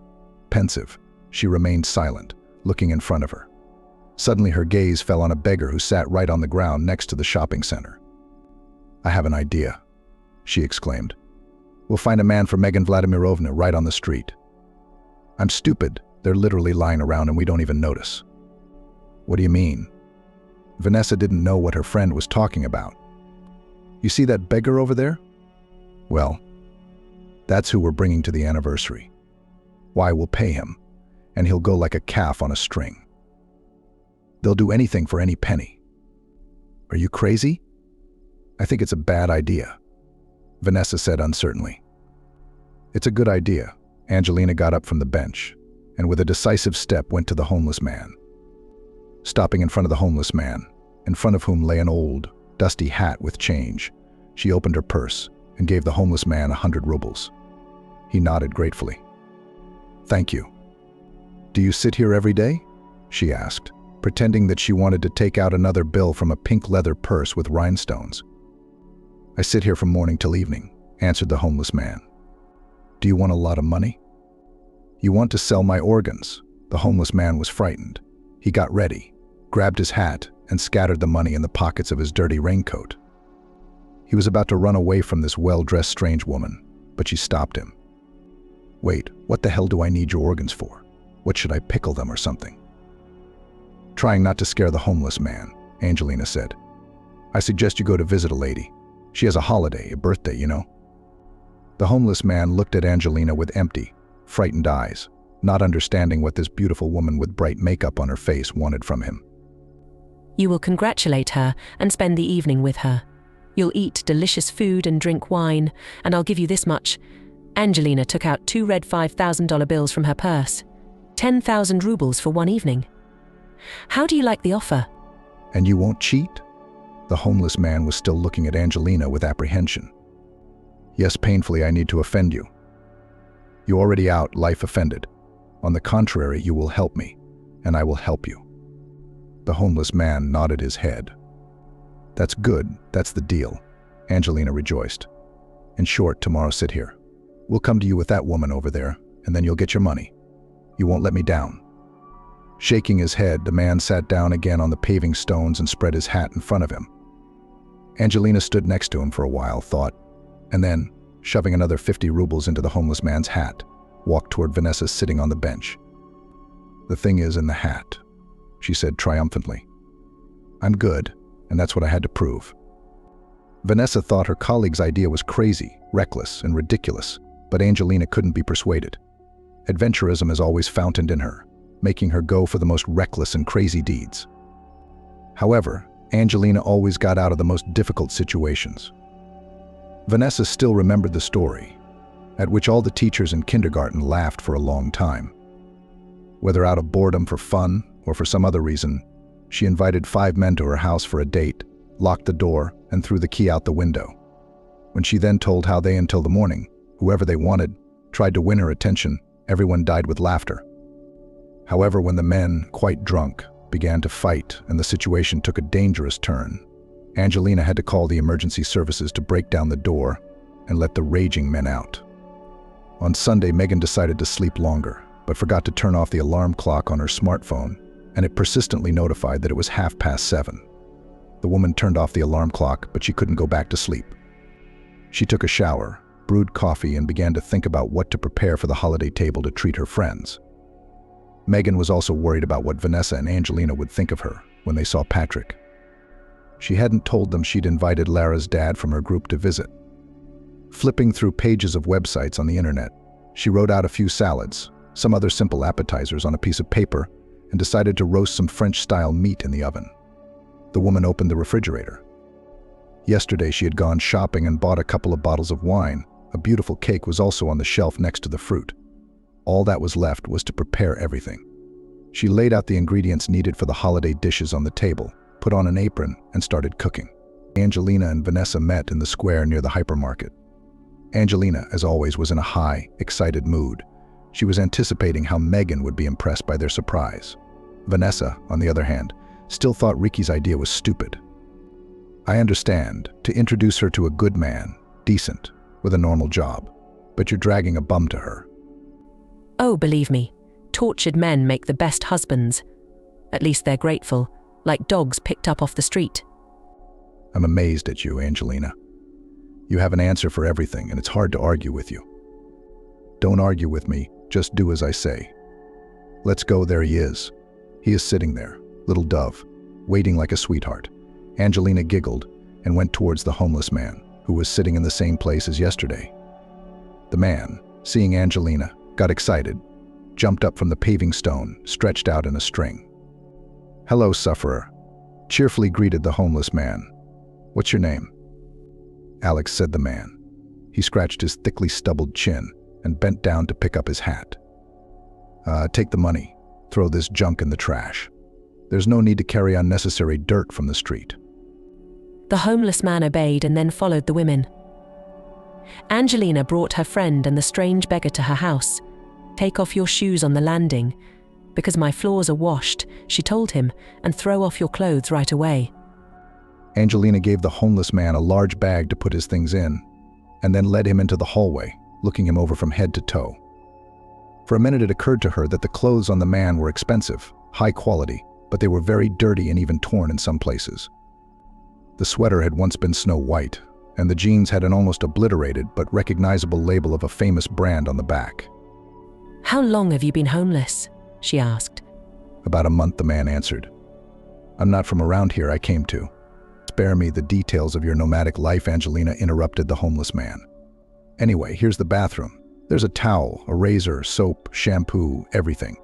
Pensive, she remained silent, looking in front of her. Suddenly her gaze fell on a beggar who sat right on the ground next to the shopping center. I have an idea, she exclaimed. We'll find a man for Megan Vladimirovna right on the street. I'm stupid, they're literally lying around and we don't even notice. What do you mean? Vanessa didn't know what her friend was talking about. You see that beggar over there? Well, that's who we're bringing to the anniversary. Why, we'll pay him, and he'll go like a calf on a string. They'll do anything for any penny. Are you crazy? I think it's a bad idea, Vanessa said uncertainly. It's a good idea. Angelina got up from the bench, and with a decisive step went to the homeless man. Stopping in front of the homeless man, in front of whom lay an old, dusty hat with change, she opened her purse and gave the homeless man 100 rubles. He nodded gratefully. Thank you. Do you sit here every day? She asked, pretending that she wanted to take out another bill from a pink leather purse with rhinestones. I sit here from morning till evening, answered the homeless man. Do you want a lot of money? You want to sell my organs? The homeless man was frightened. He got ready, grabbed his hat, and scattered the money in the pockets of his dirty raincoat. He was about to run away from this well-dressed strange woman, but she stopped him. Wait, what the hell do I need your organs for? What, should I pickle them or something? Trying not to scare the homeless man, Angelina said. I suggest you go to visit a lady. She has a holiday, a birthday, you know. The homeless man looked at Angelina with empty, frightened eyes, not understanding what this beautiful woman with bright makeup on her face wanted from him. You will congratulate her and spend the evening with her. You'll eat delicious food and drink wine, and I'll give you this much. Angelina took out 2 red $5,000 bills from her purse. 10,000 rubles for one evening. How do you like the offer? And you won't cheat? The homeless man was still looking at Angelina with apprehension. Yes, painfully, I need to offend you. You already out, life offended. On the contrary, you will help me, and I will help you. The homeless man nodded his head. That's good, that's the deal, Angelina rejoiced. In short, tomorrow sit here. We'll come to you with that woman over there, and then you'll get your money. You won't let me down. Shaking his head, the man sat down again on the paving stones and spread his hat in front of him. Angelina stood next to him for a while, thought, and then, shoving another 50 rubles into the homeless man's hat, walked toward Vanessa sitting on the bench. The thing is in the hat, she said triumphantly. I'm good, and that's what I had to prove. Vanessa thought her colleague's idea was crazy, reckless, and ridiculous, but Angelina couldn't be persuaded. Adventurism is always fountained in her, making her go for the most reckless and crazy deeds. However, Angelina always got out of the most difficult situations. Vanessa still remembered the story, at which all the teachers in kindergarten laughed for a long time. Whether out of boredom for fun or for some other reason, she invited 5 men to her house for a date, locked the door, and threw the key out the window. When she then told how they, until the morning, whoever they wanted, tried to win her attention, everyone died with laughter. However, when the men, quite drunk, began to fight and the situation took a dangerous turn, Angelina had to call the emergency services to break down the door and let the raging men out. On Sunday, Megan decided to sleep longer, but forgot to turn off the alarm clock on her smartphone, and it persistently notified that it was 7:30. The woman turned off the alarm clock, but she couldn't go back to sleep. She took a shower, brewed coffee, and began to think about what to prepare for the holiday table to treat her friends. Megan was also worried about what Vanessa and Angelina would think of her when they saw Patrick. She hadn't told them she'd invited Lara's dad from her group to visit. Flipping through pages of websites on the internet, she wrote out a few salads, some other simple appetizers on a piece of paper, and decided to roast some French-style meat in the oven. The woman opened the refrigerator. Yesterday she had gone shopping and bought a couple of bottles of wine. A beautiful cake was also on the shelf next to the fruit. All that was left was to prepare everything. She laid out the ingredients needed for the holiday dishes on the table, put on an apron, and started cooking. Angelina and Vanessa met in the square near the hypermarket. Angelina, as always, was in a high, excited mood. She was anticipating how Megan would be impressed by their surprise. Vanessa, on the other hand, still thought Ricky's idea was stupid. I understand, to introduce her to a good man, decent, with a normal job, but you're dragging a bum to her. Oh, believe me, tortured men make the best husbands. At least they're grateful, like dogs picked up off the street. I'm amazed at you, Angelina. You have an answer for everything, and it's hard to argue with you. Don't argue with me, just do as I say. Let's go. There he is. He is sitting there, little dove, waiting like a sweetheart. Angelina giggled and went towards the homeless man, who was sitting in the same place as yesterday. The man, seeing Angelina, got excited, jumped up from the paving stone, stretched out in a string. "Hello, sufferer," cheerfully greeted the homeless man. "What's your name?" "Alex," said the man. He scratched his thickly stubbled chin and bent down to pick up his hat. Take the money. Throw this junk in the trash. There's no need to carry unnecessary dirt from the street." The homeless man obeyed and then followed the women. Angelina brought her friend and the strange beggar to her house. "Take off your shoes on the landing, because my floors are washed," she told him, "and throw off your clothes right away." Angelina gave the homeless man a large bag to put his things in, and then led him into the hallway, looking him over from head to toe. For a minute it occurred to her that the clothes on the man were expensive, high quality, but they were very dirty and even torn in some places. The sweater had once been snow white, and the jeans had an almost obliterated but recognizable label of a famous brand on the back. "How long have you been homeless?" she asked. "About a month," the man answered. "I'm not from around here. I came to." "Spare me the details of your nomadic life," Angelina interrupted the homeless man. "Anyway, here's the bathroom. There's a towel, a razor, soap, shampoo, everything.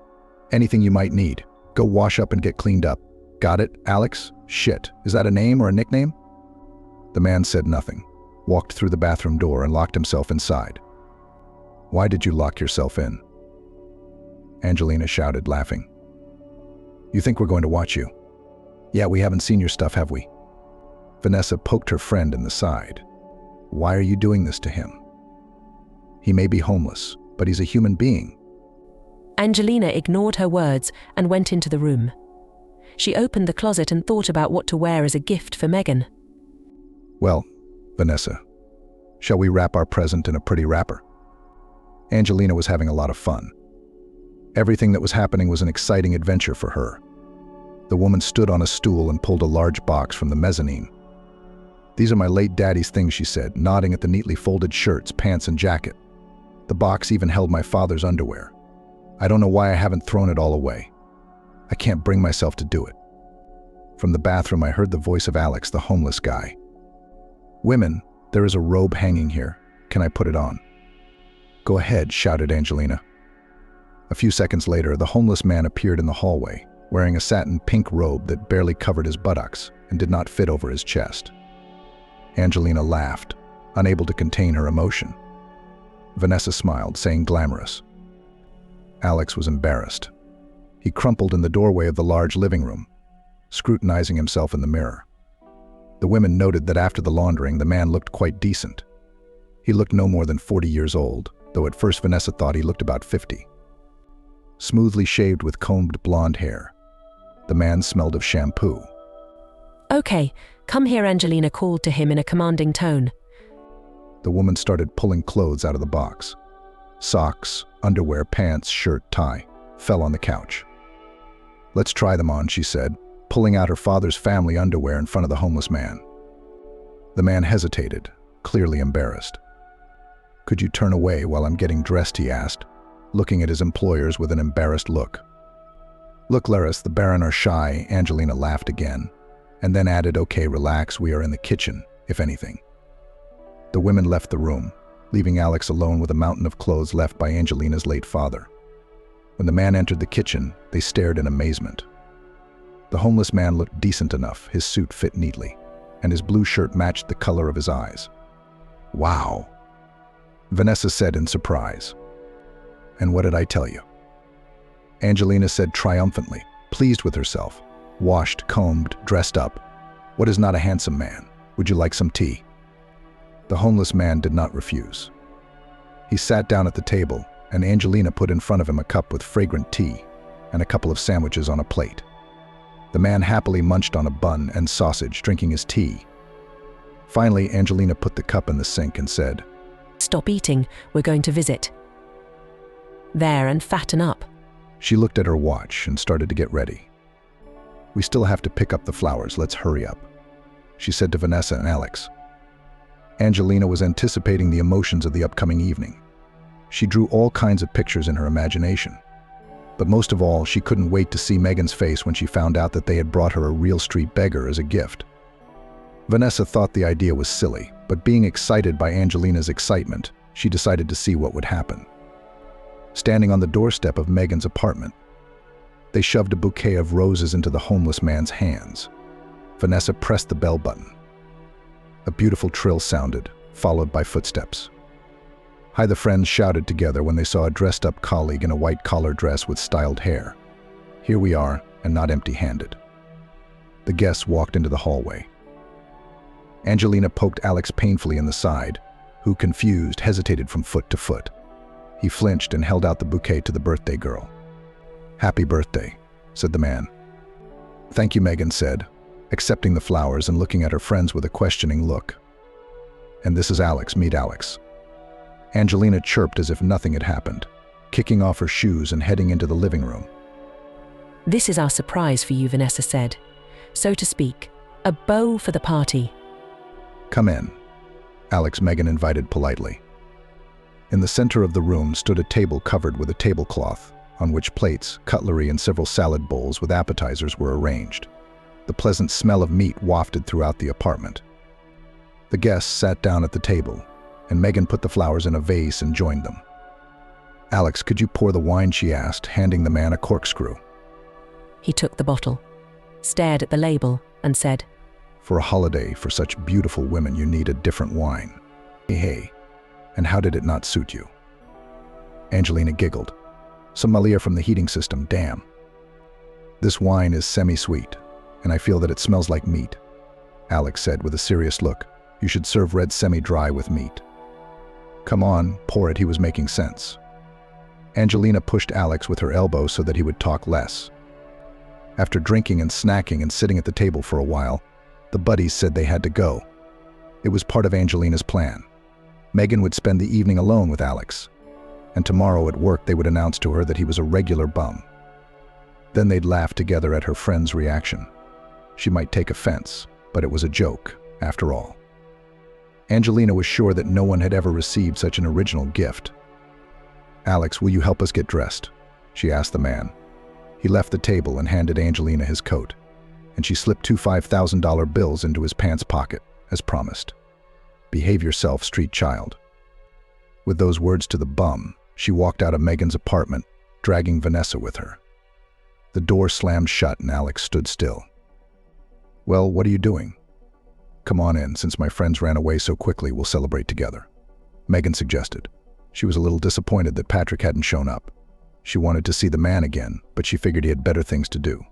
Anything you might need. Go wash up and get cleaned up. Got it, Alex? Shit, is that a name or a nickname?" The man said nothing, walked through the bathroom door and locked himself inside. "Why did you lock yourself in?" Angelina shouted, laughing. "You think we're going to watch you? Yeah, we haven't seen your stuff, have we?" Vanessa poked her friend in the side. "Why are you doing this to him? He may be homeless, but he's a human being." Angelina ignored her words and went into the room. She opened the closet and thought about what to wear as a gift for Megan. "Well, Vanessa, shall we wrap our present in a pretty wrapper?" Angelina was having a lot of fun. Everything that was happening was an exciting adventure for her. The woman stood on a stool and pulled a large box from the mezzanine. "These are my late daddy's things," she said, nodding at the neatly folded shirts, pants, and jacket. The box even held my father's underwear. I don't know why I haven't thrown it all away. I can't bring myself to do it. From the bathroom, I heard the voice of Alex, the homeless guy. "Women, there is a robe hanging here. Can I put it on?" "Go ahead," shouted Angelina. A few seconds later, the homeless man appeared in the hallway, wearing a satin pink robe that barely covered his buttocks and did not fit over his chest. Angelina laughed, unable to contain her emotion. Vanessa smiled, saying glamorous. Alex was embarrassed. He crumpled in the doorway of the large living room, scrutinizing himself in the mirror. The women noted that after the laundering, the man looked quite decent. He looked no more than 40 years old, though at first Vanessa thought he looked about 50. Smoothly shaved with combed blonde hair, the man smelled of shampoo. "Okay, come here," Angelina called to him in a commanding tone. The woman started pulling clothes out of the box. Socks, underwear, pants, shirt, tie, fell on the couch. "Let's try them on," she said, pulling out her father's family underwear in front of the homeless man. The man hesitated, clearly embarrassed. "Could you turn away while I'm getting dressed?" he asked, looking at his employers with an embarrassed look. "Look, Laris, the Baron are shy," Angelina laughed again, and then added, "Okay, relax, we are in the kitchen, if anything." The women left the room, leaving Alex alone with a mountain of clothes left by Angelina's late father. When the man entered the kitchen, they stared in amazement. The homeless man looked decent enough, his suit fit neatly, and his blue shirt matched the color of his eyes. "Wow," Vanessa said in surprise. "And what did I tell you?" Angelina said triumphantly, pleased with herself. "Washed, combed, dressed up. What is not a handsome man? Would you like some tea?" The homeless man did not refuse. He sat down at the table, and Angelina put in front of him a cup with fragrant tea and a couple of sandwiches on a plate. The man happily munched on a bun and sausage, drinking his tea. Finally, Angelina put the cup in the sink and said, "Stop eating, we're going to visit. There, and fatten up." She looked at her watch and started to get ready. "We still have to pick up the flowers, let's hurry up," she said to Vanessa and Alex. Angelina was anticipating the emotions of the upcoming evening. She drew all kinds of pictures in her imagination. But most of all, she couldn't wait to see Megan's face when she found out that they had brought her a real street beggar as a gift. Vanessa thought the idea was silly, but being excited by Angelina's excitement, she decided to see what would happen. Standing on the doorstep of Megan's apartment, they shoved a bouquet of roses into the homeless man's hands. Vanessa pressed the bell button. A beautiful trill sounded, followed by footsteps. Hi, the friends shouted together when they saw a dressed-up colleague in a white collar dress with styled hair. Here we are, and not empty-handed. The guests walked into the hallway. Angelina poked Alex painfully in the side, who, confused, hesitated from foot to foot. He flinched and held out the bouquet to the birthday girl. "Happy birthday," said the man. "Thank you," Megan said, accepting the flowers and looking at her friends with a questioning look. "And this is Alex, meet Alex." Angelina chirped as if nothing had happened, kicking off her shoes and heading into the living room. "This is our surprise for you," Vanessa said. "So to speak, a beau for the party." "Come in," Alex Megan invited politely. In the center of the room stood a table covered with a tablecloth, on which plates, cutlery, and several salad bowls with appetizers were arranged. The pleasant smell of meat wafted throughout the apartment. The guests sat down at the table, and Megan put the flowers in a vase and joined them. "Alex, could you pour the wine?" she asked, handing the man a corkscrew. He took the bottle, stared at the label, and said, "For a holiday for such beautiful women, you need a different wine." Hey, and how did it not suit you?" Angelina giggled. "Sommelier from the heating system, damn. This wine is semi-sweet, and I feel that it smells like meat," Alex said with a serious look. "You should serve red semi-dry with meat." "Come on, pour it," he was making sense. Angelina pushed Alex with her elbow so that he would talk less. After drinking and snacking and sitting at the table for a while, the buddies said they had to go. It was part of Angelina's plan. Megan would spend the evening alone with Alex, and tomorrow at work they would announce to her that he was a regular bum. Then they'd laugh together at her friend's reaction. She might take offense, but it was a joke, after all. Angelina was sure that no one had ever received such an original gift. "Alex, will you help us get dressed?" she asked the man. He left the table and handed Angelina his coat, and she slipped 2 $5,000 bills into his pants pocket, as promised. "Behave yourself, street child." With those words to the bum, she walked out of Megan's apartment, dragging Vanessa with her. The door slammed shut and Alex stood still. "Well, what are you doing?" "Come on in, since my friends ran away so quickly, we'll celebrate together," Megan suggested. She was a little disappointed that Patrick hadn't shown up. She wanted to see the man again, but she figured he had better things to do.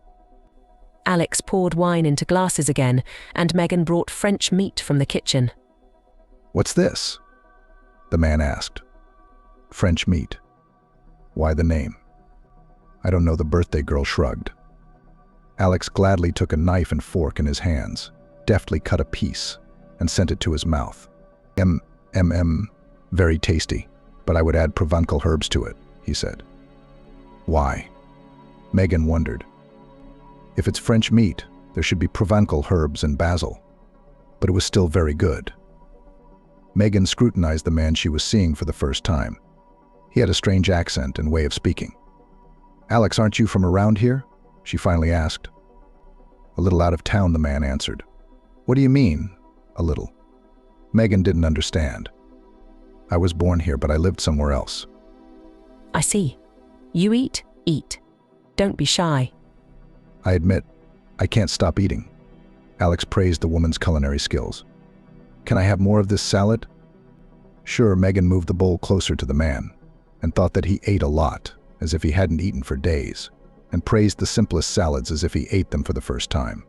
Alex poured wine into glasses again, and Megan brought French meat from the kitchen. "What's this?" the man asked. "French meat. Why the name?" "I don't know," the birthday girl shrugged. Alex gladly took a knife and fork in his hands, deftly cut a piece, and sent it to his mouth. Very tasty, but I would add Provençal herbs to it, he said. Why? Megan wondered. If it's French meat, there should be Provençal herbs and basil. But it was still very good. Megan scrutinized the man she was seeing for the first time. He had a strange accent and way of speaking. "Alex, aren't you from around here?" she finally asked. "A little out of town," the man answered. "What do you mean, a little?" Megan didn't understand. "I was born here, but I lived somewhere else." I see. You eat, eat. Don't be shy. I admit, I can't stop eating. Alex praised the woman's culinary skills. "Can I have more of this salad?" Sure, Megan moved the bowl closer to the man and thought that he ate a lot, as if he hadn't eaten for days, and praised the simplest salads as if he ate them for the first time.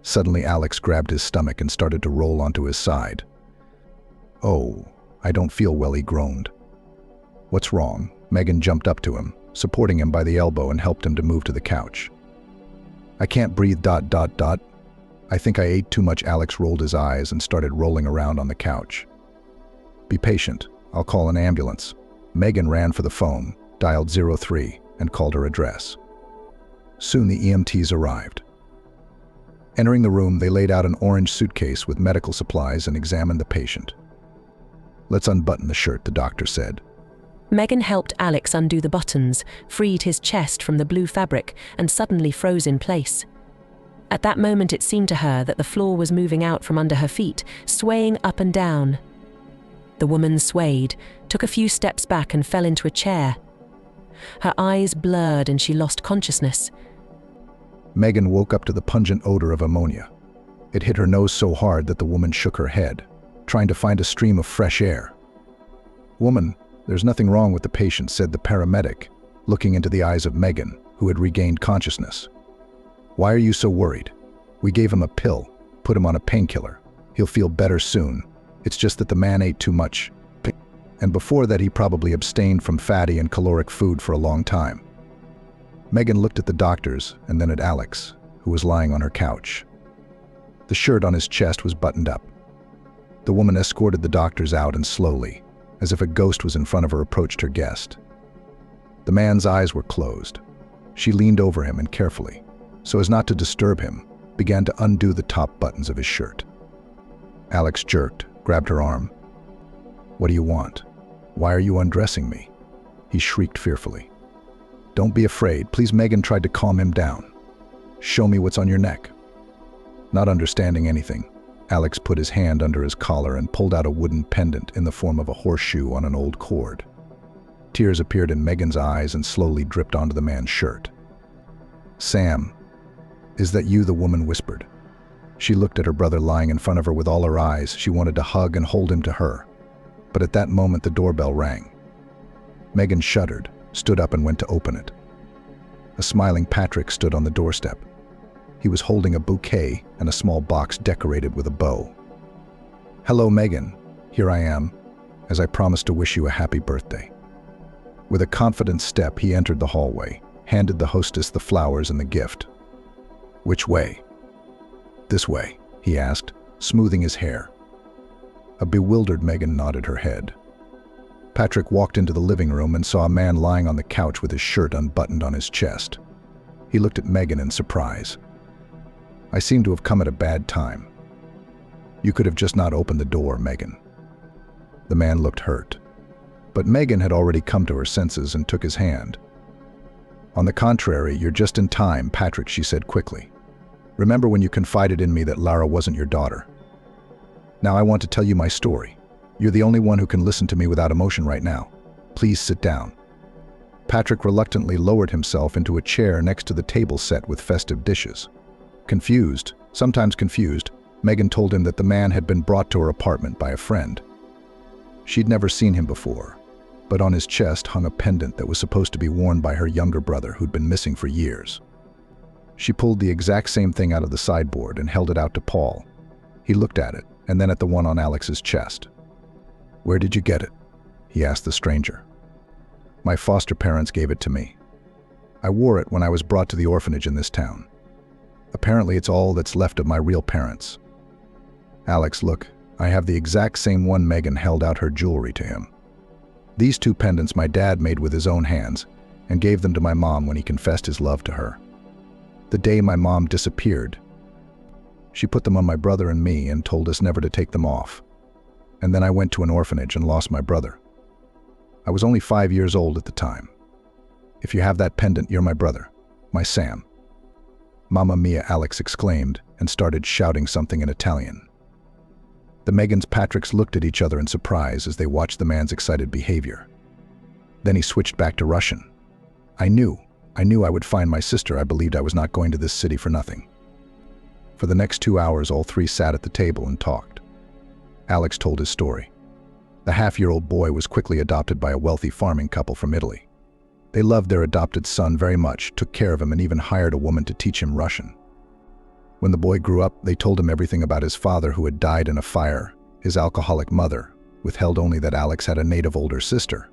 Suddenly, Alex grabbed his stomach and started to roll onto his side. "Oh, I don't feel well," he groaned. "What's wrong?" Megan jumped up to him, supporting him by the elbow, and helped him to move to the couch. "I can't breathe. I think I ate too much." Alex rolled his eyes and started rolling around on the couch. "Be patient. I'll call an ambulance." Megan ran for the phone, dialed 03, and called her address. Soon the EMTs arrived. Entering the room, they laid out an orange suitcase with medical supplies and examined the patient. "Let's unbutton the shirt," the doctor said. Megan helped Alex undo the buttons, freed his chest from the blue fabric, and suddenly froze in place. At that moment, it seemed to her that the floor was moving out from under her feet, swaying up and down. The woman swayed, took a few steps back, and fell into a chair. Her eyes blurred and she lost consciousness. Megan woke up to the pungent odor of ammonia. It hit her nose so hard that the woman shook her head, trying to find a stream of fresh air. "Woman, there's nothing wrong with the patient," said the paramedic, looking into the eyes of Megan, who had regained consciousness. "Why are you so worried? We gave him a pill, put him on a painkiller. He'll feel better soon. It's just that the man ate too much. And before that, he probably abstained from fatty and caloric food for a long time." Megan looked at the doctors and then at Alex, who was lying on her couch. The shirt on his chest was buttoned up. The woman escorted the doctors out and slowly, as if a ghost was in front of her, approached her guest. The man's eyes were closed. She leaned over him and carefully, so as not to disturb him, began to undo the top buttons of his shirt. Alex jerked, grabbed her arm. "What do you want? Why are you undressing me?" He shrieked fearfully. "Don't be afraid, please." Megan tried to calm him down. "Show me what's on your neck." Not understanding anything, Alex put his hand under his collar and pulled out a wooden pendant in the form of a horseshoe on an old cord. Tears appeared in Megan's eyes and slowly dripped onto the man's shirt. "Sam, is that you?" the woman whispered. She looked at her brother lying in front of her with all her eyes. She wanted to hug and hold him to her. But at that moment, the doorbell rang. Megan shuddered, stood up, and went to open it. A smiling Patrick stood on the doorstep. He was holding a bouquet and a small box decorated with a bow. "Hello, Megan. Here I am, as I promised to wish you a happy birthday." With a confident step, he entered the hallway, handed the hostess the flowers and the gift. "Which way?" "This way," he asked, smoothing his hair. A bewildered Megan nodded her head. Patrick walked into the living room and saw a man lying on the couch with his shirt unbuttoned on his chest. He looked at Megan in surprise. "I seem to have come at a bad time. You could have just not opened the door, Megan." The man looked hurt. But Megan had already come to her senses and took his hand. "On the contrary, you're just in time, Patrick," she said quickly. "Remember when you confided in me that Lara wasn't your daughter? Now I want to tell you my story. You're the only one who can listen to me without emotion right now. Please sit down." Patrick reluctantly lowered himself into a chair next to the table set with festive dishes. Confused, sometimes confused, Megan told him that the man had been brought to her apartment by a friend. She'd never seen him before, but on his chest hung a pendant that was supposed to be worn by her younger brother who'd been missing for years. She pulled the exact same thing out of the sideboard and held it out to Paul. He looked at it, and then at the one on Alex's chest. "Where did you get it?" he asked the stranger. "My foster parents gave it to me. I wore it when I was brought to the orphanage in this town. Apparently it's all that's left of my real parents." "Alex, look, I have the exact same one. Megan held out her jewelry to him. These 2 pendants my dad made with his own hands and gave them to my mom when he confessed his love to her. The day my mom disappeared, she put them on my brother and me and told us never to take them off. And then I went to an orphanage and lost my brother. I was only 5 years old at the time. If you have that pendant, you're my brother, my Sam. Mamma mia, Alex exclaimed and started shouting something in Italian. The Megans Patricks looked at each other in surprise as they watched the man's excited behavior. Then he switched back to Russian. I knew I would find my sister. I believed I was not going to this city for nothing. For the next 2 hours, all 3 sat at the table and talked. Alex told his story. The half-year-old boy was quickly adopted by a wealthy farming couple from Italy. They loved their adopted son very much, took care of him, and even hired a woman to teach him Russian. When the boy grew up, they told him everything about his father who had died in a fire, his alcoholic mother, withheld only that Alex had a native older sister.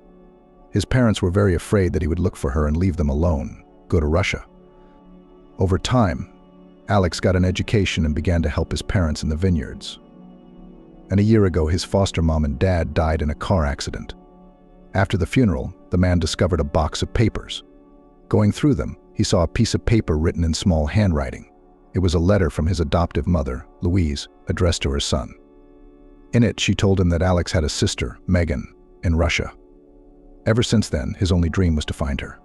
His parents were very afraid that he would look for her and leave them alone, go to Russia. Over time, Alex got an education and began to help his parents in the vineyards. And a year ago, his foster mom and dad died in a car accident. After the funeral, the man discovered a box of papers. Going through them, he saw a piece of paper written in small handwriting. It was a letter from his adoptive mother, Louise, addressed to her son. In it, she told him that Alex had a sister, Megan, in Russia. Ever since then, his only dream was to find her.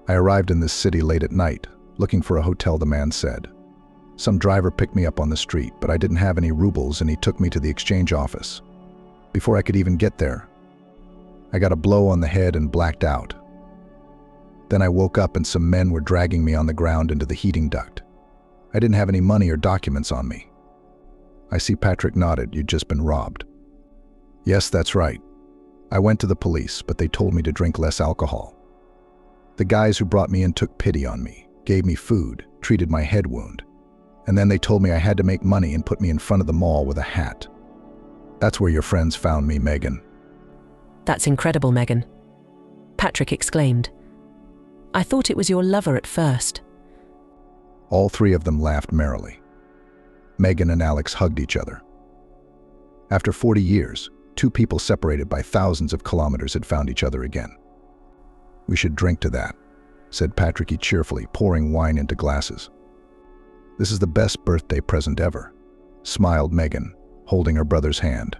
I arrived in this city late at night, looking for a hotel, the man said. Some driver picked me up on the street, but I didn't have any rubles and he took me to the exchange office. Before I could even get there, I got a blow on the head and blacked out. Then I woke up and some men were dragging me on the ground into the heating duct. I didn't have any money or documents on me. I see Patrick nodded. You'd just been robbed. Yes, that's right. I went to the police, but they told me to drink less alcohol. The guys who brought me in took pity on me, gave me food, treated my head wound. And then they told me I had to make money and put me in front of the mall with a hat. That's where your friends found me, Megan. That's incredible, Megan. Patrick exclaimed. I thought it was your lover at first. All 3 of them laughed merrily. Megan and Alex hugged each other. After 40 years, 2 people separated by thousands of kilometers had found each other again. We should drink to that, said Patrick cheerfully, pouring wine into glasses. This is the best birthday present ever, smiled Megan, holding her brother's hand.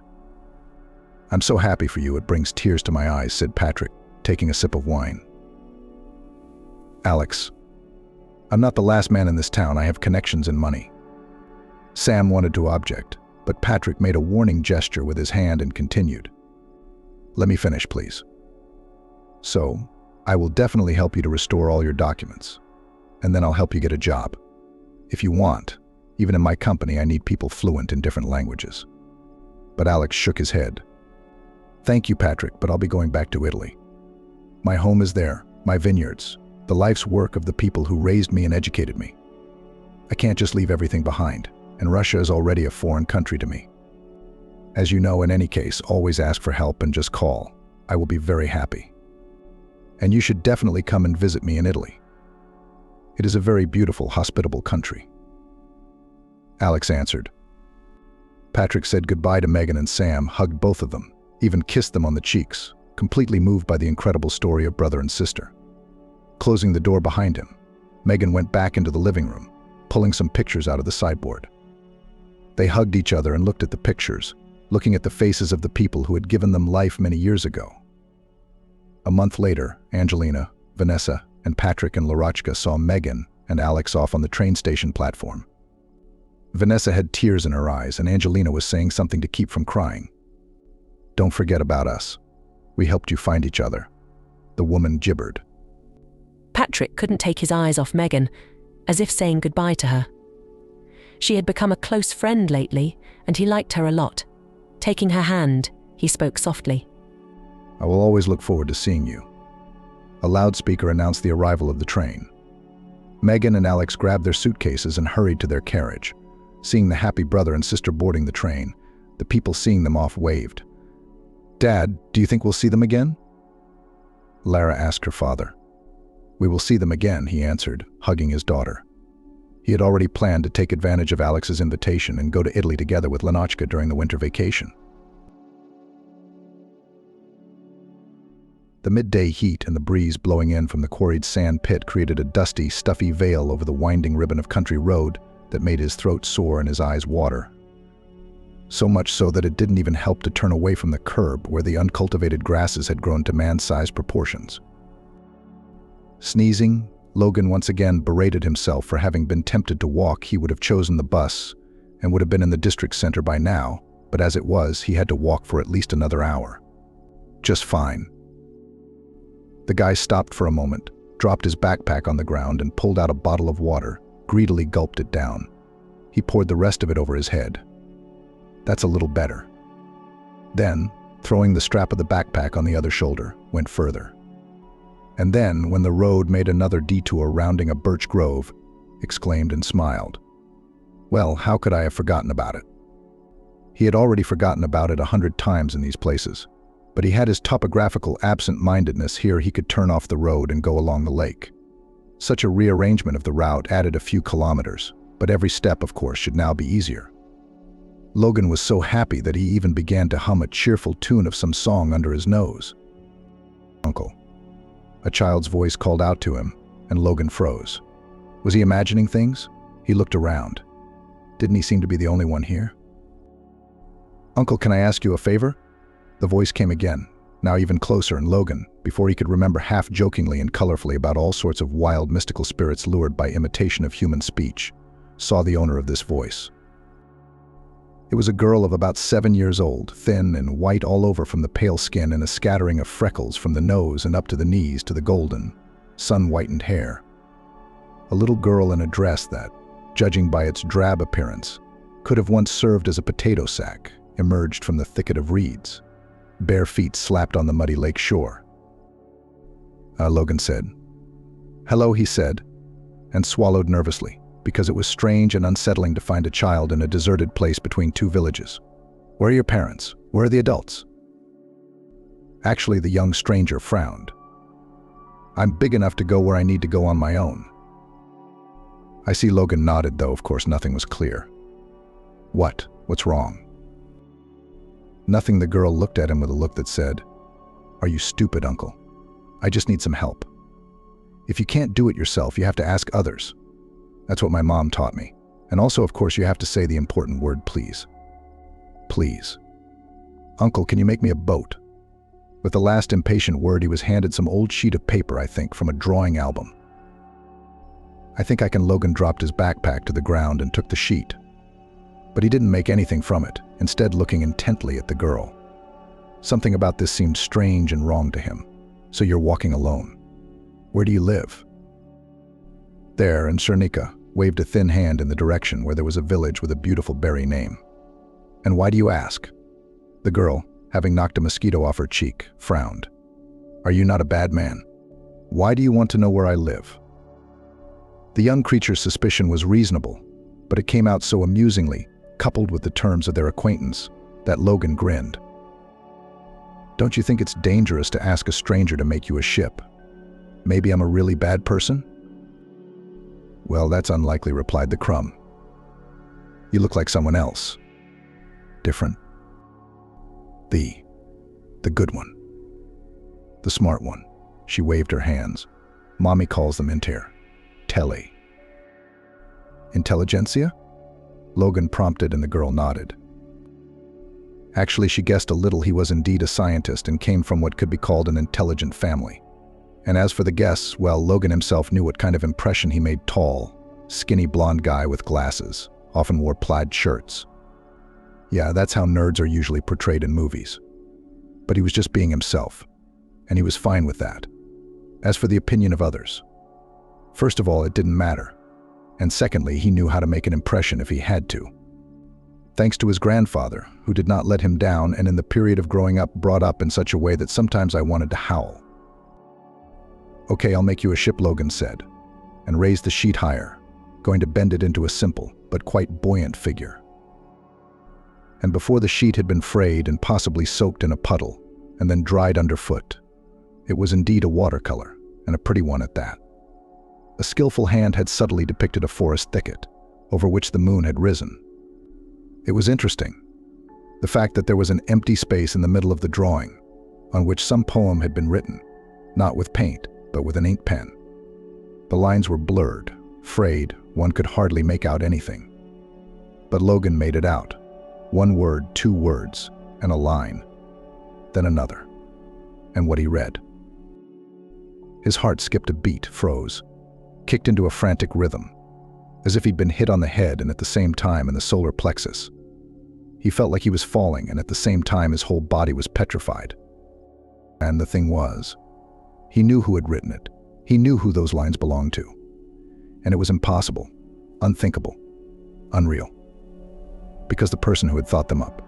I'm so happy for you, it brings tears to my eyes, said Patrick, taking a sip of wine. Alex, I'm not the last man in this town. I have connections and money. Sam wanted to object, but Patrick made a warning gesture with his hand and continued. Let me finish, please. So, I will definitely help you to restore all your documents, and then I'll help you get a job. If you want, even in my company, I need people fluent in different languages. But Alex shook his head. Thank you, Patrick, but I'll be going back to Italy. My home is there, my vineyards, the life's work of the people who raised me and educated me. I can't just leave everything behind, and Russia is already a foreign country to me. As you know, in any case, always ask for help and just call. I will be very happy. And you should definitely come and visit me in Italy. It is a very beautiful, hospitable country. Alex answered. Patrick said goodbye to Megan and Sam, hugged both of them, even kissed them on the cheeks, completely moved by the incredible story of brother and sister. Closing the door behind him, Megan went back into the living room, pulling some pictures out of the sideboard. They hugged each other and looked at the pictures, looking at the faces of the people who had given them life many years ago. A month later, Angelina, Vanessa, and Patrick and Larochka saw Megan and Alex off on the train station platform. Vanessa had tears in her eyes, and Angelina was saying something to keep from crying. Don't forget about us. We helped you find each other. The woman gibbered. Patrick couldn't take his eyes off Megan, as if saying goodbye to her. She had become a close friend lately, and he liked her a lot. Taking her hand, he spoke softly. I will always look forward to seeing you. A loudspeaker announced the arrival of the train. Megan and Alex grabbed their suitcases and hurried to their carriage. Seeing the happy brother and sister boarding the train, the people seeing them off waved. Dad, do you think we'll see them again? Lara asked her father. We will see them again, he answered, hugging his daughter. He had already planned to take advantage of Alex's invitation and go to Italy together with Lenotchka during the winter vacation. The midday heat and the breeze blowing in from the quarried sand pit created a dusty, stuffy veil over the winding ribbon of country road that made his throat sore and his eyes water. So much so that it didn't even help to turn away from the curb where the uncultivated grasses had grown to man-sized proportions. Sneezing, Logan once again berated himself for having been tempted to walk. He would have chosen the bus and would have been in the district center by now, but as it was, he had to walk for at least another hour. Just fine. The guy stopped for a moment, dropped his backpack on the ground and pulled out a bottle of water, greedily gulped it down. He poured the rest of it over his head. That's a little better. Then, throwing the strap of the backpack on the other shoulder, went further. And then, when the road made another detour rounding a birch grove, exclaimed and smiled. Well, how could I have forgotten about it? He had already forgotten about it 100 times in these places, but he had his topographical absent-mindedness here. He could turn off the road and go along the lake. Such a rearrangement of the route added a few kilometers, but every step, of course, should now be easier. Logan was so happy that he even began to hum a cheerful tune of some song under his nose. "Uncle." A child's voice called out to him, and Logan froze. Was he imagining things? He looked around. Didn't he seem to be the only one here? "Uncle, can I ask you a favor?" The voice came again, now even closer, and Logan, before he could remember, half-jokingly and colorfully about all sorts of wild mystical spirits lured by imitation of human speech, saw the owner of this voice. It was a girl of about 7 years old, thin and white all over from the pale skin and a scattering of freckles from the nose and up to the knees to the golden, sun-whitened hair. A little girl in a dress that, judging by its drab appearance, could have once served as a potato sack, emerged from the thicket of reeds. Bare feet slapped on the muddy lake shore. Logan said. "Hello," he said, and swallowed nervously, because it was strange and unsettling to find a child in a deserted place between two villages. "Where are your parents? Where are the adults?" Actually, the young stranger frowned. "I'm big enough to go where I need to go on my own." I see Logan nodded, though of course nothing was clear. "What? What's wrong?" Nothing. The girl looked at him with a look that said, "Are you stupid, Uncle? I just need some help. If you can't do it yourself, you have to ask others. That's what my mom taught me. And also, of course, you have to say the important word, please. Please. Uncle, can you make me a boat?" With the last impatient word, he was handed some old sheet of paper, I think, from a drawing album. "I think I can." Logan dropped his backpack to the ground and took the sheet. But he didn't make anything from it, instead looking intently at the girl. Something about this seemed strange and wrong to him. "So you're walking alone. Where do you live?" There, and Chernica waved a thin hand in the direction where there was a village with a beautiful berry name. "And why do you ask?" The girl, having knocked a mosquito off her cheek, frowned. "Are you not a bad man? Why do you want to know where I live?" The young creature's suspicion was reasonable, but it came out so amusingly, coupled with the terms of their acquaintance, that Logan grinned. "Don't you think it's dangerous to ask a stranger to make you a ship? Maybe I'm a really bad person?" "Well, that's unlikely," replied the crumb. "You look like someone else. Different. The good one. The smart one." She waved her hands. "Mommy calls them Telly." "Intelligentsia?" Logan prompted, and the girl nodded. Actually, she guessed a little. He was indeed a scientist and came from what could be called an intelligent family. And as for the guess, well, Logan himself knew what kind of impression he made. Tall, skinny blonde guy with glasses, often wore plaid shirts. Yeah, that's how nerds are usually portrayed in movies. But he was just being himself, and he was fine with that. As for the opinion of others, first of all, it didn't matter. And secondly, he knew how to make an impression if he had to. Thanks to his grandfather, who did not let him down and in the period of growing up brought up in such a way that sometimes I wanted to howl. "Okay, I'll make you a ship," Logan said, and raised the sheet higher, going to bend it into a simple but quite buoyant figure. And before the sheet had been frayed and possibly soaked in a puddle and then dried underfoot, it was indeed a watercolor, and a pretty one at that. A skillful hand had subtly depicted a forest thicket, over which the moon had risen. It was interesting, the fact that there was an empty space in the middle of the drawing, on which some poem had been written, not with paint, but with an ink pen. The lines were blurred, frayed, one could hardly make out anything. But Logan made it out. One word, two words, and a line. Then another. And what he read. His heart skipped a beat, froze, kicked into a frantic rhythm, as if he'd been hit on the head and at the same time in the solar plexus. He felt like he was falling, and at the same time his whole body was petrified. And the thing was, he knew who had written it. He knew who those lines belonged to. And it was impossible, unthinkable, unreal. Because the person who had thought them up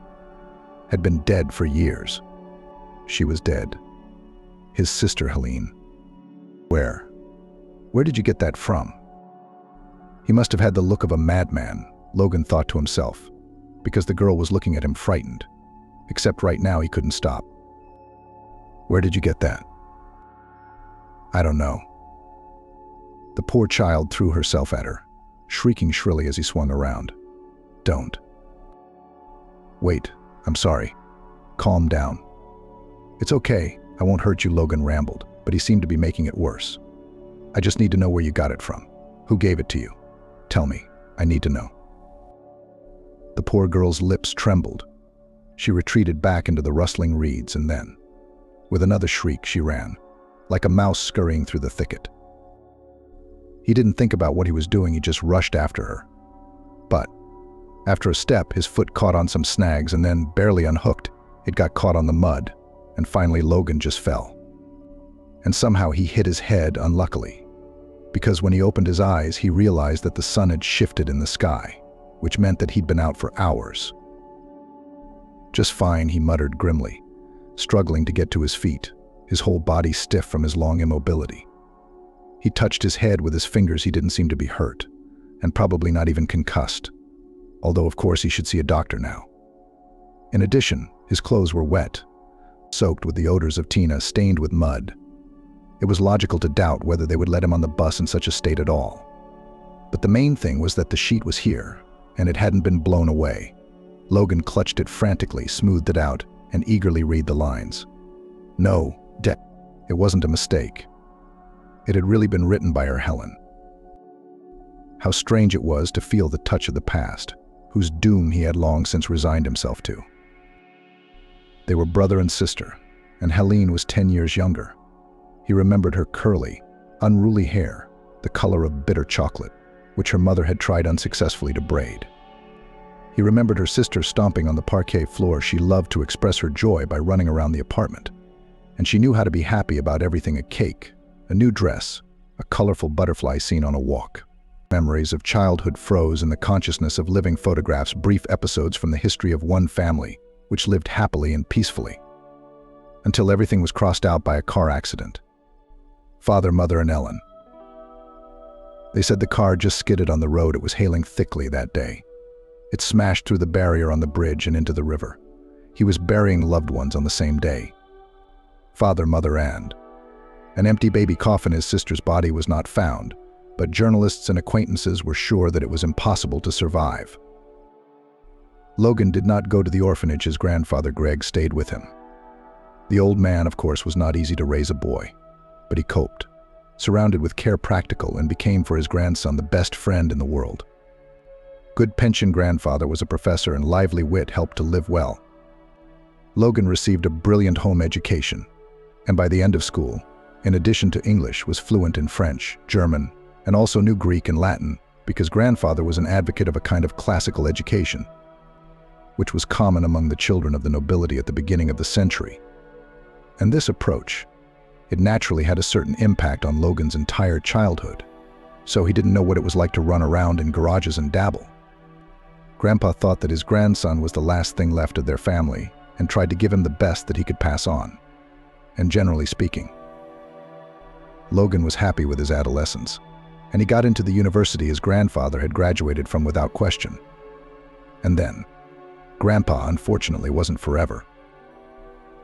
had been dead for years. She was dead. His sister, Helene. Where? Where did you get that from? He must have had the look of a madman, Logan thought to himself, because the girl was looking at him frightened. Except right now he couldn't stop. Where did you get that? I don't know. The poor child threw herself at her, shrieking shrilly as he swung around. Don't. Wait, I'm sorry. Calm down. It's okay, I won't hurt you, Logan rambled, but he seemed to be making it worse. I just need to know where you got it from. Who gave it to you? Tell me, I need to know. The poor girl's lips trembled. She retreated back into the rustling reeds and then, with another shriek, she ran, like a mouse scurrying through the thicket. He didn't think about what he was doing, he just rushed after her. But, after a step, his foot caught on some snags and then, barely unhooked, it got caught on the mud, and finally Logan just fell. And somehow he hit his head, unluckily, because when he opened his eyes, he realized that the sun had shifted in the sky, which meant that he'd been out for hours. Just fine, he muttered grimly, struggling to get to his feet, his whole body stiff from his long immobility. He touched his head with his fingers. He didn't seem to be hurt, and probably not even concussed, although of course he should see a doctor now. In addition, his clothes were wet, soaked with the odors of Tina, stained with mud. It was logical to doubt whether they would let him on the bus in such a state at all. But the main thing was that the sheet was here, and it hadn't been blown away. Logan clutched it frantically, smoothed it out, and eagerly read the lines. No, it wasn't a mistake. It had really been written by her Helen. How strange it was to feel the touch of the past, whose doom he had long since resigned himself to. They were brother and sister, and Helene was 10 years younger. He remembered her curly, unruly hair, the color of bitter chocolate, which her mother had tried unsuccessfully to braid. He remembered her sister stomping on the parquet floor. She loved to express her joy by running around the apartment. And she knew how to be happy about everything: a cake, a new dress, a colorful butterfly seen on a walk. Memories of childhood froze in the consciousness of living photographs, brief episodes from the history of one family, which lived happily and peacefully, until everything was crossed out by a car accident. Father, mother, and Ellen. They said the car just skidded on the road it was hailing thickly that day. It smashed through the barrier on the bridge and into the river. He was burying loved ones on the same day. Father, mother, and an empty baby coffin. His sister's body was not found, but journalists and acquaintances were sure that it was impossible to survive. Logan did not go to the orphanage. His grandfather, Greg, stayed with him. The old man, of course, was not easy to raise a boy, but he coped, surrounded with care, practical, and became for his grandson the best friend in the world. Good pension grandfather was a professor, and lively wit helped to live well. Logan received a brilliant home education, and by the end of school, in addition to English, was fluent in French, German, and also knew Greek and Latin, because grandfather was an advocate of a kind of classical education, which was common among the children of the nobility at the beginning of the century. And this approach, it naturally had a certain impact on Logan's entire childhood, so he didn't know what it was like to run around in garages and dabble. Grandpa thought that his grandson was the last thing left of their family and tried to give him the best that he could pass on. And generally speaking, Logan was happy with his adolescence, and he got into the university his grandfather had graduated from without question. And then, Grandpa, unfortunately, wasn't forever.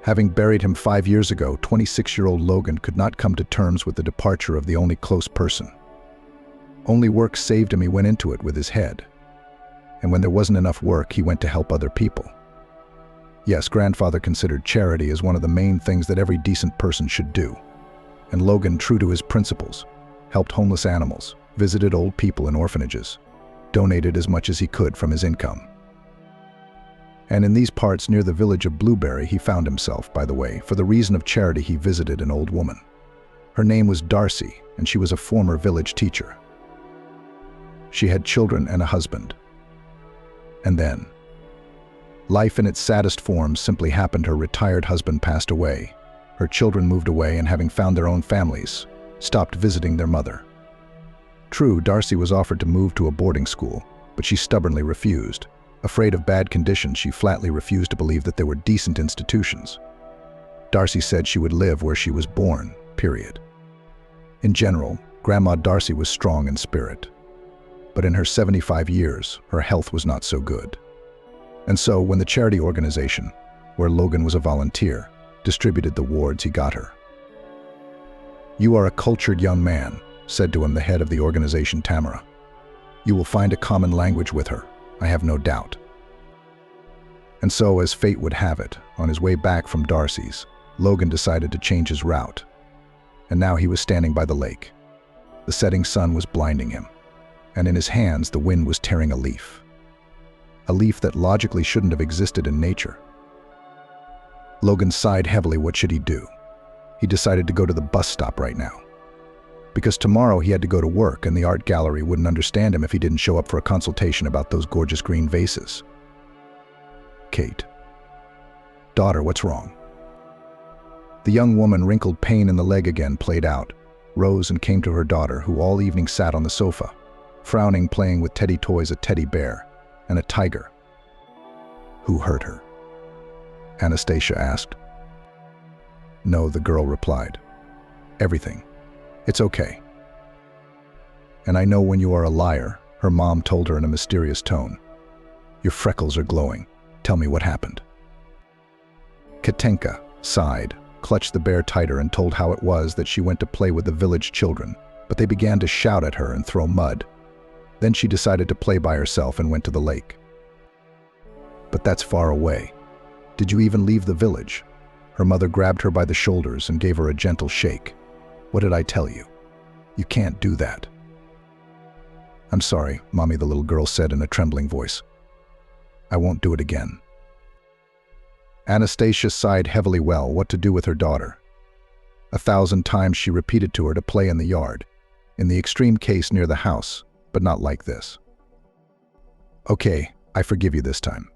Having buried him 5 years ago, 26-year-old Logan could not come to terms with the departure of the only close person. Only work saved him, he went into it with his head. And when there wasn't enough work, he went to help other people. Yes, grandfather considered charity as one of the main things that every decent person should do. And Logan, true to his principles, helped homeless animals, visited old people in orphanages, donated as much as he could from his income. And in these parts near the village of Blueberry, he found himself, by the way, for the reason of charity he visited an old woman. Her name was Darcy, and she was a former village teacher. She had children and a husband. And then, life in its saddest form simply happened. Her retired husband passed away. Her children moved away and, having found their own families, stopped visiting their mother. True, Darcy was offered to move to a boarding school, but she stubbornly refused. Afraid of bad conditions, she flatly refused to believe that there were decent institutions. Darcy said she would live where she was born, period. In general, Grandma Darcy was strong in spirit. But in her 75 years, her health was not so good. And so, when the charity organization, where Logan was a volunteer, distributed the wards he got her. "You are a cultured young man," said to him the head of the organization, Tamara. "You will find a common language with her, I have no doubt." And so, as fate would have it, on his way back from Darcy's, Logan decided to change his route. And now he was standing by the lake. The setting sun was blinding him, and in his hands the wind was tearing a leaf. A leaf that logically shouldn't have existed in nature. Logan sighed heavily. What should he do? He decided to go to the bus stop right now. Because tomorrow he had to go to work, and the art gallery wouldn't understand him if he didn't show up for a consultation about those gorgeous green vases. "Kate." "Daughter, what's wrong?" The young woman, wrinkled pain in the leg again played out, rose and came to her daughter, who all evening sat on the sofa, frowning, playing with teddy toys, a teddy bear and a tiger. "Who hurt her?" Anastasia asked. "No," the girl replied. "Everything. It's okay." "And I know when you are a liar," her mom told her in a mysterious tone. "Your freckles are glowing. Tell me what happened." Katenka sighed, clutched the bear tighter, and told how it was that she went to play with the village children, but they began to shout at her and throw mud. Then she decided to play by herself and went to the lake. "But that's far away. Did you even leave the village?" Her mother grabbed her by the shoulders and gave her a gentle shake. "What did I tell you? You can't do that." "I'm sorry, Mommy," the little girl said in a trembling voice. "I won't do it again." Anastasia sighed heavily. Well, what to do with her daughter? 1,000 times she repeated to her to play in the yard, in the extreme case near the house, but not like this. "Okay, I forgive you this time.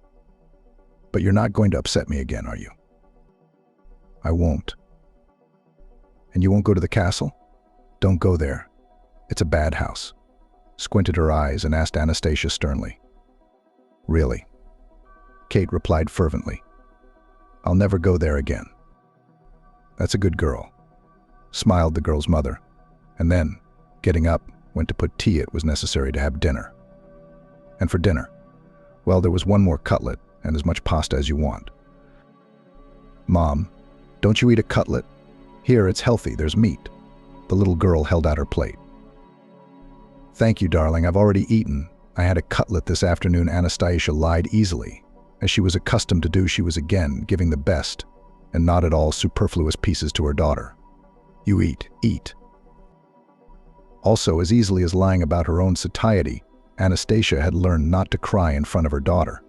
But you're not going to upset me again, are you?" "I won't." "And you won't go to the castle?" "Don't go there. It's a bad house." Squinted her eyes and asked Anastasia sternly. "Really?" Kate replied fervently. "I'll never go there again." "That's a good girl," smiled the girl's mother, and then, getting up, went to put tea. It was necessary to have dinner. And for dinner, well, there was one more cutlet and as much pasta as you want. "Mom, don't you eat a cutlet? Here, it's healthy, there's meat." The little girl held out her plate. "Thank you, darling, I've already eaten. I had a cutlet this afternoon." Anastasia lied easily. As she was accustomed to do, she was again giving the best and not at all superfluous pieces to her daughter. "You eat, eat." Also, as easily as lying about her own satiety, Anastasia had learned not to cry in front of her daughter.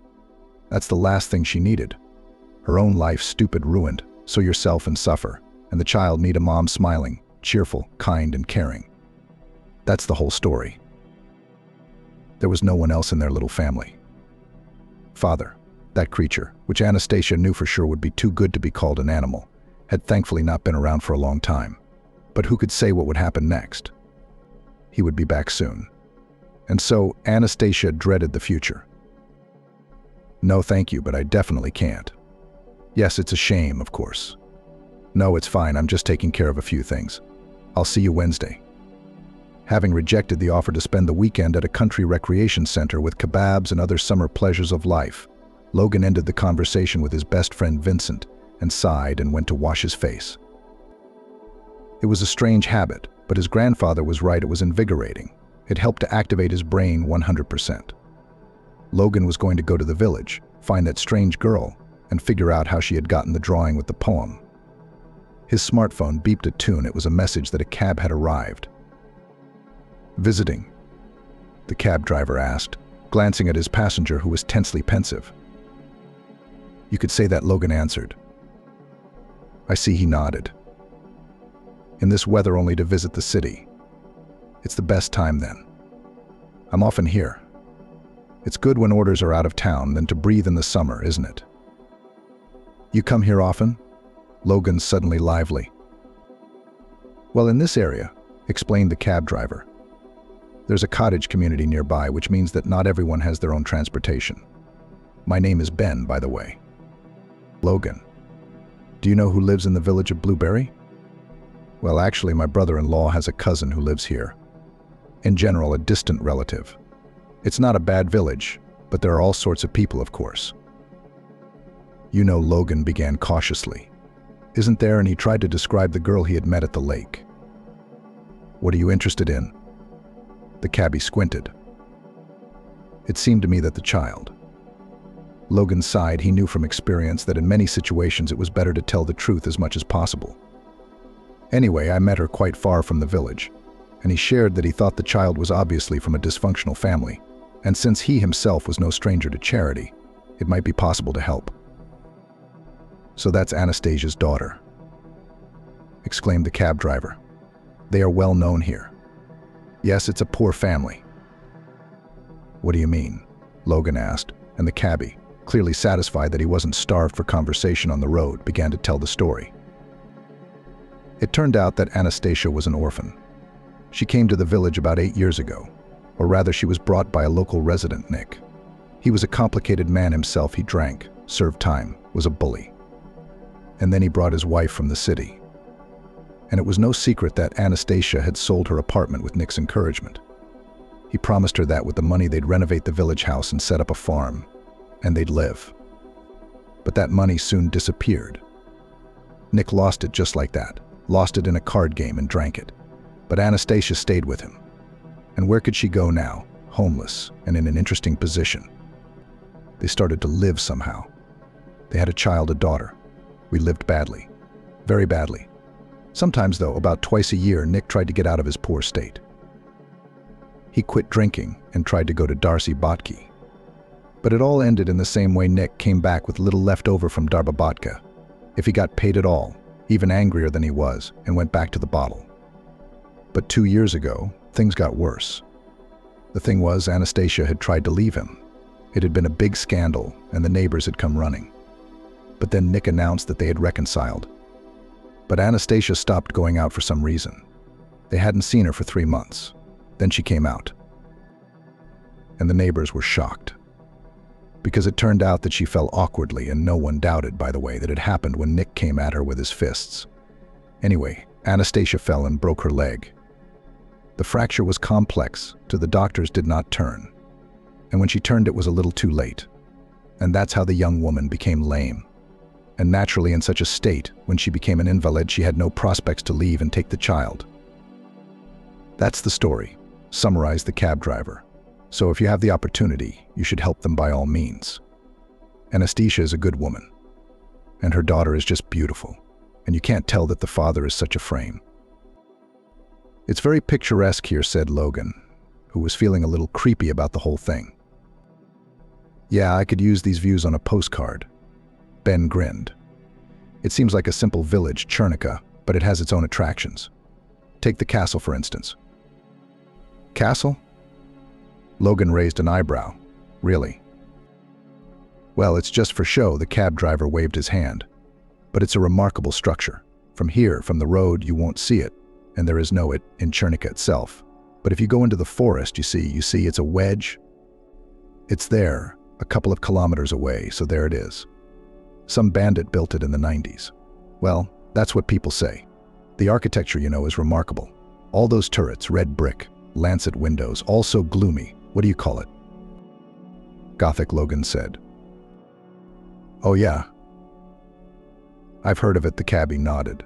That's the last thing she needed. Her own life stupid ruined, so yourself and suffer, and the child need a mom smiling, cheerful, kind, and caring. That's the whole story. There was no one else in their little family. Father, that creature, which Anastasia knew for sure would be too good to be called an animal, had thankfully not been around for a long time. But who could say what would happen next? He would be back soon. And so Anastasia dreaded the future. "No, thank you, but I definitely can't." "Yes, it's a shame, of course." "No, it's fine, I'm just taking care of a few things. I'll see you Wednesday." Having rejected the offer to spend the weekend at a country recreation center with kebabs and other summer pleasures of life, Logan ended the conversation with his best friend Vincent and sighed and went to wash his face. It was a strange habit, but his grandfather was right, it was invigorating, It helped to activate his brain 100%. Logan was going to go to the village, find that strange girl, and figure out how she had gotten the drawing with the poem. His smartphone beeped a tune. It was a message that a cab had arrived. "Visiting?" the cab driver asked, glancing at his passenger who was tensely pensive. "You could say that," Logan answered. "I see," he nodded. "In this weather only to visit the city. It's the best time then. I'm often here. It's good when orders are out of town than to breathe in the summer, isn't it?" "You come here often?" Logan's suddenly lively. "Well, in this area," explained the cab driver. "There's a cottage community nearby, which means that not everyone has their own transportation. My name is Ben, by the way." "Logan. Do you know who lives in the village of Blueberry?" "Well, actually, my brother-in-law has a cousin who lives here. In general, a distant relative. It's not a bad village, but there are all sorts of people, of course." "You know," Logan began cautiously, "isn't there?" and he tried to describe the girl he had met at the lake. "What are you interested in?" The cabbie squinted. "It seemed to me that the child." Logan sighed. He knew from experience that in many situations it was better to tell the truth as much as possible. "Anyway, I met her quite far from the village," and he shared that he thought the child was obviously from a dysfunctional family, and since he himself was no stranger to charity, it might be possible to help. "So that's Anastasia's daughter," exclaimed the cab driver. "They are well known here." "Yes, it's a poor family." "What do you mean?" Logan asked, and the cabbie, clearly satisfied that he wasn't starved for conversation on the road, began to tell the story. It turned out that Anastasia was an orphan. She came to the village about 8 years ago, or rather she was brought by a local resident, Nick. He was a complicated man himself. He drank, served time, was a bully. And then he brought his wife from the city. And it was no secret that Anastasia had sold her apartment with Nick's encouragement. He promised her that with the money they'd renovate the village house and set up a farm, and they'd live. But that money soon disappeared. Nick lost it just like that, lost it in a card game and drank it. But Anastasia stayed with him. And where could she go now? Homeless and in an interesting position. They started to live somehow. They had a child, a daughter. We lived badly. Very badly. Sometimes, though, about twice a year, Nick tried to get out of his poor state. He quit drinking and tried to go to Darcy Botke. But it all ended in the same way. Nick came back with little left over from Darbabotka, if he got paid at all, even angrier than he was, and went back to the bottle. But 2 years ago, things got worse. The thing was, Anastasia had tried to leave him. It had been a big scandal, and the neighbors had come running. But then Nick announced that they had reconciled. But Anastasia stopped going out for some reason. They hadn't seen her for 3 months. Then she came out. And the neighbors were shocked. Because it turned out that she fell awkwardly, and no one doubted, by the way, that it happened when Nick came at her with his fists. Anyway, Anastasia fell and broke her leg. The fracture was complex, so the doctors did not turn. And when she turned, it was a little too late. And that's how the young woman became lame. And naturally, in such a state, when she became an invalid, she had no prospects to leave and take the child. That's the story, summarized the cab driver. So if you have the opportunity, you should help them by all means. Anastasia is a good woman, and her daughter is just beautiful, and you can't tell that the father is such a frame. "It's very picturesque here," said Logan, who was feeling a little creepy about the whole thing. "Yeah, I could use these views on a postcard." Ben grinned. "It seems like a simple village, Chernica, but it has its own attractions. Take the castle, for instance." "Castle?" Logan raised an eyebrow. "Really?" "Well, it's just for show," the cab driver waved his hand. "But it's a remarkable structure. From here, from the road, you won't see it, and there is no it in Chernica itself. But if you go into the forest, you see it's a wedge. It's there, a couple of kilometers away, so there it is. Some bandit built it in the 90s. Well, that's what people say. The architecture, is remarkable. All those turrets, red brick, lancet windows, all so gloomy. What do you call it?" "Gothic," Logan said. "Oh yeah. I've heard of it," the cabbie nodded.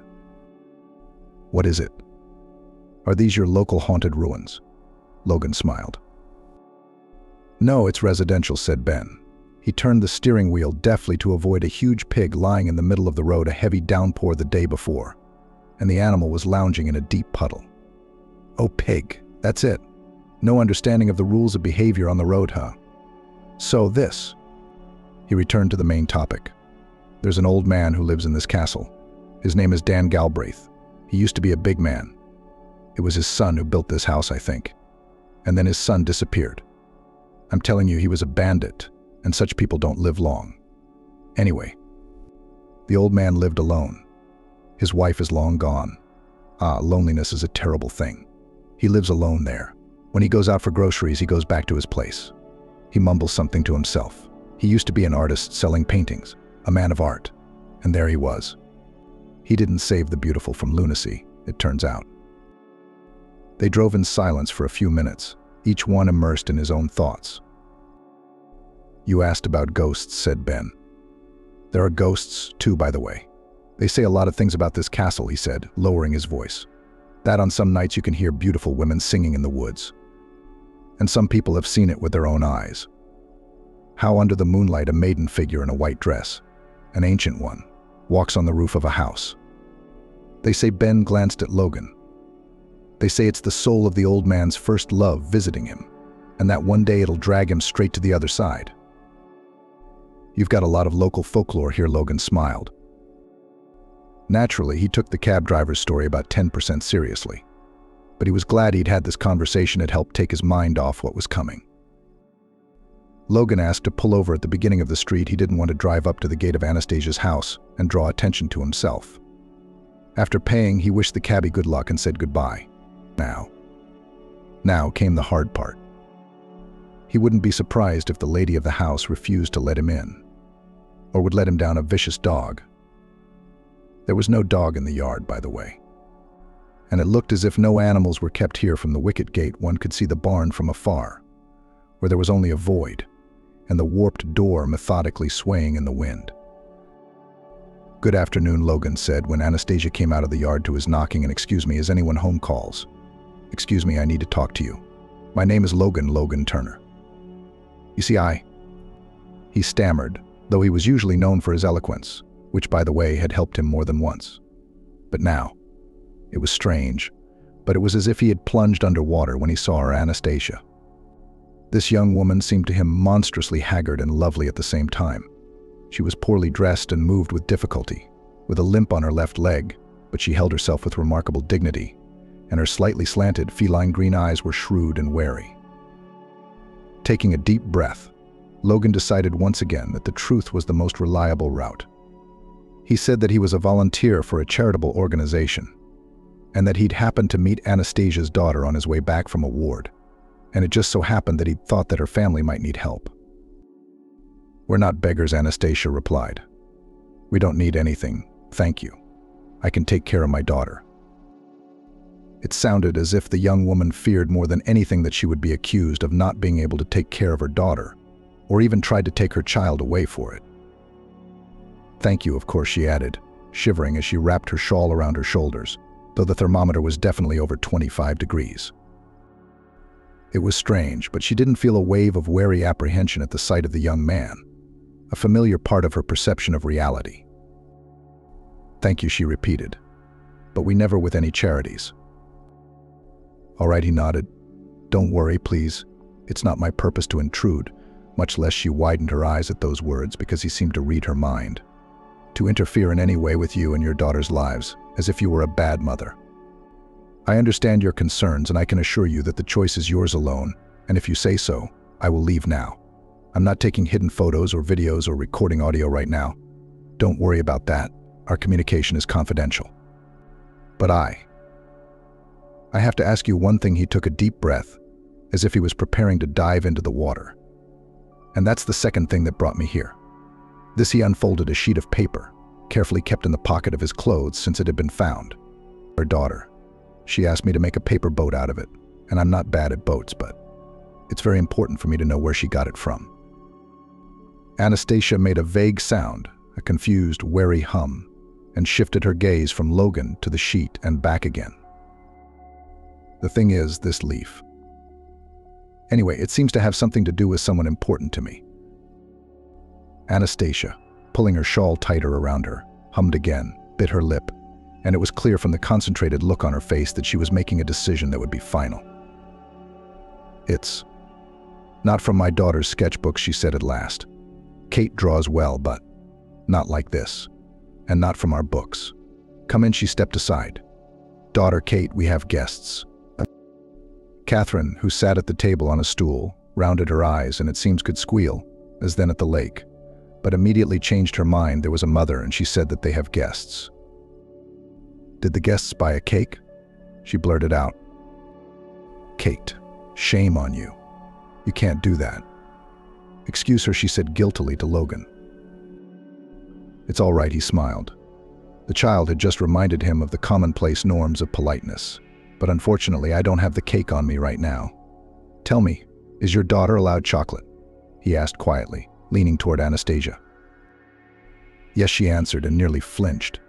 "What is it? Are these your local haunted ruins?" Logan smiled. No, it's residential, said Ben. He turned the steering wheel deftly to avoid a huge pig lying in the middle of the road, a heavy downpour the day before, and the animal was lounging in a deep puddle. Oh, pig, that's it. No understanding of the rules of behavior on the road, huh? So this. He returned to the main topic. There's an old man who lives in this castle. His name is Dan Galbraith. He used to be a big man. It was his son who built this house, I think. And then his son disappeared. I'm telling you, he was a bandit, and such people don't live long. Anyway, the old man lived alone. His wife is long gone. Loneliness is a terrible thing. He lives alone there. When he goes out for groceries, he goes back to his place. He mumbles something to himself. He used to be an artist selling paintings, a man of art, and there he was. He didn't save the beautiful from lunacy, it turns out. They drove in silence for a few minutes, each one immersed in his own thoughts. You asked about ghosts, said Ben. There are ghosts, too, by the way. They say a lot of things about this castle, he said, lowering his voice. That on some nights you can hear beautiful women singing in the woods. And some people have seen it with their own eyes. How under the moonlight a maiden figure in a white dress, an ancient one, walks on the roof of a house. They say Ben glanced at Logan. They say it's the soul of the old man's first love visiting him, and that one day it'll drag him straight to the other side. You've got a lot of local folklore here, Logan smiled. Naturally, he took the cab driver's story about 10% seriously, but he was glad he'd had this conversation. It helped take his mind off what was coming. Logan asked to pull over at the beginning of the street. He didn't want to drive up to the gate of Anastasia's house and draw attention to himself. After paying, he wished the cabbie good luck and said goodbye. Now came the hard part. He wouldn't be surprised if the lady of the house refused to let him in, or would let him down a vicious dog. There was no dog in the yard, by the way, and it looked as if no animals were kept here. From the wicket gate, one could see the barn from afar, where there was only a void, and the warped door methodically swaying in the wind. Good afternoon, Logan said when Anastasia came out of the yard to his knocking. And excuse me, is anyone home? Calls. Excuse me, I need to talk to you. My name is Logan Turner. You see, He stammered, though he was usually known for his eloquence, which, by the way, had helped him more than once. But now, it was strange, but it was as if he had plunged underwater when he saw her, Anastasia. This young woman seemed to him monstrously haggard and lovely at the same time. She was poorly dressed and moved with difficulty, with a limp on her left leg, but she held herself with remarkable dignity, and her slightly slanted, feline green eyes were shrewd and wary. Taking a deep breath, Logan decided once again that the truth was the most reliable route. He said that he was a volunteer for a charitable organization, and that he'd happened to meet Anastasia's daughter on his way back from a ward, and it just so happened that he'd thought that her family might need help. We're not beggars, Anastasia replied. We don't need anything, thank you. I can take care of my daughter. It sounded as if the young woman feared more than anything that she would be accused of not being able to take care of her daughter, or even tried to take her child away for it. Thank you, of course, she added, shivering as she wrapped her shawl around her shoulders, though the thermometer was definitely over 25 degrees. It was strange, but she didn't feel a wave of wary apprehension at the sight of the young man, a familiar part of her perception of reality. Thank you, she repeated, but we never with any charities. All right, he nodded. Don't worry, please. It's not my purpose to intrude, much less she widened her eyes at those words because he seemed to read her mind. To interfere in any way with you and your daughter's lives, as if you were a bad mother. I understand your concerns, and I can assure you that the choice is yours alone, and if you say so, I will leave now. I'm not taking hidden photos or videos or recording audio right now. Don't worry about that. Our communication is confidential. But I have to ask you one thing. He took a deep breath, as if he was preparing to dive into the water. And that's the second thing that brought me here. This he unfolded a sheet of paper, carefully kept in the pocket of his clothes since it had been found. Her daughter. She asked me to make a paper boat out of it, and I'm not bad at boats, but it's very important for me to know where she got it from. Anastasia made a vague sound, a confused, wary hum, and shifted her gaze from Logan to the sheet and back again. The thing is, this leaf. Anyway, it seems to have something to do with someone important to me." Anastasia, pulling her shawl tighter around her, hummed again, bit her lip, and it was clear from the concentrated look on her face that she was making a decision that would be final. "It's not from my daughter's sketchbook," she said at last. "Kate draws well, but not like this. And not from our books. Come in," she stepped aside. "Daughter Kate, we have guests." Catherine, who sat at the table on a stool, rounded her eyes and it seems could squeal, as then at the lake, but immediately changed her mind. There was a mother and she said that they have guests. "Did the guests buy a cake?" she blurted out. "Kate, shame on you. You can't do that." "Excuse her," she said guiltily to Logan. "It's all right," he smiled. The child had just reminded him of the commonplace norms of politeness. "But unfortunately, I don't have the cake on me right now. Tell me, is your daughter allowed chocolate?" he asked quietly, leaning toward Anastasia. "Yes," she answered and nearly flinched.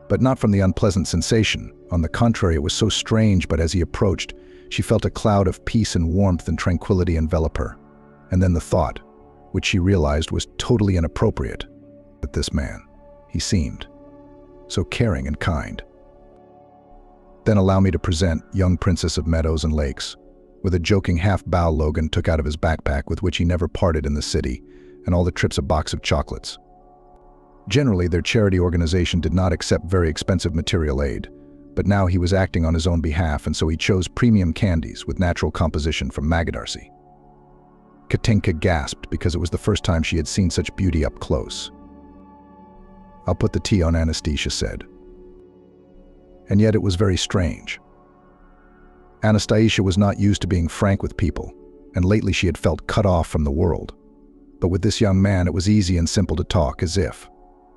But not from the unpleasant sensation. On the contrary, it was so strange, but as he approached, she felt a cloud of peace and warmth and tranquility envelop her. And then the thought, which she realized was totally inappropriate, that this man, he seemed so caring and kind. "Then allow me to present young Princess of Meadows and Lakes." With a joking half-bow, Logan took out of his backpack, with which he never parted in the city, and all the trips a box of chocolates. Generally, their charity organization did not accept very expensive material aid, but now he was acting on his own behalf, and so he chose premium candies with natural composition from Magadarcy. Katinka gasped because it was the first time she had seen such beauty up close. "I'll put the tea on," Anastasia said. And yet it was very strange. Anastasia was not used to being frank with people, and lately she had felt cut off from the world. But with this young man, it was easy and simple to talk, as if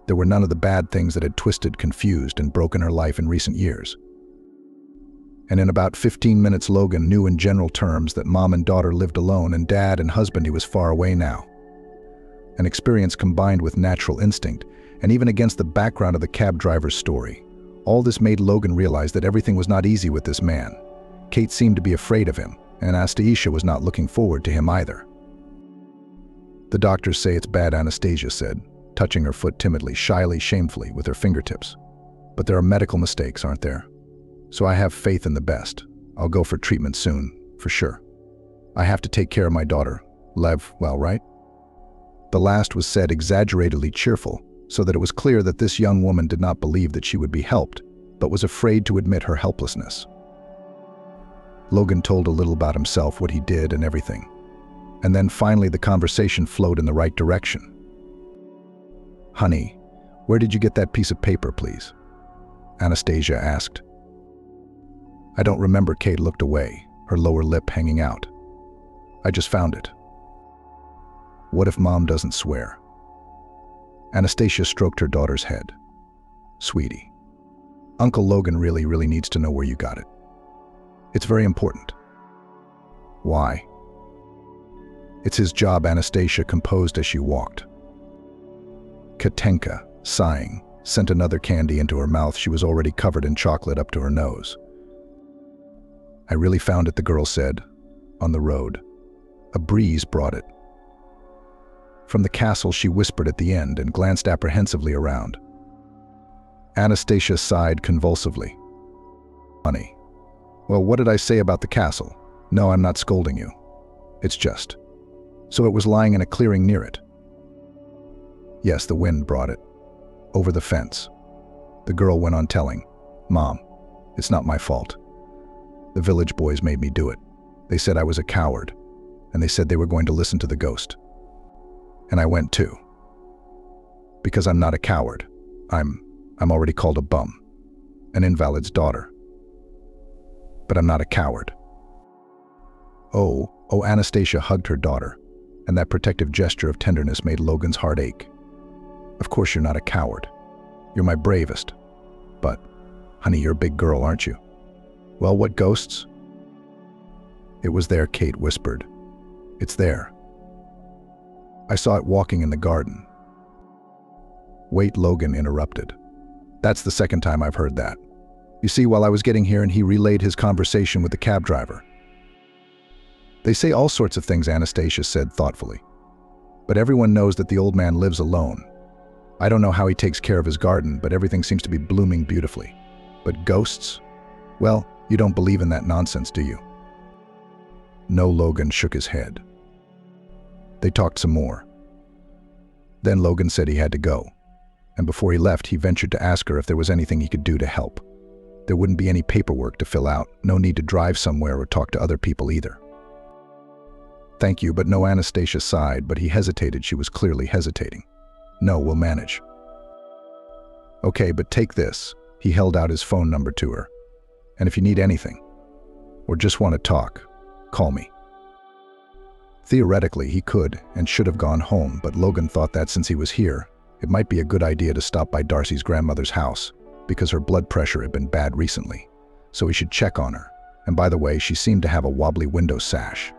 there were none of the bad things that had twisted, confused, and broken her life in recent years. And in about 15 minutes, Logan knew in general terms that mom and daughter lived alone, and dad and husband, he was far away now. An experience combined with natural instinct, and even against the background of the cab driver's story, all this made Logan realize that everything was not easy with this man. Kate seemed to be afraid of him, and Anastasia was not looking forward to him either. "The doctors say it's bad," Anastasia said, touching her foot timidly, shyly, shamefully, with her fingertips. "But there are medical mistakes, aren't there? So I have faith in the best. I'll go for treatment soon, for sure. I have to take care of my daughter. Lev, well, right?" The last was said exaggeratedly cheerful, so that it was clear that this young woman did not believe that she would be helped, but was afraid to admit her helplessness. Logan told a little about himself, what he did and everything. And then finally the conversation flowed in the right direction. "Honey, where did you get that piece of paper, please?" Anastasia asked. "I don't remember." Kate looked away, her lower lip hanging out. "I just found it." "What if Mom doesn't swear?" Anastasia stroked her daughter's head. "Sweetie, Uncle Logan really needs to know where you got it. It's very important." "Why?" "It's his job," Anastasia composed as she walked. Katinka, sighing, sent another candy into her mouth. She was already covered in chocolate up to her nose. "I really found it," the girl said, "on the road. A breeze brought it." From the castle, she whispered at the end and glanced apprehensively around. Anastasia sighed convulsively. "Honey, well, what did I say about the castle? No, I'm not scolding you. It's just. So it was lying in a clearing near it?" "Yes, the wind brought it. Over the fence." The girl went on telling, "Mom, it's not my fault. The village boys made me do it. They said I was a coward, and they said they were going to listen to the ghost. And I went too. Because I'm not a coward. I'm already called a bum, an invalid's daughter. But I'm not a coward." Oh, Anastasia hugged her daughter, and that protective gesture of tenderness made Logan's heart ache. "Of course you're not a coward. You're my bravest. But, honey, you're a big girl, aren't you?" "Well, what ghosts?" "It was there," Kate whispered. "It's there. I saw it walking in the garden." "Wait," Logan interrupted. "That's the second time I've heard that. You see, while I was getting here and he relayed his conversation with the cab driver." They say all sorts of things, Anastasia said thoughtfully. But everyone knows that the old man lives alone. I don't know how he takes care of his garden, but everything seems to be blooming beautifully. But ghosts? Well, you don't believe in that nonsense, do you? No, Logan shook his head. They talked some more. Then Logan said he had to go. And before he left, he ventured to ask her if there was anything he could do to help. There wouldn't be any paperwork to fill out, no need to drive somewhere or talk to other people either. Thank you, but no. Anastasia sighed, but he hesitated. She was clearly hesitating. No, we'll manage. Okay, but take this. He held out his phone number to her. And if you need anything, or just want to talk, call me. Theoretically, he could and should have gone home, but Logan thought that since he was here, it might be a good idea to stop by Darcy's grandmother's house, because her blood pressure had been bad recently, so he should check on her. And by the way, she seemed to have a wobbly window sash.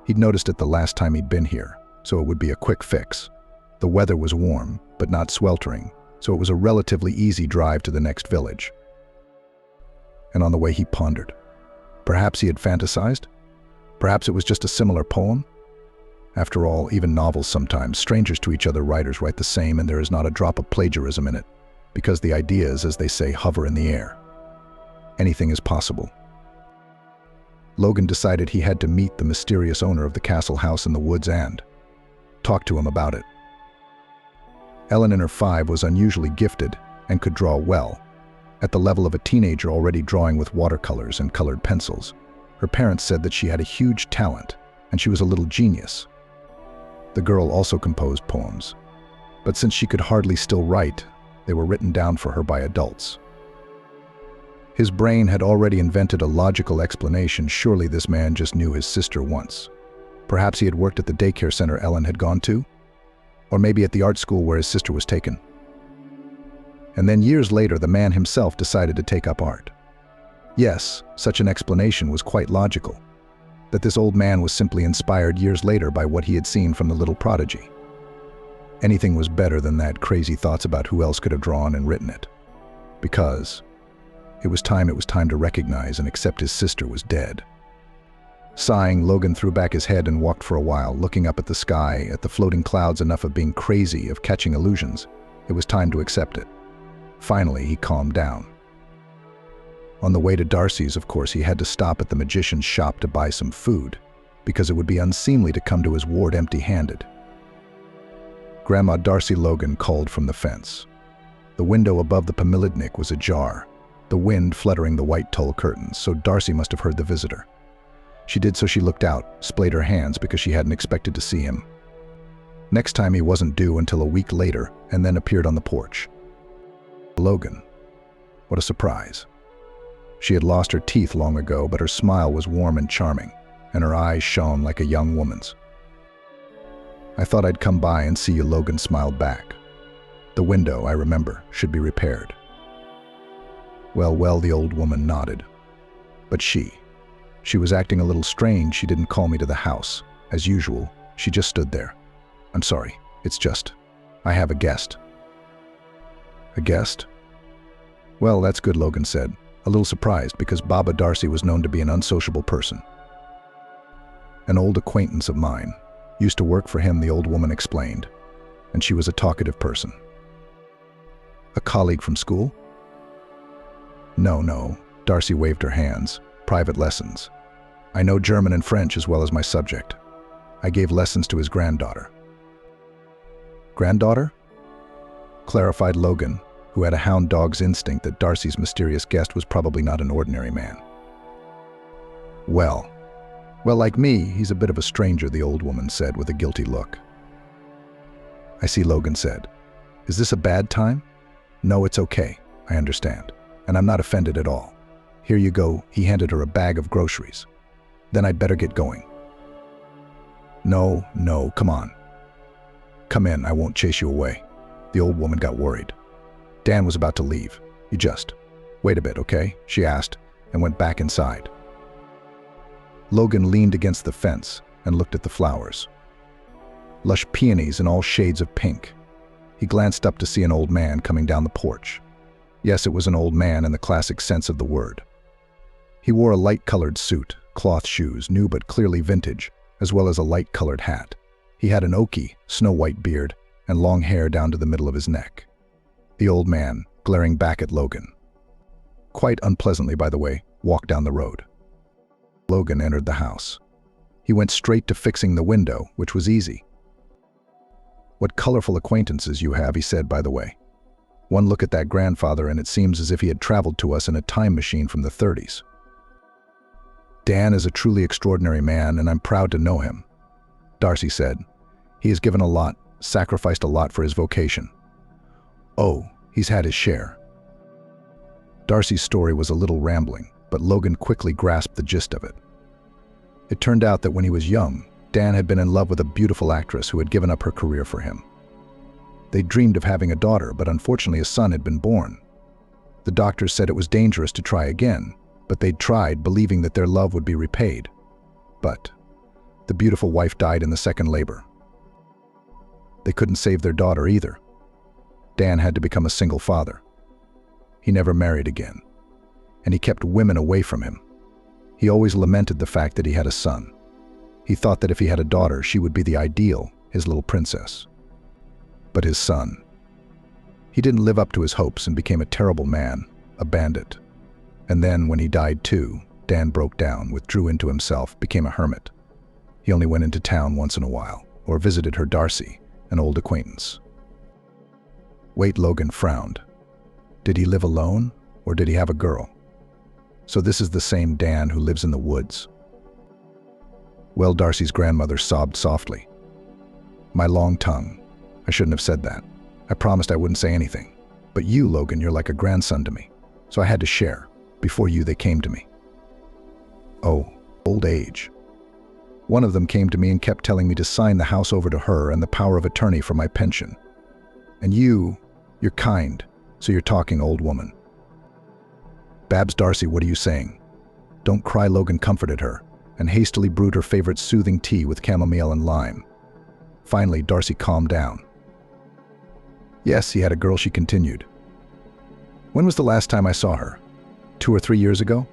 He'd noticed it the last time he'd been here, so it would be a quick fix. The weather was warm, but not sweltering, so it was a relatively easy drive to the next village. And on the way he pondered. Perhaps he had fantasized? Perhaps it was just a similar poem? After all, even novels sometimes, strangers to each other writers write the same, and there is not a drop of plagiarism in it, because the ideas, as they say, hover in the air. Anything is possible. Logan decided he had to meet the mysterious owner of the castle house in the woods and talk to him about it. Ellen in her 5 was unusually gifted and could draw well, at the level of a teenager already drawing with watercolors and colored pencils. Her parents said that she had a huge talent, and she was a little genius. The girl also composed poems, but since she could hardly still write, they were written down for her by adults. His brain had already invented a logical explanation. Surely this man just knew his sister once. Perhaps he had worked at the daycare center Ellen had gone to, or maybe at the art school where his sister was taken. And then years later, the man himself decided to take up art. Yes, such an explanation was quite logical, that this old man was simply inspired years later by what he had seen from the little prodigy. Anything was better than that crazy thoughts about who else could have drawn and written it. Because it was time to recognize and accept his sister was dead. Sighing, Logan threw back his head and walked for a while, looking up at the sky, at the floating clouds, enough of being crazy, of catching illusions. It was time to accept it. Finally, he calmed down. On the way to Darcy's, of course, he had to stop at the magician's shop to buy some food, because it would be unseemly to come to his ward empty-handed. Grandma Darcy Logan called from the fence. The window above the pamilidnik was ajar, the wind fluttering the white tulle curtains, so Darcy must have heard the visitor. She did, so she looked out, splayed her hands because she hadn't expected to see him. Next time he wasn't due until a week later, and then appeared on the porch. Logan. What a surprise. She had lost her teeth long ago, but her smile was warm and charming, and her eyes shone like a young woman's. I thought I'd come by and see you. Logan smiled back. The window, I remember, should be repaired. Well, the old woman nodded. But she was acting a little strange. She didn't call me to the house. As usual, she just stood there. I'm sorry, it's just, I have a guest. A guest? Well, that's good, Logan said, a little surprised because Baba Darcy was known to be an unsociable person. An old acquaintance of mine. Used to work for him, the old woman explained, and she was a talkative person. A colleague from school? No, Darcy waved her hands. Private lessons. I know German and French as well as my subject. I gave lessons to his granddaughter. Granddaughter? Clarified Logan, who had a hound dog's instinct that Darcy's mysterious guest was probably not an ordinary man. Well, like me, he's a bit of a stranger, the old woman said with a guilty look. I see, Logan said. Is this a bad time? No, it's okay. I understand. And I'm not offended at all. Here you go. He handed her a bag of groceries. Then I'd better get going. No, come on. Come in, I won't chase you away. The old woman got worried. Dan was about to leave. You just wait a bit, okay? She asked, and went back inside. Logan leaned against the fence and looked at the flowers. Lush peonies in all shades of pink. He glanced up to see an old man coming down the porch. Yes, it was an old man in the classic sense of the word. He wore a light-colored suit, cloth shoes, new but clearly vintage, as well as a light-colored hat. He had an oaky, snow-white beard and long hair down to the middle of his neck. The old man, glaring back at Logan, quite unpleasantly by the way, walked down the road. Logan entered the house. He went straight to fixing the window, which was easy. "What colorful acquaintances you have," he said, by the way. "One look at that grandfather and it seems as if he had traveled to us in a time machine from the 30s. Dan is a truly extraordinary man and I'm proud to know him," Darcy said. "He has given a lot, sacrificed a lot for his vocation." "Oh, he's had his share." Darcy's story was a little rambling, but Logan quickly grasped the gist of it. It turned out that when he was young, Dan had been in love with a beautiful actress who had given up her career for him. They dreamed of having a daughter, but unfortunately a son had been born. The doctors said it was dangerous to try again, but they'd tried, believing that their love would be repaid. But the beautiful wife died in the second labor. They couldn't save their daughter either. Dan had to become a single father. He never married again, and he kept women away from him. He always lamented the fact that he had a son. He thought that if he had a daughter, she would be the ideal, his little princess. But his son, he didn't live up to his hopes and became a terrible man, a bandit. And then, when he died too, Dan broke down, withdrew into himself, became a hermit. He only went into town once in a while, or visited her Darcy, an old acquaintance. Wait, Logan frowned. Did he live alone, or did he have a girl? So this is the same Dan who lives in the woods. Well, Darcy's grandmother sobbed softly. My long tongue. I shouldn't have said that. I promised I wouldn't say anything. But you, Logan, you're like a grandson to me. So I had to share. Before you, they came to me. Oh, old age. One of them came to me and kept telling me to sign the house over to her and the power of attorney for my pension. And you're kind, so you're talking, old woman. Babs, Darcy, what are you saying? Don't cry, Logan comforted her, and hastily brewed her favorite soothing tea with chamomile and lime. Finally, Darcy calmed down. Yes, he had a girl, she continued. When was the last time I saw her? 2 or 3 years ago?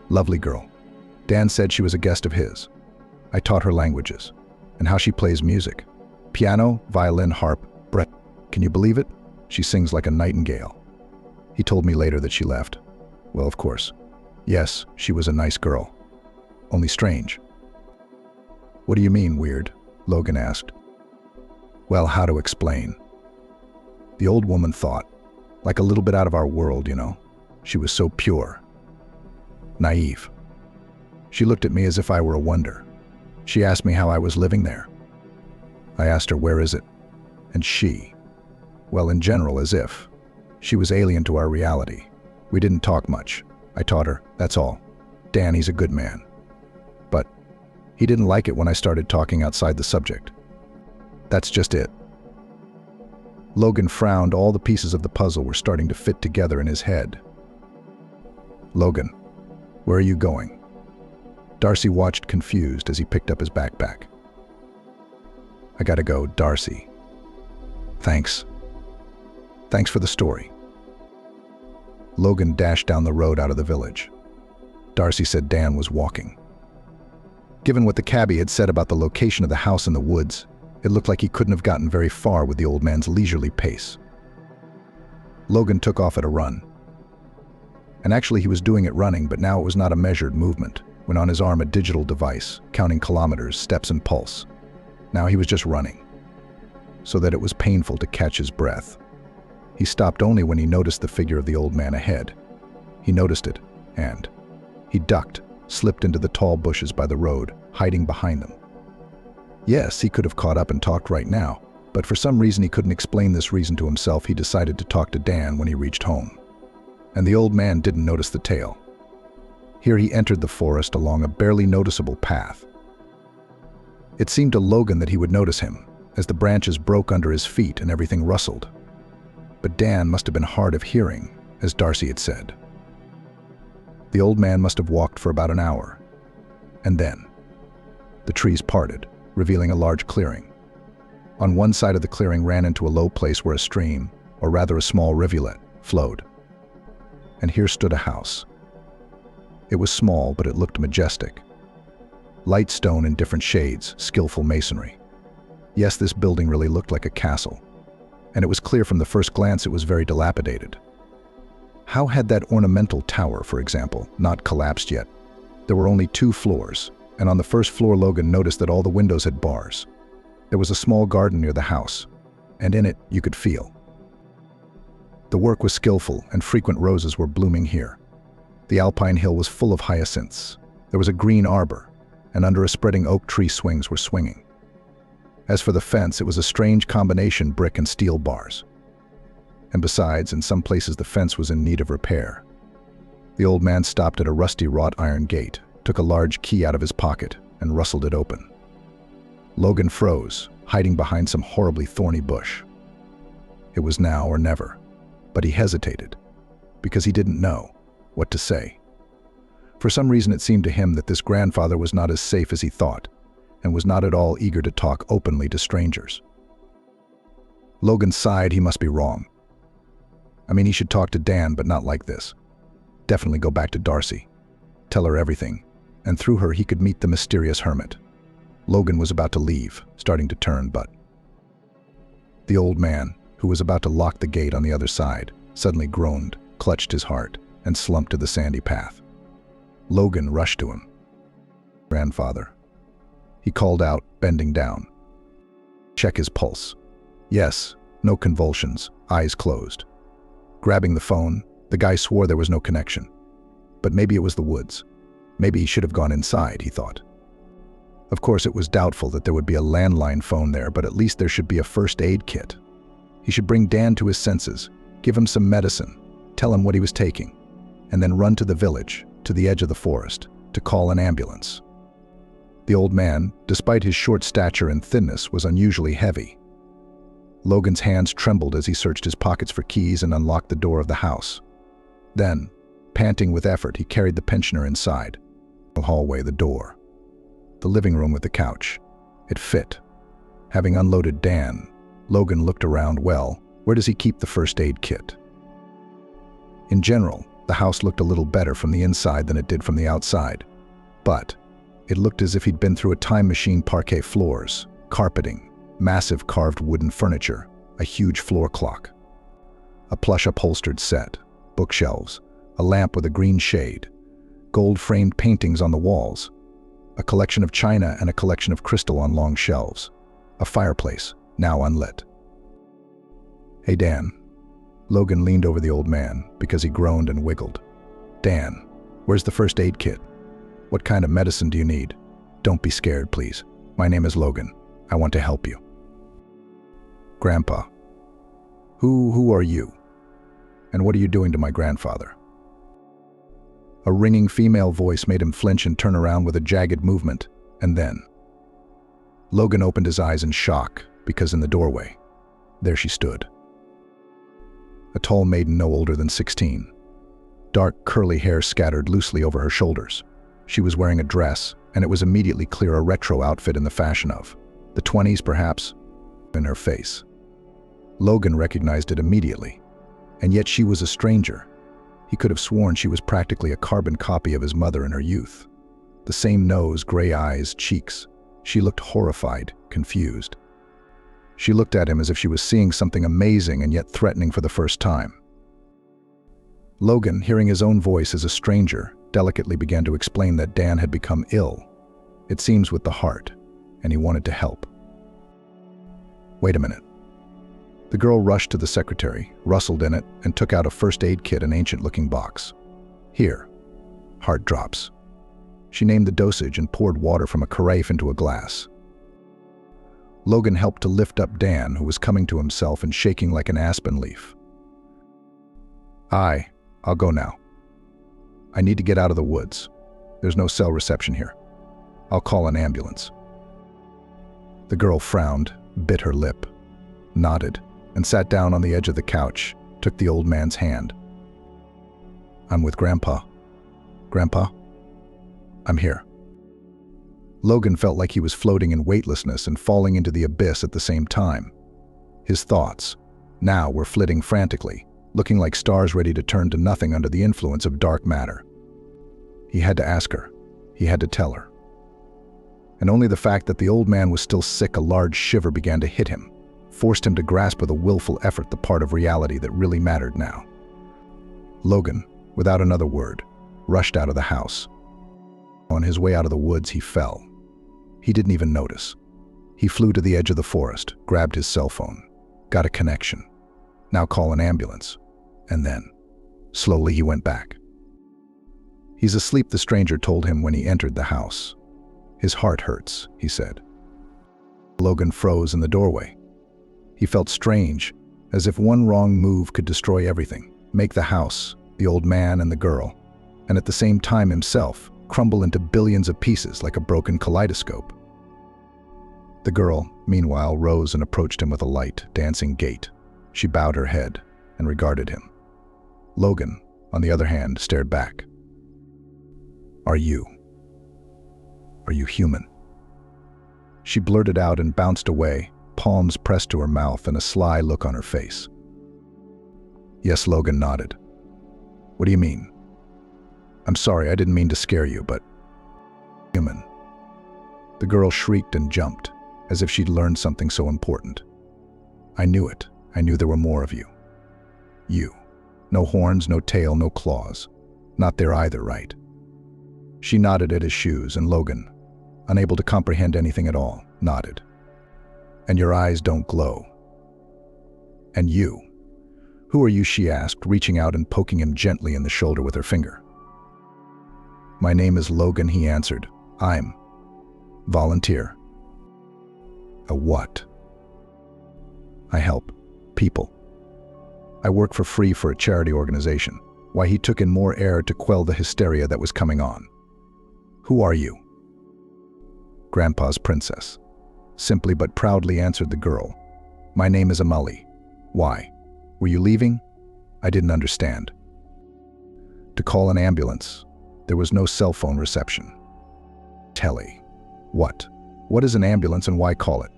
Lovely girl. Dan said she was a guest of his. I taught her languages, and how she plays music. Piano, violin, harp, Brett. Can you believe it? She sings like a nightingale. He told me later that she left. Well, of course. Yes, she was a nice girl. Only strange. What do you mean, weird? Logan asked. Well, how to explain? The old woman thought, like a little bit out of our world, you know. She was so pure. Naive. She looked at me as if I were a wonder. She asked me how I was living there. I asked her, where is it? And she, well, in general, as if. She was alien to our reality. We didn't talk much. I taught her, that's all. Dan, he's a good man. But he didn't like it when I started talking outside the subject. That's just it. Logan frowned. All the pieces of the puzzle were starting to fit together in his head. Logan, where are you going? Darcy watched confused as he picked up his backpack. I gotta go, Darcy. Thanks. Thanks for the story. Logan dashed down the road out of the village. Darcy said Dan was walking. Given what the cabbie had said about the location of the house in the woods, it looked like he couldn't have gotten very far with the old man's leisurely pace. Logan took off at a run. And actually he was doing it running, but now it was not a measured movement, when on his arm a digital device, counting kilometers, steps and pulse. Now he was just running, so that it was painful to catch his breath. He stopped only when he noticed the figure of the old man ahead. He noticed it, and he ducked, slipped into the tall bushes by the road, hiding behind them. Yes, he could have caught up and talked right now, but for some reason he couldn't explain this reason to himself. He decided to talk to Dan when he reached home. And the old man didn't notice the tail. Here he entered the forest along a barely noticeable path. It seemed to Logan that he would notice him, as the branches broke under his feet and everything rustled. But Dan must have been hard of hearing, as Darcy had said. The old man must have walked for about an hour. And then, the trees parted, revealing a large clearing. On one side of the clearing ran into a low place where a stream, or rather a small rivulet, flowed. And here stood a house. It was small, but it looked majestic. Light stone in different shades, skillful masonry. Yes, this building really looked like a castle. And it was clear from the first glance it was very dilapidated. How had that ornamental tower, for example, not collapsed yet? There were only 2 floors, and on the first floor Logan noticed that all the windows had bars. There was a small garden near the house, and in it you could feel. The work was skillful, and frequent roses were blooming here. The alpine hill was full of hyacinths. There was a green arbor, and under a spreading oak tree swings were swinging. As for the fence, it was a strange combination brick and steel bars. And besides, in some places the fence was in need of repair. The old man stopped at a rusty wrought iron gate, took a large key out of his pocket, and rustled it open. Logan froze, hiding behind some horribly thorny bush. It was now or never, but he hesitated, because he didn't know what to say. For some reason it seemed to him that this grandfather was not as safe as he thought, and was not at all eager to talk openly to strangers. Logan sighed. He must be wrong. I mean, he should talk to Dan, but not like this. Definitely go back to Darcy. Tell her everything, and through her he could meet the mysterious hermit. Logan was about to leave, starting to turn, but the old man, who was about to lock the gate on the other side, suddenly groaned, clutched his heart, and slumped to the sandy path. Logan rushed to him. Grandfather. He called out, bending down. Check his pulse. Yes, no convulsions, eyes closed. Grabbing the phone, the guy swore there was no connection. But maybe it was the woods. Maybe he should have gone inside, he thought. Of course, it was doubtful that there would be a landline phone there, but at least there should be a first aid kit. He should bring Dan to his senses, give him some medicine, tell him what he was taking, and then run to the village, to the edge of the forest, to call an ambulance. The old man, despite his short stature and thinness, was unusually heavy. Logan's hands trembled as he searched his pockets for keys and unlocked the door of the house. Then, panting with effort, he carried the pensioner inside. The hallway, the door. The living room with the couch. It fit. Having unloaded Dan, Logan looked around. Well, where does he keep the first aid kit? In general, the house looked a little better from the inside than it did from the outside. But it looked as if he'd been through a time machine. Parquet floors, carpeting, massive carved wooden furniture, a huge floor clock, a plush upholstered set, bookshelves, a lamp with a green shade, gold-framed paintings on the walls, a collection of china and a collection of crystal on long shelves, a fireplace, now unlit. Hey, Dan. Logan leaned over the old man because he groaned and wiggled. Dan, where's the first aid kit? What kind of medicine do you need? Don't be scared, please. My name is Logan. I want to help you. Grandpa. Who are you? And what are you doing to my grandfather? A ringing female voice made him flinch and turn around with a jagged movement, and then Logan opened his eyes in shock, because in the doorway, there she stood. A tall maiden no older than 16. Dark curly hair scattered loosely over her shoulders. She was wearing a dress, and it was immediately clear a retro outfit in the fashion of the 20s, perhaps, in her face. Logan recognized it immediately, and yet she was a stranger. He could have sworn she was practically a carbon copy of his mother in her youth. The same nose, gray eyes, cheeks. She looked horrified, confused. She looked at him as if she was seeing something amazing and yet threatening for the first time. Logan, hearing his own voice as a stranger, delicately began to explain that Dan had become ill. It seems with the heart, and he wanted to help. Wait a minute. The girl rushed to the secretary, rustled in it, and took out a first aid kit, an ancient-looking box. Here. Heart drops. She named the dosage and poured water from a carafe into a glass. Logan helped to lift up Dan, who was coming to himself and shaking like an aspen leaf. I'll go now. I need to get out of the woods. There's no cell reception here. I'll call an ambulance. The girl frowned, bit her lip, nodded, and sat down on the edge of the couch, took the old man's hand. I'm with Grandpa. Grandpa? I'm here. Logan felt like he was floating in weightlessness and falling into the abyss at the same time. His thoughts, now, were flitting frantically, looking like stars ready to turn to nothing under the influence of dark matter. He had to ask her. He had to tell her. and only the fact that the old man was still sick, a large shiver began to hit him, forced him to grasp with a willful effort the part of reality that really mattered now. Logan, without another word, rushed out of the house. On his way out of the woods, he fell. He didn't even notice. He flew to the edge of the forest, grabbed his cell phone, got a connection. Now call an ambulance. And then, slowly he went back. "He's asleep," the stranger told him when he entered the house. "His heart hurts," he said. Logan froze in the doorway. He felt strange, as if one wrong move could destroy everything, make the house, the old man and the girl, and at the same time himself, crumble into billions of pieces like a broken kaleidoscope. The girl, meanwhile, rose and approached him with a light, dancing gait. She bowed her head and regarded him. Logan, on the other hand, stared back. Are you human?" She blurted out and bounced away, palms pressed to her mouth and a sly look on her face. Yes, Logan nodded. "What do you mean?" "I'm sorry, I didn't mean to scare you, but human." The girl shrieked and jumped, as if she'd learned something so important. "I knew it. I knew there were more of you. You. No horns, no tail, no claws. Not there either, right?" She nodded at his shoes, and Logan, unable to comprehend anything at all, nodded. "And your eyes don't glow." "And you? Who are you?" she asked, reaching out and poking him gently in the shoulder with her finger. "My name is Logan," he answered. "I'm volunteer." "A what?" "I help people. I work for free for a charity organization." Why, he took in more air to quell the hysteria that was coming on. "Who are you?" "Grandpa's princess," simply but proudly answered the girl. "My name is Amali." "Why? Were you leaving?" "I didn't understand." "To call an ambulance. There was no cell phone reception." "Telly. What? What is an ambulance and why call it?"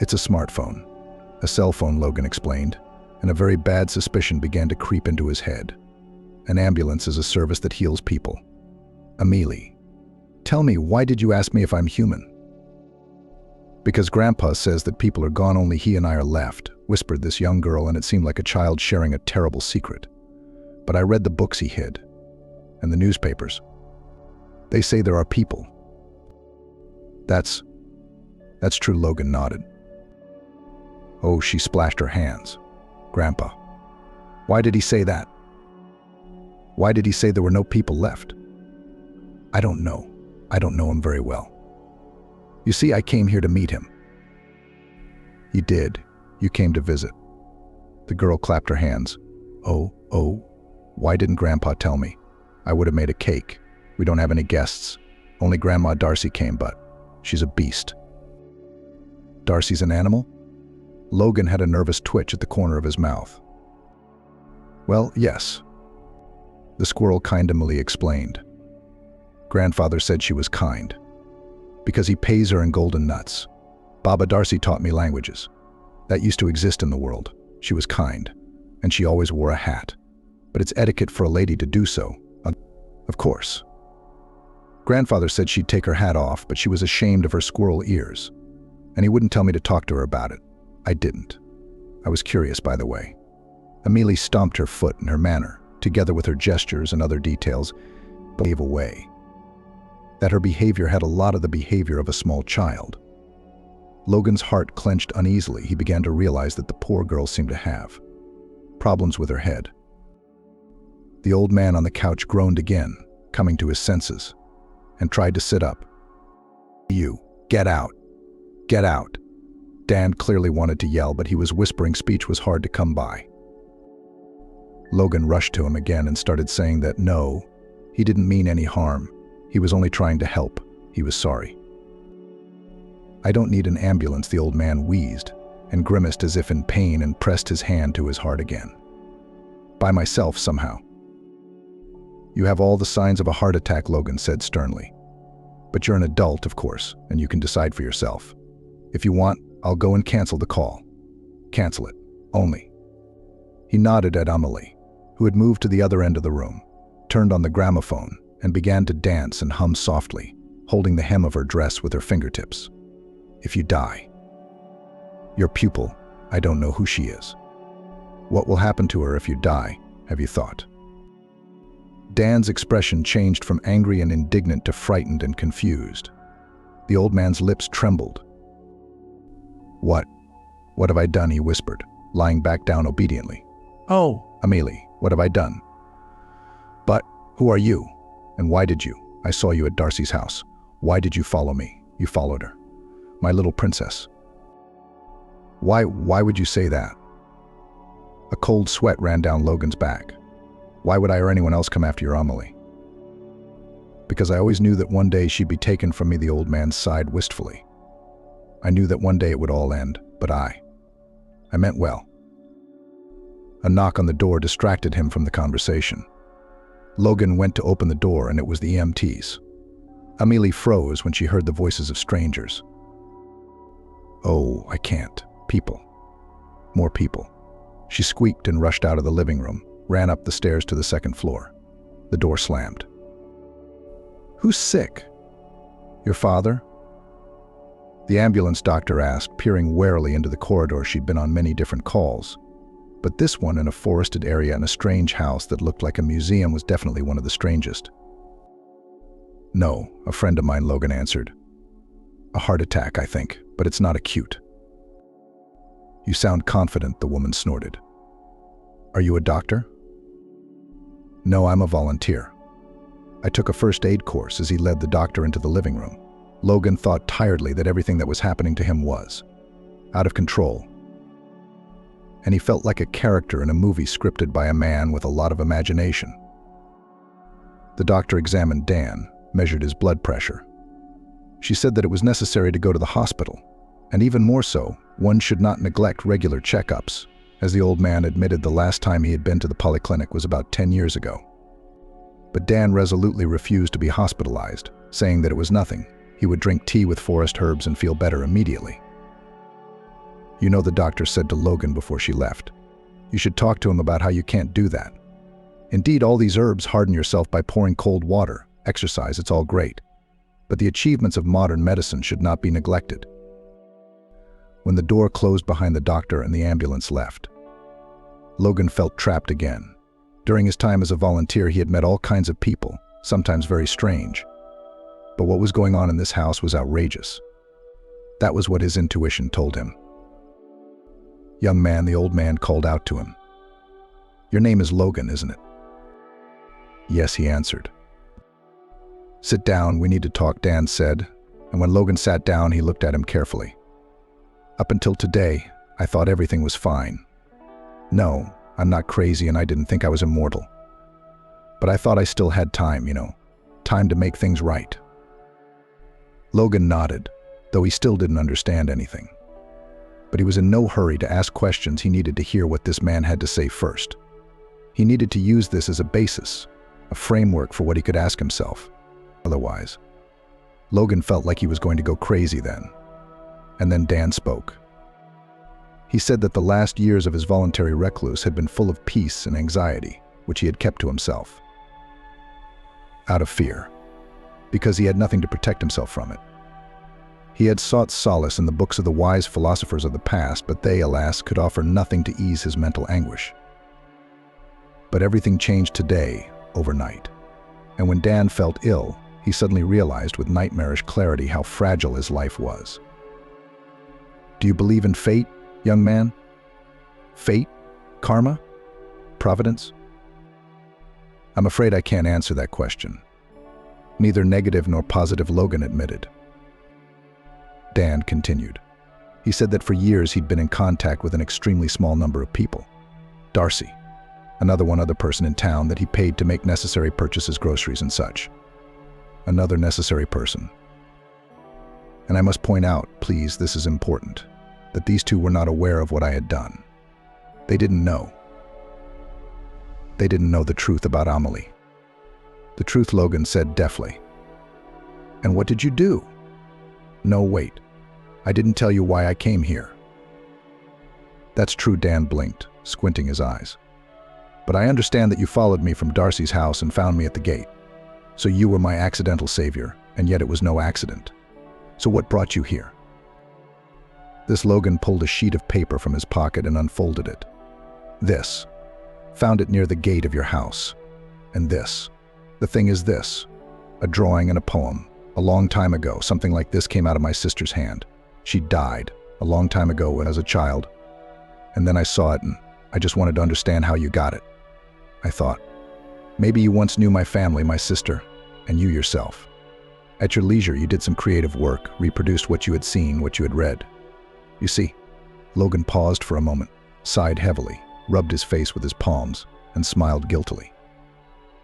"It's a smartphone. A cell phone," Logan explained, and a very bad suspicion began to creep into his head. An ambulance is a service that heals people. "Amelie, tell me, why did you ask me if I'm human?" "Because Grandpa says that people are gone, only he and I are left," whispered this young girl, and it seemed like a child sharing a terrible secret. "But I read the books he hid, and the newspapers. They say there are people." That's true," Logan nodded. "Oh," she splashed her hands. "Grandpa. Why did he say that? Why did he say there were no people left?" "I don't know. I don't know him very well. You see, I came here to meet him." "You did. You came to visit." The girl clapped her hands. Oh, why didn't Grandpa tell me? I would have made a cake. We don't have any guests. Only Grandma Darcy came, but she's a beast." "Darcy's an animal?" Logan had a nervous twitch at the corner of his mouth. "Well, yes," the squirrel kindly explained. "Grandfather said she was kind, because he pays her in golden nuts. Baba Darcy taught me languages. That used to exist in the world. She was kind, and she always wore a hat. But it's etiquette for a lady to do so. Of course. Grandfather said she'd take her hat off, but she was ashamed of her squirrel ears, and he wouldn't tell me to talk to her about it. I didn't. I was curious, by the way." Amelie stomped her foot, and her manner, together with her gestures and other details, gave away that her behavior had a lot of the behavior of a small child. Logan's heart clenched uneasily. He began to realize that the poor girl seemed to have problems with her head. The old man on the couch groaned again, coming to his senses, and tried to sit up. "You, get out. Get out." Dan clearly wanted to yell, but he was whispering. Speech was hard to come by. Logan rushed to him again and started saying that no, he didn't mean any harm. He was only trying to help. He was sorry. "I don't need an ambulance," the old man wheezed and grimaced as if in pain and pressed his hand to his heart again. "By myself, somehow." "You have all the signs of a heart attack," Logan said sternly. "But you're an adult, of course, and you can decide for yourself. If you want, I'll go and cancel the call. Cancel it. Only." He nodded at Amelie, who had moved to the other end of the room, turned on the gramophone, and began to dance and hum softly, holding the hem of her dress with her fingertips. If you die. Your pupil, I don't know who she is. What will happen to her if you die, have you thought? Dan's expression changed from angry and indignant to frightened and confused. The old man's lips trembled. What have I done?" he whispered, lying back down obediently. "Oh, Amelie, what have I done?" "But who are you? And why did you? I saw you at Darcy's house. Why did you follow me?" "You followed her. My little princess." Why would you say that?" A cold sweat ran down Logan's back. "Why would I or anyone else come after your Amelie?" "Because I always knew that one day she'd be taken from me," the old man sighed wistfully. "I knew that one day it would all end, but I meant well." A knock on the door distracted him from the conversation. Logan went to open the door, and it was the EMTs. Amelie froze when she heard the voices of strangers. "Oh, I can't. People. More people." She squeaked and rushed out of the living room, ran up the stairs to the second floor. The door slammed. "Who's sick?" "Your father?" The ambulance doctor asked, peering warily into the corridor. She'd been on many different calls, but this one in a forested area in a strange house that looked like a museum was definitely one of the strangest. "No, a friend of mine," Logan answered. "A heart attack, I think, but it's not acute." "You sound confident," the woman snorted. "Are you a doctor?" "No, I'm a volunteer. I took a first aid course," as he led the doctor into the living room. Logan thought tiredly that everything that was happening to him was out of control. And he felt like a character in a movie scripted by a man with a lot of imagination. The doctor examined Dan, measured his blood pressure. She said that it was necessary to go to the hospital, and even more so, one should not neglect regular checkups, as the old man admitted the last time he had been to the polyclinic was about 10 years ago. But Dan resolutely refused to be hospitalized, saying that it was nothing. He would drink tea with forest herbs and feel better immediately. "You know," the doctor said to Logan before she left, "you should talk to him about how you can't do that. Indeed, all these herbs, harden yourself by pouring cold water, exercise, it's all great. But the achievements of modern medicine should not be neglected." When the door closed behind the doctor and the ambulance left, Logan felt trapped again. During his time as a volunteer, he had met all kinds of people, sometimes very strange. But what was going on in this house was outrageous. That was what his intuition told him. "Young man," the old man called out to him. "Your name is Logan, isn't it?" "Yes," he answered. "Sit down, we need to talk," Dan said, and when Logan sat down, he looked at him carefully. "Up until today, I thought everything was fine. No, I'm not crazy and I didn't think I was immortal. But I thought I still had time, time to make things right." Logan nodded, though he still didn't understand anything. But he was in no hurry to ask questions. He needed to hear what this man had to say first. He needed to use this as a basis, a framework for what he could ask himself. Otherwise, Logan felt like he was going to go crazy then. And then Dan spoke. He said that the last years of his voluntary recluse had been full of peace and anxiety, which he had kept to himself. Out of fear, because he had nothing to protect himself from it. He had sought solace in the books of the wise philosophers of the past, but they, alas, could offer nothing to ease his mental anguish. But everything changed today, overnight. And when Dan felt ill, he suddenly realized with nightmarish clarity how fragile his life was. "Do you believe in fate, young man? Fate? Karma? Providence?" "I'm afraid I can't answer that question." "Neither negative nor positive," Logan admitted. Dan continued. He said that for years he'd been in contact with an extremely small number of people. Darcy, another other person in town that he paid to make necessary purchases, groceries and such. Another necessary person. And I must point out, please, this is important, that these two were not aware of what I had done. They didn't know. They didn't know the truth about Amelie. "The truth," Logan said deftly. "And what did you do?" "No, wait. I didn't tell you why I came here." "That's true," Dan blinked, squinting his eyes. "But I understand that you followed me from Darcy's house and found me at the gate. So you were my accidental savior, and yet it was no accident. So what brought you here? This Logan pulled a sheet of paper from his pocket and unfolded it. This. Found it near the gate of your house. And this. The thing is this. A drawing and a poem. A long time ago, something like this came out of my sister's hand. She died a long time ago as a child. And then I saw it and I just wanted to understand how you got it. I thought, maybe you once knew my family, my sister, and you yourself. At your leisure, you did some creative work, reproduced what you had seen, what you had read. You see, Logan paused for a moment, sighed heavily, rubbed his face with his palms, and smiled guiltily.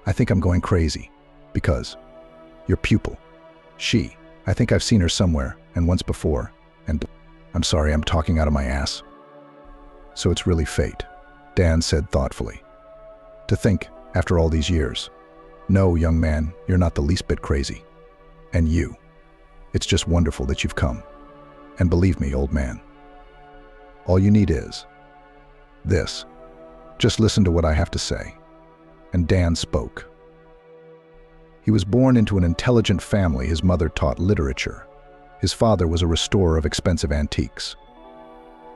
I think I'm going crazy, because your pupil, I think I've seen her somewhere, and once before, and I'm sorry, I'm talking out of my ass. So it's really fate, Dan said thoughtfully. To think, after all these years. No, young man, you're not the least bit crazy. And you. It's just wonderful that you've come. And believe me, old man, all you need is this. Just listen to what I have to say. And Dan spoke. He was born into an intelligent family. His mother taught literature. His father was a restorer of expensive antiques.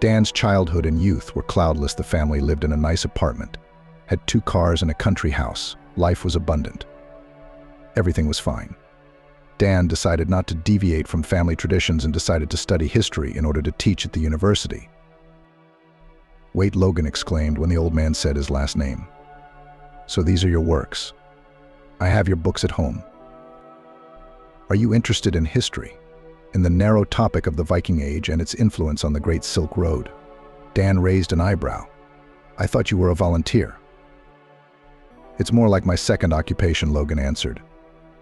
Dan's childhood and youth were cloudless. The family lived in a nice apartment, had 2 cars and a country house. Life was abundant. Everything was fine. Dan decided not to deviate from family traditions and decided to study history in order to teach at the university. Wait, Logan exclaimed when the old man said his last name. So these are your works. I have your books at home. Are you interested in history, in the narrow topic of the Viking Age and its influence on the Great Silk Road? Dan raised an eyebrow. I thought you were a volunteer. It's more like my second occupation, Logan answered.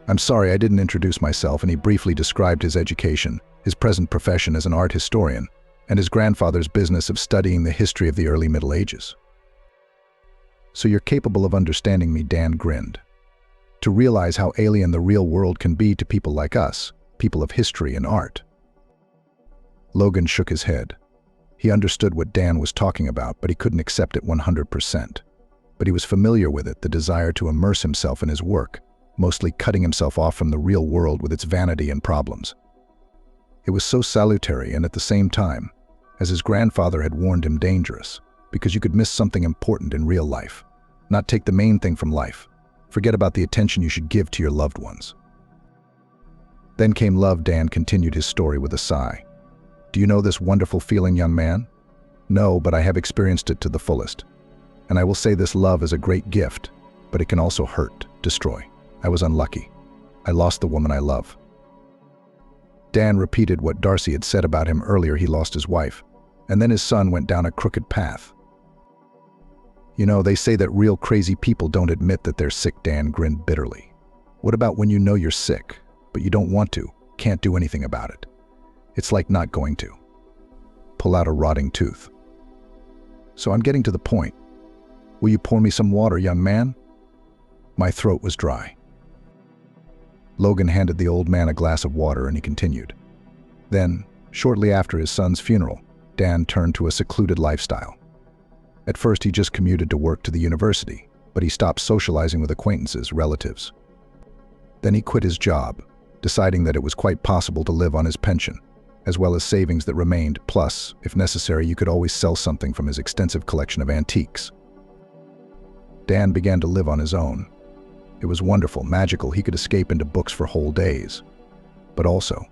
I'm sorry I didn't introduce myself, and he briefly described his education, his present profession as an art historian, and his grandfather's business of studying the history of the early Middle Ages. So you're capable of understanding me, Dan grinned. To realize how alien the real world can be to people like us, people of history and art. Logan shook his head. He understood what Dan was talking about, but he couldn't accept it 100%. But he was familiar with it, the desire to immerse himself in his work, mostly cutting himself off from the real world with its vanity and problems. It was so salutary and at the same time, as his grandfather had warned him, dangerous, because you could miss something important in real life, not take the main thing from life, forget about the attention you should give to your loved ones. Then came love. Dan continued his story with a sigh. Do you know this wonderful feeling, young man? No, but I have experienced it to the fullest. And I will say this love is a great gift, but it can also hurt, destroy. I was unlucky. I lost the woman I love. Dan repeated what Darcy had said about him earlier. He lost his wife, and then his son went down a crooked path. You know, they say that real crazy people don't admit that they're sick. Dan grinned bitterly. What about when you know you're sick, but you don't want to, can't do anything about it? It's like not going to. Pull out a rotting tooth. So I'm getting to the point. Will you pour me some water, young man? My throat was dry. Logan handed the old man a glass of water and he continued. Then, shortly after his son's funeral, Dan turned to a secluded lifestyle. At first, he just commuted to work to the university, but he stopped socializing with acquaintances, relatives. Then he quit his job, deciding that it was quite possible to live on his pension, as well as savings that remained, plus, if necessary, you could always sell something from his extensive collection of antiques. Dan began to live on his own. It was wonderful, magical. He could escape into books for whole days. But also,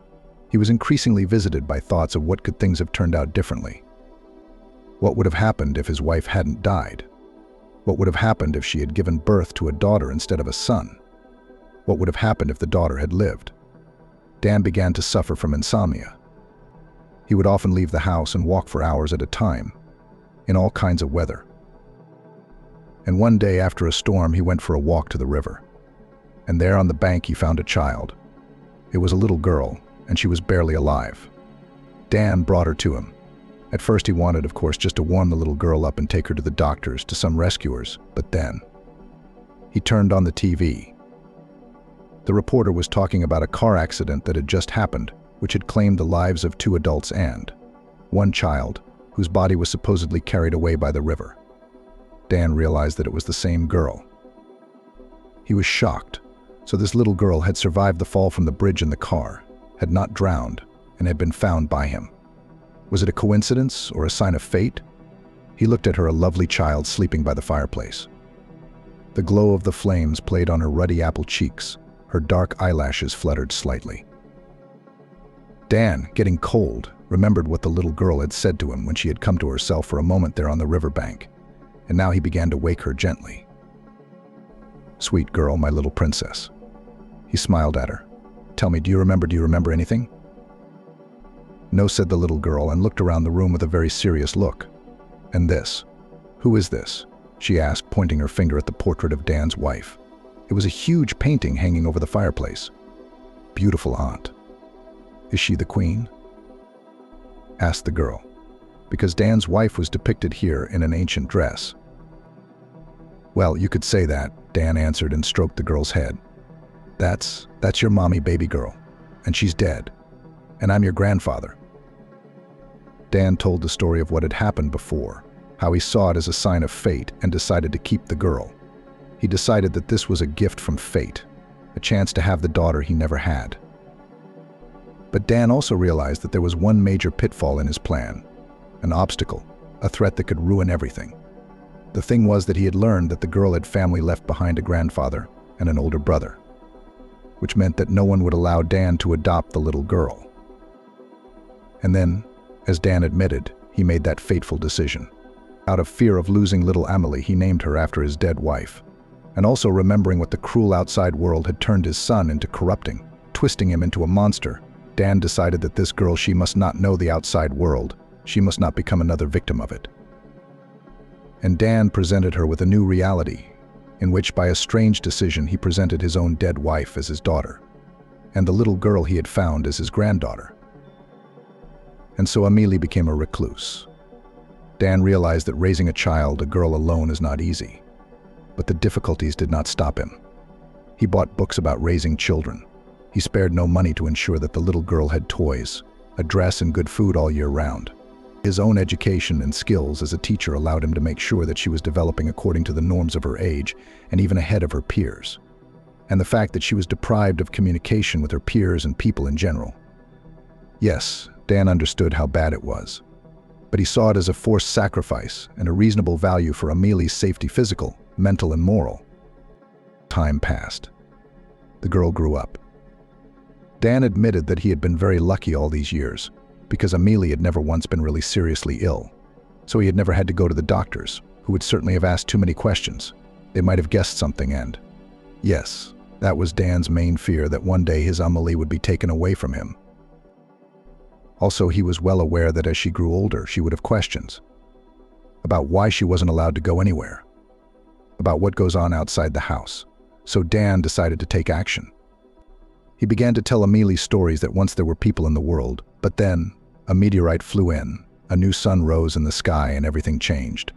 he was increasingly visited by thoughts of what could things have turned out differently. What would have happened if his wife hadn't died? What would have happened if she had given birth to a daughter instead of a son? What would have happened if the daughter had lived? Dan began to suffer from insomnia. He would often leave the house and walk for hours at a time, in all kinds of weather. And one day after a storm, he went for a walk to the river. And there on the bank he found a child. It was a little girl, and she was barely alive. Dan brought her to him. At first he wanted, of course, just to warm the little girl up and take her to the doctors, to some rescuers, but then he turned on the TV. The reporter was talking about a car accident that had just happened, which had claimed the lives of 2 adults and one child, whose body was supposedly carried away by the river. Dan realized that it was the same girl. He was shocked. So this little girl had survived the fall from the bridge in the car, had not drowned, and had been found by him. Was it a coincidence or a sign of fate? He looked at her, a lovely child sleeping by the fireplace. The glow of the flames played on her ruddy apple cheeks. Her dark eyelashes fluttered slightly. Dan, getting cold, remembered what the little girl had said to him when she had come to herself for a moment there on the riverbank, and now he began to wake her gently. "Sweet girl, my little princess." He smiled at her. "Tell me, do you remember anything?" "No," said the little girl, and looked around the room with a very serious look. "And this? Who is this?" she asked, pointing her finger at the portrait of Dan's wife. It was a huge painting hanging over the fireplace. "Beautiful aunt." "Is she the queen?" asked the girl, because Dan's wife was depicted here in an ancient dress. "Well, you could say that," Dan answered and stroked the girl's head. That's your mommy, baby girl, and she's dead, and I'm your grandfather." Dan told the story of what had happened before, how he saw it as a sign of fate and decided to keep the girl. He decided that this was a gift from fate, a chance to have the daughter he never had. But Dan also realized that there was one major pitfall in his plan, an obstacle, a threat that could ruin everything. The thing was that he had learned that the girl had family left behind, a grandfather and an older brother, which meant that no one would allow Dan to adopt the little girl. And then, as Dan admitted, he made that fateful decision. Out of fear of losing little Amelie, he named her after his dead wife. And also remembering what the cruel outside world had turned his son into, corrupting, twisting him into a monster, Dan decided that this girl, she must not know the outside world. She must not become another victim of it. And Dan presented her with a new reality, in which by a strange decision he presented his own dead wife as his daughter, and the little girl he had found as his granddaughter. And so Amelie became a recluse. Dan realized that raising a child, a girl alone, is not easy. But the difficulties did not stop him. He bought books about raising children. He spared no money to ensure that the little girl had toys, a dress, and good food all year round. His own education and skills as a teacher allowed him to make sure that she was developing according to the norms of her age and even ahead of her peers. And the fact that she was deprived of communication with her peers and people in general. Yes, Dan understood how bad it was, but he saw it as a forced sacrifice and a reasonable value for Amelie's safety, physical, mental, and moral. Time passed. The girl grew up. Dan admitted that he had been very lucky all these years, because Amelie had never once been really seriously ill. So he had never had to go to the doctors, who would certainly have asked too many questions. They might have guessed something, and yes, that was Dan's main fear, that one day his Amelie would be taken away from him. Also, he was well aware that as she grew older, she would have questions about why she wasn't allowed to go anywhere, about what goes on outside the house. So Dan decided to take action. He began to tell Amelie stories that once there were people in the world, but then a meteorite flew in, a new sun rose in the sky, and everything changed.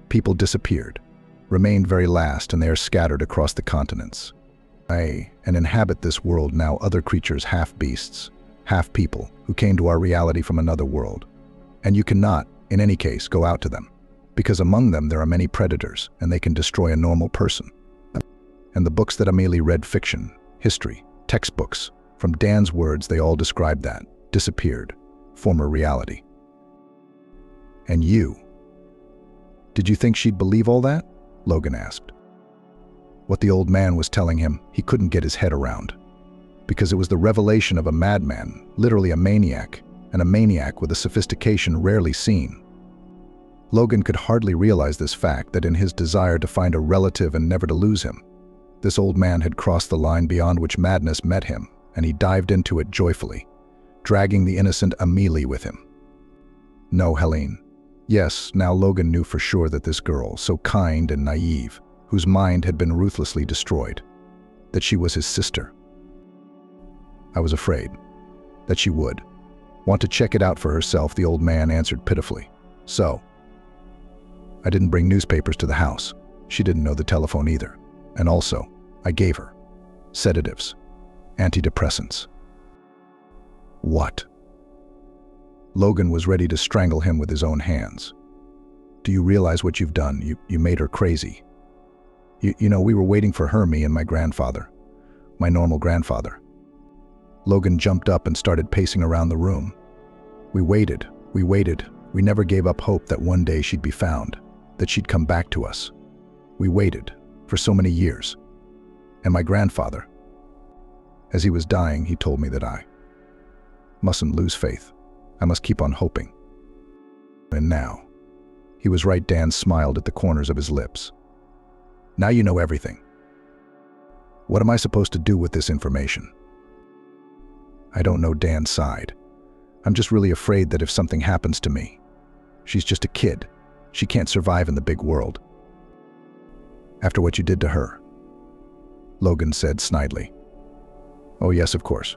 People disappeared, remained very last, and they are scattered across the continents. And inhabit this world now other creatures, half beasts, half people, who came to our reality from another world. And you cannot, in any case, go out to them, because among them there are many predators, and they can destroy a normal person. And the books that Amelie read, fiction, history, textbooks, from Dan's words, they all described that, disappeared, former reality. And you? Did you think she'd believe all that? Logan asked. What the old man was telling him, he couldn't get his head around, because it was the revelation of a madman, literally a maniac, and a maniac with a sophistication rarely seen. Logan could hardly realize this fact, that in his desire to find a relative and never to lose him, this old man had crossed the line beyond which madness met him, and he dived into it joyfully, dragging the innocent Amelie with him. No, Helene. Yes, now Logan knew for sure that this girl, so kind and naive, whose mind had been ruthlessly destroyed, that she was his sister. I was afraid that she would want to check it out for herself, the old man answered pitifully. So, I didn't bring newspapers to the house. She didn't know the telephone either. And also, I gave her sedatives, antidepressants. What? Logan was ready to strangle him with his own hands. Do you realize what you've done? You made her crazy. You know, we were waiting for her, me and my grandfather. my normal grandfather. Logan jumped up and started pacing around the room. We waited. We never gave up hope that one day she'd be found, that she'd come back to us. We waited for so many years. And my grandfather, as he was dying, he told me that I mustn't lose faith. I must keep on hoping. And now, he was right. Dan smiled at the corners of his lips. Now you know everything. What am I supposed to do with this information? I don't know, Dan sighed. I'm just really afraid that if something happens to me, she's just a kid. She can't survive in the big world. After what you did to her, Logan said snidely. Oh yes, of course.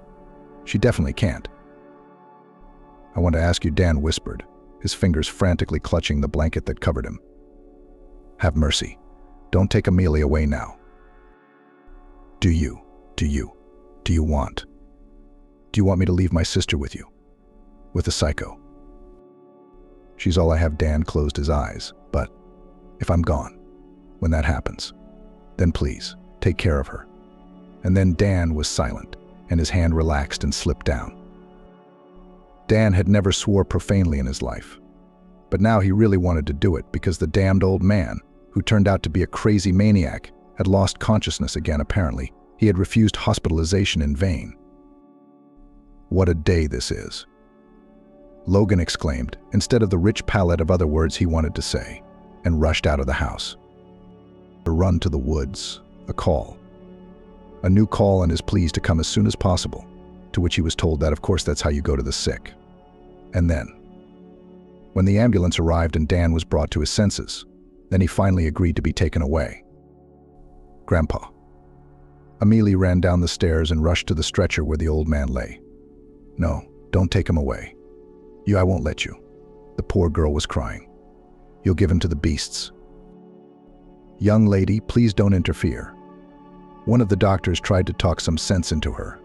She definitely can't. I want to ask you, Dan whispered, his fingers frantically clutching the blanket that covered him. Have mercy. Don't take Amelia away now. Do you want me to leave my sister with you? With a psycho? She's all I have. Dan closed his eyes. But if I'm gone, when that happens, then please take care of her. And then Dan was silent, and his hand relaxed and slipped down. Dan had never swore profanely in his life, but now he really wanted to do it because the damned old man, who turned out to be a crazy maniac, had lost consciousness again. Apparently, he had refused hospitalization in vain. What a day this is, Logan exclaimed, instead of the rich palette of other words he wanted to say, and rushed out of the house. A run to the woods, a call. A new call and his pleas to come as soon as possible, to which he was told that of course that's how you go to the sick. And then, when the ambulance arrived and Dan was brought to his senses, then he finally agreed to be taken away. Grandpa. Amelia ran down the stairs and rushed to the stretcher where the old man lay. No, don't take him away. I won't let you. The poor girl was crying. You'll give him to the beasts. Young lady, please don't interfere. One of the doctors tried to talk some sense into her.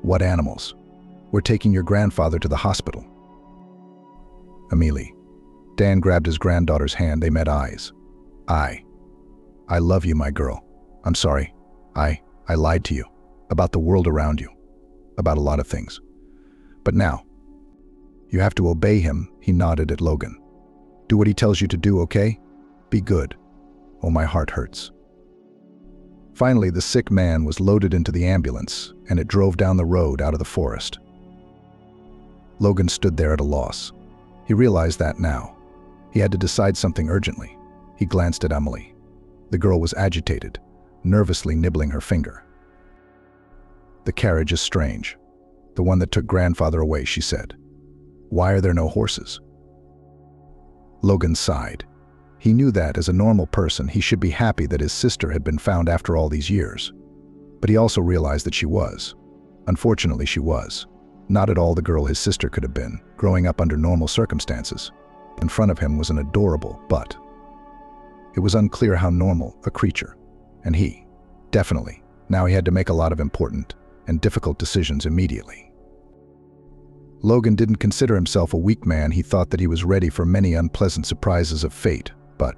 What animals? We're taking your grandfather to the hospital. Amelia. Dan grabbed his granddaughter's hand. They met eyes. I love you, my girl. I'm sorry. I lied to you. About the world around you. About a lot of things. But now, you have to obey him. He nodded at Logan. Do what he tells you to do, okay? Be good. Oh, my heart hurts. Finally, the sick man was loaded into the ambulance, and it drove down the road out of the forest. Logan stood there at a loss. He realized that now. He had to decide something urgently. He glanced at Emily. The girl was agitated, nervously nibbling her finger. The carriage is strange. The one that took grandfather away, she said. Why are there no horses? Logan sighed. He knew that, as a normal person, he should be happy that his sister had been found after all these years. But he also realized that she was. Unfortunately, she was. Not at all the girl his sister could have been, growing up under normal circumstances. In front of him was an adorable, but it was unclear how normal a creature. And he, definitely, now he had to make a lot of important and difficult decisions immediately. Logan didn't consider himself a weak man. He thought that he was ready for many unpleasant surprises of fate, but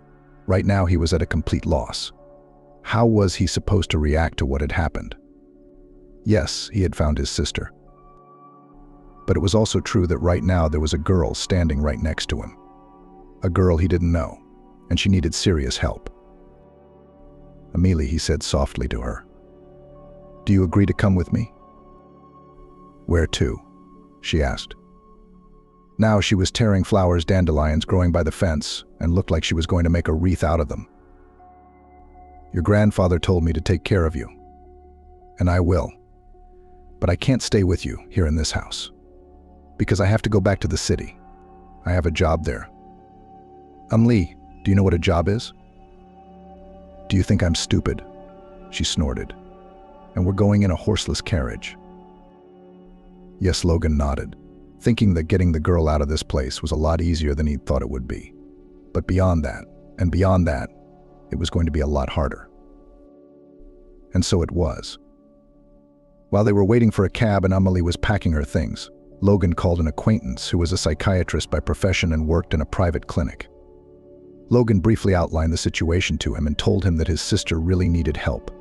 right now he was at a complete loss. How was he supposed to react to what had happened? Yes, he had found his sister. But it was also true that right now there was a girl standing right next to him. A girl he didn't know, and she needed serious help. Amelia, he said softly to her. Do you agree to come with me? Where to? She asked. Now she was tearing flowers, dandelions growing by the fence, and looked like she was going to make a wreath out of them. Your grandfather told me to take care of you. And I will. But I can't stay with you here in this house. Because I have to go back to the city. I have a job there. Lee, do you know what a job is? Do you think I'm stupid? She snorted. And we're going in a horseless carriage. Yes, Logan nodded, thinking that getting the girl out of this place was a lot easier than he'd thought it would be. But beyond that, and beyond that, it was going to be a lot harder. And so it was. While they were waiting for a cab and Amelie was packing her things, Logan called an acquaintance who was a psychiatrist by profession and worked in a private clinic. Logan briefly outlined the situation to him and told him that his sister really needed help.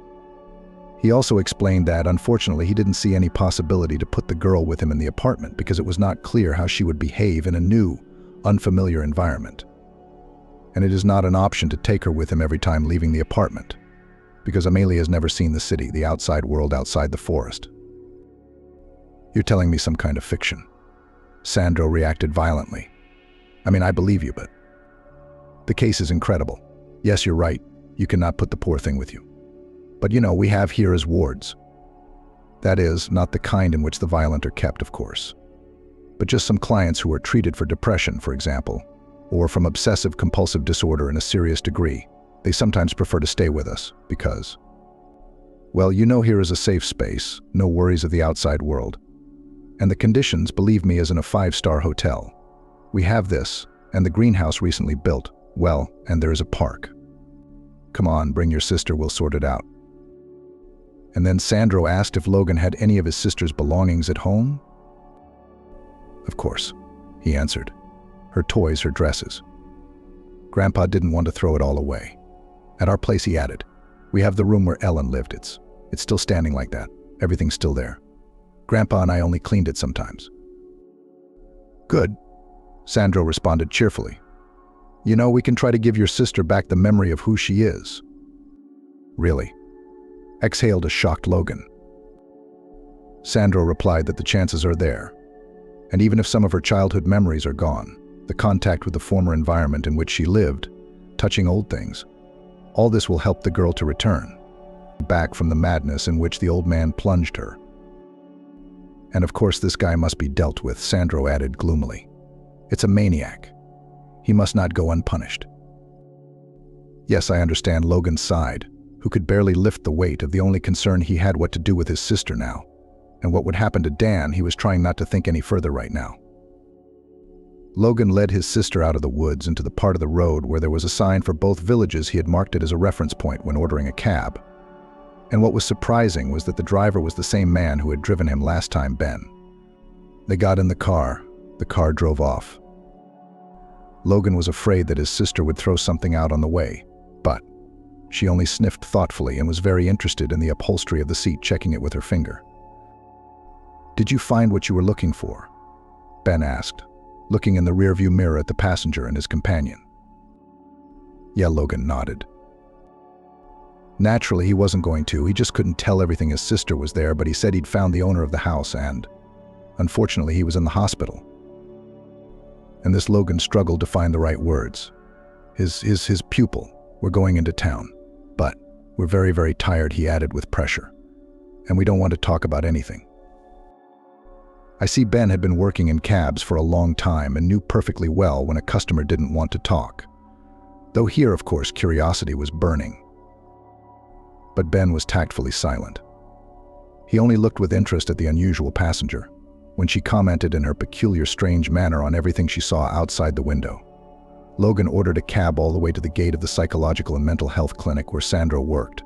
He also explained that, unfortunately, he didn't see any possibility to put the girl with him in the apartment because it was not clear how she would behave in a new, unfamiliar environment. And it is not an option to take her with him every time leaving the apartment, because Amelia has never seen the city, the outside world outside the forest. You're telling me some kind of fiction. Sandro reacted violently. I mean, I believe you, but the case is incredible. Yes, you're right. You cannot put the poor thing with you. But you know, we have here as wards. That is, not the kind in which the violent are kept, of course, but just some clients who are treated for depression, for example, or from obsessive-compulsive disorder in a serious degree. They sometimes prefer to stay with us because, well, you know, here is a safe space, no worries of the outside world. And the conditions, believe me, is in a 5-star hotel. We have this, and the greenhouse recently built, well, and there is a park. Come on, bring your sister, we'll sort it out. And then Sandro asked if Logan had any of his sister's belongings at home. Of course, he answered. Her toys, her dresses. Grandpa didn't want to throw it all away. At our place, he added, we have the room where Ellen lived. It's still standing like that. Everything's still there. Grandpa and I only cleaned it sometimes. Good, Sandro responded cheerfully. You know, we can try to give your sister back the memory of who she is. Really? Exhaled a shocked Logan. Sandro replied that the chances are there. And even if some of her childhood memories are gone, the contact with the former environment in which she lived, touching old things, all this will help the girl to return back from the madness in which the old man plunged her. And of course this guy must be dealt with, Sandro added gloomily. It's a maniac. He must not go unpunished. Yes, I understand, Logan sighed, who could barely lift the weight of the only concern he had what to do with his sister now. And what would happen to Dan, he was trying not to think any further right now. Logan led his sister out of the woods into the part of the road where there was a sign for both villages. He had marked it as a reference point when ordering a cab. And what was surprising was that the driver was the same man who had driven him last time, Ben. They got in the car drove off. Logan was afraid that his sister would throw something out on the way, but she only sniffed thoughtfully and was very interested in the upholstery of the seat, checking it with her finger. Did you find what you were looking for? Ben asked, looking in the rearview mirror at the passenger and his companion. Yeah, Logan nodded. Naturally, he wasn't going to. He just couldn't tell everything. His sister was there, but he said he'd found the owner of the house and, unfortunately, he was in the hospital. And this Logan struggled to find the right words. His pupil, we're going into town, but we're very, very tired, he added with pressure. And we don't want to talk about anything. I see Ben had been working in cabs for a long time and knew perfectly well when a customer didn't want to talk. Though here, of course, curiosity was burning. But Ben was tactfully silent. He only looked with interest at the unusual passenger, when she commented in her peculiar, strange manner on everything she saw outside the window. Logan ordered a cab all the way to the gate of the psychological and mental health clinic where Sandro worked.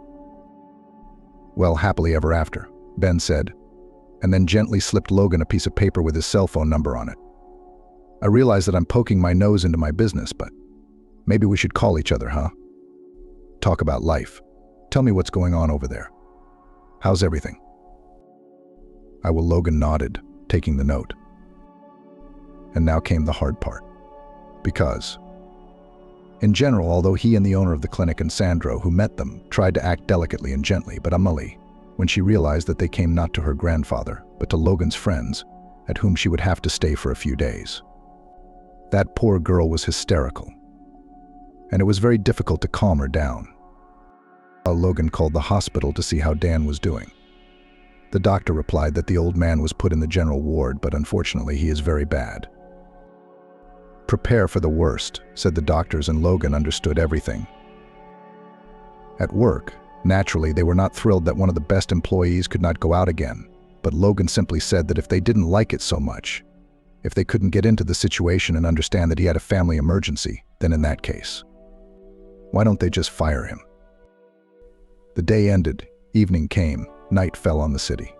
Well, happily ever after, Ben said, and then gently slipped Logan a piece of paper with his cell phone number on it. I realize that I'm poking my nose into my business, but maybe we should call each other, huh? Talk about life. Tell me what's going on over there. How's everything? I will, Logan nodded, taking the note. And now came the hard part. Because, in general, although he and the owner of the clinic and Sandro, who met them, tried to act delicately and gently, but Amelie, when she realized that they came not to her grandfather, but to Logan's friends, at whom she would have to stay for a few days. That poor girl was hysterical, and it was very difficult to calm her down. Logan called the hospital to see how Dan was doing. The doctor replied that the old man was put in the general ward, but unfortunately he is very bad. Prepare for the worst, said the doctors, and Logan understood everything. At work, naturally, they were not thrilled that one of the best employees could not go out again, but Logan simply said that if they didn't like it so much, if they couldn't get into the situation and understand that he had a family emergency, then in that case, why don't they just fire him? The day ended, evening came, night fell on the city.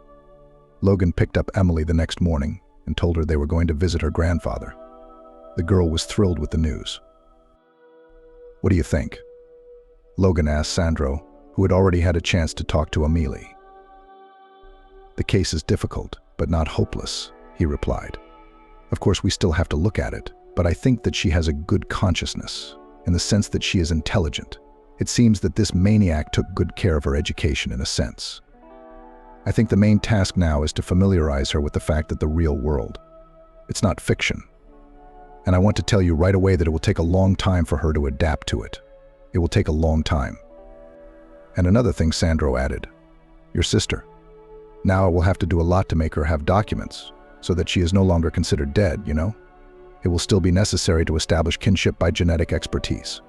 Logan picked up Emily the next morning and told her they were going to visit her grandfather. The girl was thrilled with the news. What do you think? Logan asked Sandro, who had already had a chance to talk to Amelie. The case is difficult, but not hopeless, he replied. Of course, we still have to look at it, but I think that she has a good consciousness, in the sense that she is intelligent. It seems that this maniac took good care of her education in a sense. I think the main task now is to familiarize her with the fact that the real world, it's not fiction. And I want to tell you right away that it will take a long time for her to adapt to it. It will take a long time. And another thing, Sandro added, your sister. Now I will have to do a lot to make her have documents, so that she is no longer considered dead, you know? It will still be necessary to establish kinship by genetic expertise.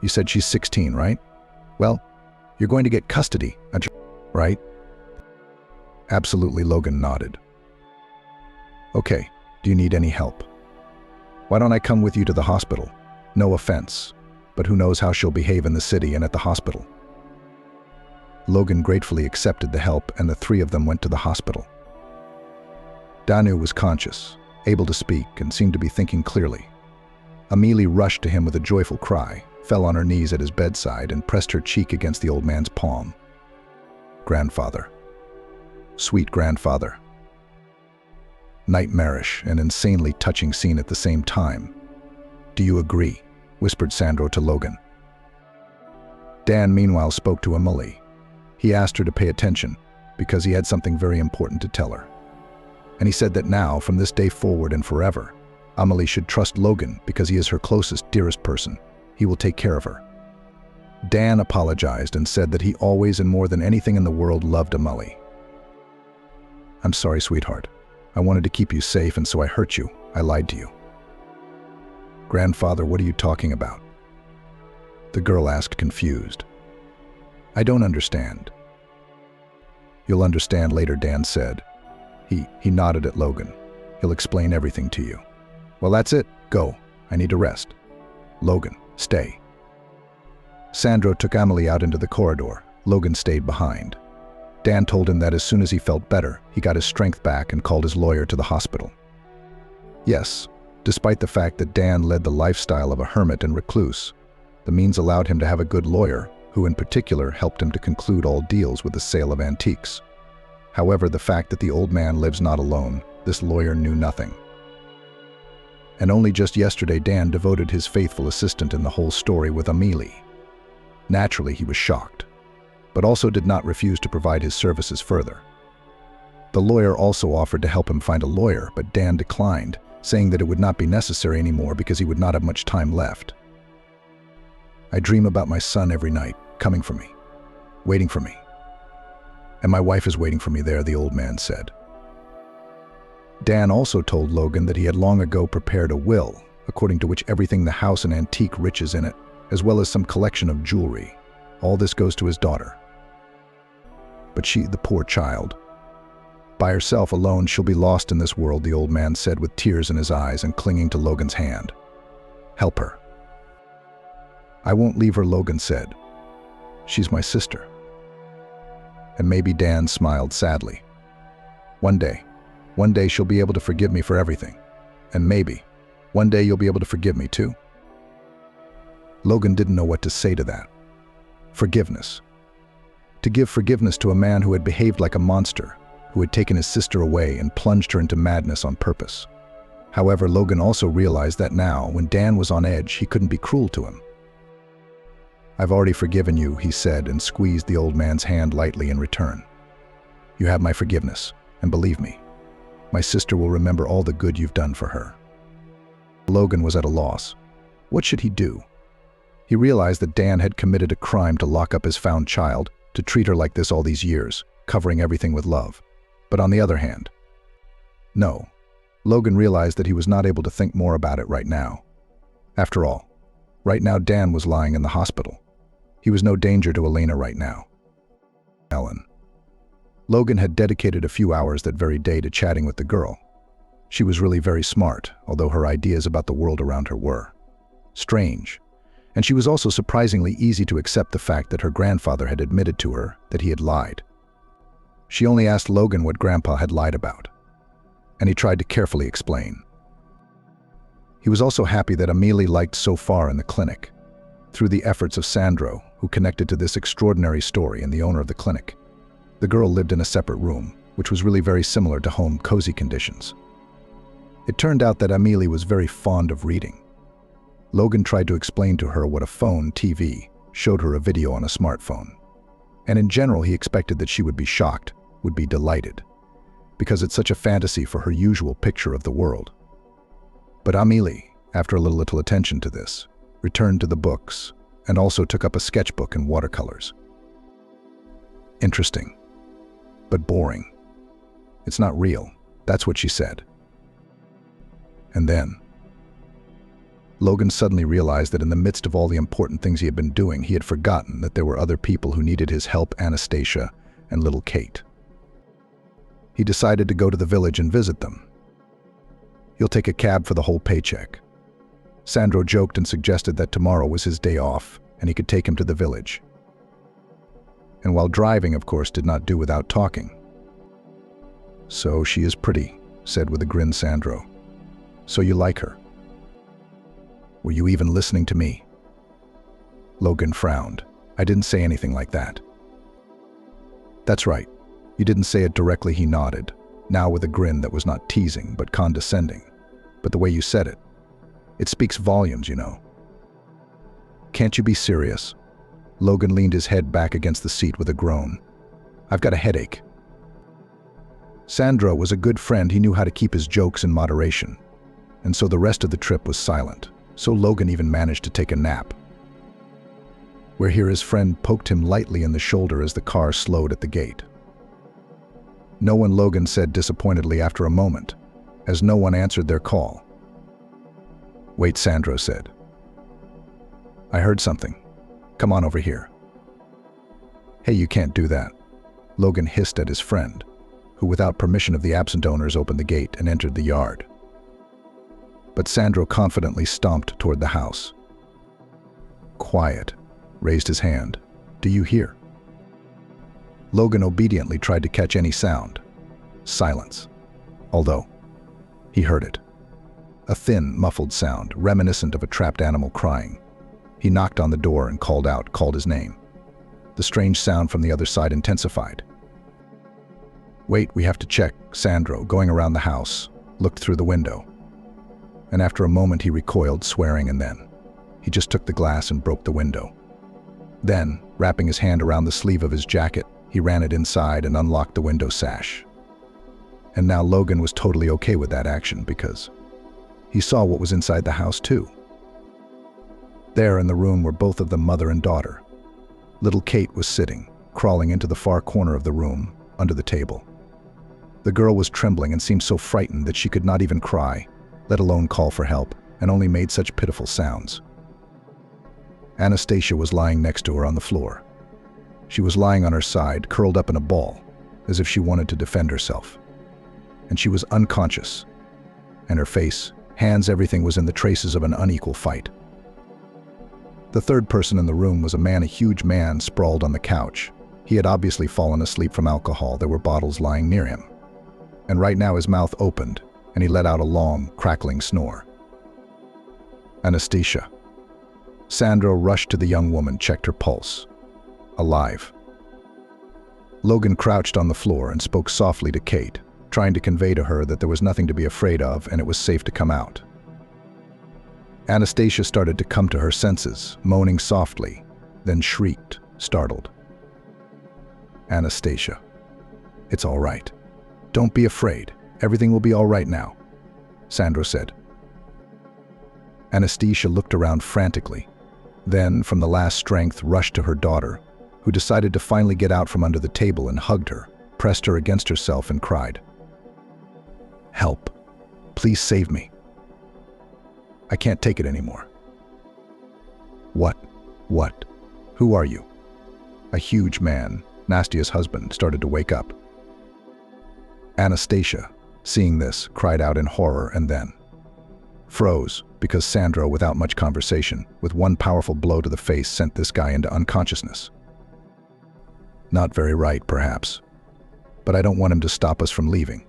You said she's 16, right? Well, you're going to get custody, right? Absolutely, Logan nodded. Okay, do you need any help? Why don't I come with you to the hospital? No offense, but who knows how she'll behave in the city and at the hospital. Logan gratefully accepted the help, and the three of them went to the hospital. Danu was conscious, able to speak, and seemed to be thinking clearly. Amelie rushed to him with a joyful cry, fell on her knees at his bedside, and pressed her cheek against the old man's palm. Grandfather. Sweet grandfather. Nightmarish and insanely touching scene at the same time. Do you agree? Whispered Sandro to Logan. Dan meanwhile spoke to Amelie. He asked her to pay attention, because he had something very important to tell her. And he said that now, from this day forward and forever, Amelie should trust Logan because he is her closest, dearest person. He will take care of her. Dan apologized and said that he always and more than anything in the world loved Amelie. I'm sorry, sweetheart. I wanted to keep you safe, and so I hurt you. I lied to you. Grandfather, what are you talking about? The girl asked, confused. I don't understand. You'll understand later, Dan said. He nodded at Logan. He'll explain everything to you. Well, that's it. Go. I need to rest. Logan, stay. Sandro took Amelie out into the corridor. Logan stayed behind. Dan told him that as soon as he felt better, he got his strength back and called his lawyer to the hospital. Yes, despite the fact that Dan led the lifestyle of a hermit and recluse, the means allowed him to have a good lawyer, who in particular helped him to conclude all deals with the sale of antiques. However, the fact that the old man lives not alone, this lawyer knew nothing. And only just yesterday Dan devoted his faithful assistant in the whole story with Amelie. Naturally, he was shocked, but also did not refuse to provide his services further. The lawyer also offered to help him find a lawyer, but Dan declined, saying that it would not be necessary anymore because he would not have much time left. I dream about my son every night, coming for me, waiting for me. And my wife is waiting for me there, the old man said. Dan also told Logan that he had long ago prepared a will, according to which everything the house and antique riches in it, as well as some collection of jewelry. All this goes to his daughter. But she, the poor child, by herself alone, she'll be lost in this world, the old man said with tears in his eyes and clinging to Logan's hand. Help her. I won't leave her, Logan said. She's my sister. And maybe Dan smiled sadly. One day she'll be able to forgive me for everything. And maybe, one day you'll be able to forgive me too. Logan didn't know what to say to that. Forgiveness. To give forgiveness to a man who had behaved like a monster, who had taken his sister away and plunged her into madness on purpose. However, Logan also realized that now, when Dan was on edge, he couldn't be cruel to him. I've already forgiven you, he said, and squeezed the old man's hand lightly in return. You have my forgiveness, and believe me, my sister will remember all the good you've done for her. Logan was at a loss. What should he do? He realized that Dan had committed a crime to lock up his found child, to treat her like this all these years, covering everything with love. But on the other hand, no. Logan realized that he was not able to think more about it right now. After all, right now Dan was lying in the hospital. He was no danger to Elena right now. Ellen. Logan had dedicated a few hours that very day to chatting with the girl. She was really very smart, although her ideas about the world around her were strange. And she was also surprisingly easy to accept the fact that her grandfather had admitted to her that he had lied. She only asked Logan what Grandpa had lied about, and he tried to carefully explain. He was also happy that Amelie liked so far in the clinic, through the efforts of Sandro, who connected to this extraordinary story and the owner of the clinic. The girl lived in a separate room, which was really very similar to home cozy conditions. It turned out that Amelie was very fond of reading. Logan tried to explain to her what a phone, TV, showed her a video on a smartphone. And in general, he expected that she would be shocked, would be delighted, because it's such a fantasy for her usual picture of the world. But Amelie, after a little attention to this, returned to the books and also took up a sketchbook and watercolors. Interesting, but boring. It's not real, that's what she said. And then, Logan suddenly realized that in the midst of all the important things he had been doing, he had forgotten that there were other people who needed his help, Anastasia and little Kate. He decided to go to the village and visit them. He'll take a cab for the whole paycheck. Sandro joked and suggested that tomorrow was his day off and he could take him to the village. And while driving, of course, did not do without talking. "So she is pretty," said with a grin Sandro. "So you like her? Were you even listening to me?" Logan frowned. "I didn't say anything like that." "That's right. You didn't say it directly," he nodded, now with a grin that was not teasing but condescending. "But the way you said it, it speaks volumes, you know." "Can't you be serious?" Logan leaned his head back against the seat with a groan. "I've got a headache." Sandro was a good friend. He knew how to keep his jokes in moderation. And so the rest of the trip was silent. So Logan even managed to take a nap. Where here his friend poked him lightly in the shoulder as the car slowed at the gate. "No one," Logan said disappointedly after a moment, as no one answered their call. "Wait," Sandro said. "I heard something. Come on over here." "Hey, you can't do that." Logan hissed at his friend, who without permission of the absent owners opened the gate and entered the yard. But Sandro confidently stomped toward the house. "Quiet," raised his hand. "Do you hear?" Logan obediently tried to catch any sound. Silence. Although, he heard it. A thin, muffled sound, reminiscent of a trapped animal crying. He knocked on the door and called his name. The strange sound from the other side intensified. "Wait, we have to check," Sandro, going around the house, looked through the window. And after a moment he recoiled, swearing, and then he just took the glass and broke the window. Then, wrapping his hand around the sleeve of his jacket, he ran it inside and unlocked the window sash. And now Logan was totally okay with that action because he saw what was inside the house too. There in the room were both of them, mother and daughter. Little Kate was sitting, crawling into the far corner of the room, under the table. The girl was trembling and seemed so frightened that she could not even cry, let alone call for help, and only made such pitiful sounds. Anastasia was lying next to her on the floor. She was lying on her side, curled up in a ball, as if she wanted to defend herself. And she was unconscious. And her face, hands, everything was in the traces of an unequal fight. The third person in the room was a man, a huge man sprawled on the couch. He had obviously fallen asleep from alcohol. There were bottles lying near him. And right now his mouth opened, and he let out a long, crackling snore. "Anastasia." Sandro rushed to the young woman, checked her pulse. Alive. Logan crouched on the floor and spoke softly to Kate, trying to convey to her that there was nothing to be afraid of and it was safe to come out. Anastasia started to come to her senses, moaning softly, then shrieked, startled. "Anastasia, it's all right. Don't be afraid. Everything will be all right now," Sandro said. Anastasia looked around frantically, then, from the last strength, rushed to her daughter, who decided to finally get out from under the table and hugged her, pressed her against herself and cried, "Help. Please save me. I can't take it anymore." What? Who are you?" A huge man, Nastia's husband, started to wake up. Anastasia, seeing this, cried out in horror and then froze because Sandro, without much conversation, with one powerful blow to the face, sent this guy into unconsciousness. "Not very right, perhaps. But I don't want him to stop us from leaving,"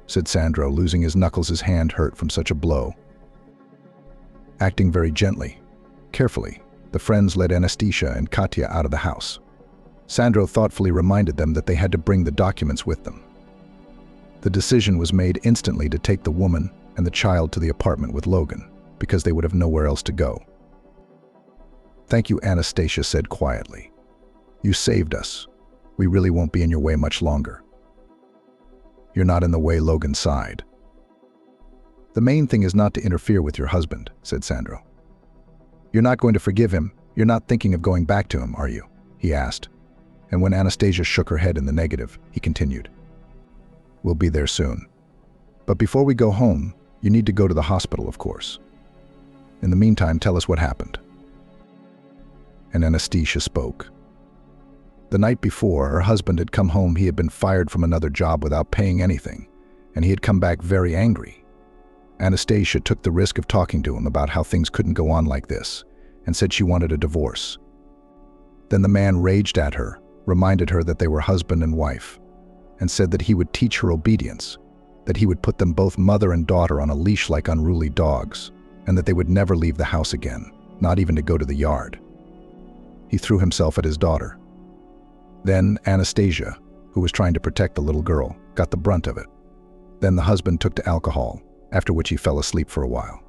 said Sandro, losing his knuckles. His hand hurt from such a blow. Acting very gently, carefully, the friends led Anastasia and Katya out of the house. Sandro thoughtfully reminded them that they had to bring the documents with them. The decision was made instantly to take the woman and the child to the apartment with Logan, because they would have nowhere else to go. "Thank you," Anastasia said quietly. "You saved us. We really won't be in your way much longer." "You're not in the way," Logan sighed. "The main thing is not to interfere with your husband," said Sandro. "You're not going to forgive him. You're not thinking of going back to him, are you?" he asked. And when Anastasia shook her head in the negative, he continued, "We'll be there soon. But before we go home, you need to go to the hospital, of course. In the meantime, tell us what happened." And Anastasia spoke. The night before, her husband had come home. He had been fired from another job without paying anything, and he had come back very angry. Anastasia took the risk of talking to him about how things couldn't go on like this, and said she wanted a divorce. Then the man raged at her, reminded her that they were husband and wife, and said that he would teach her obedience, that he would put them both mother and daughter on a leash like unruly dogs, and that they would never leave the house again, not even to go to the yard. He threw himself at his daughter. Then Anastasia, who was trying to protect the little girl, got the brunt of it. Then the husband took to alcohol, after which he fell asleep for a while.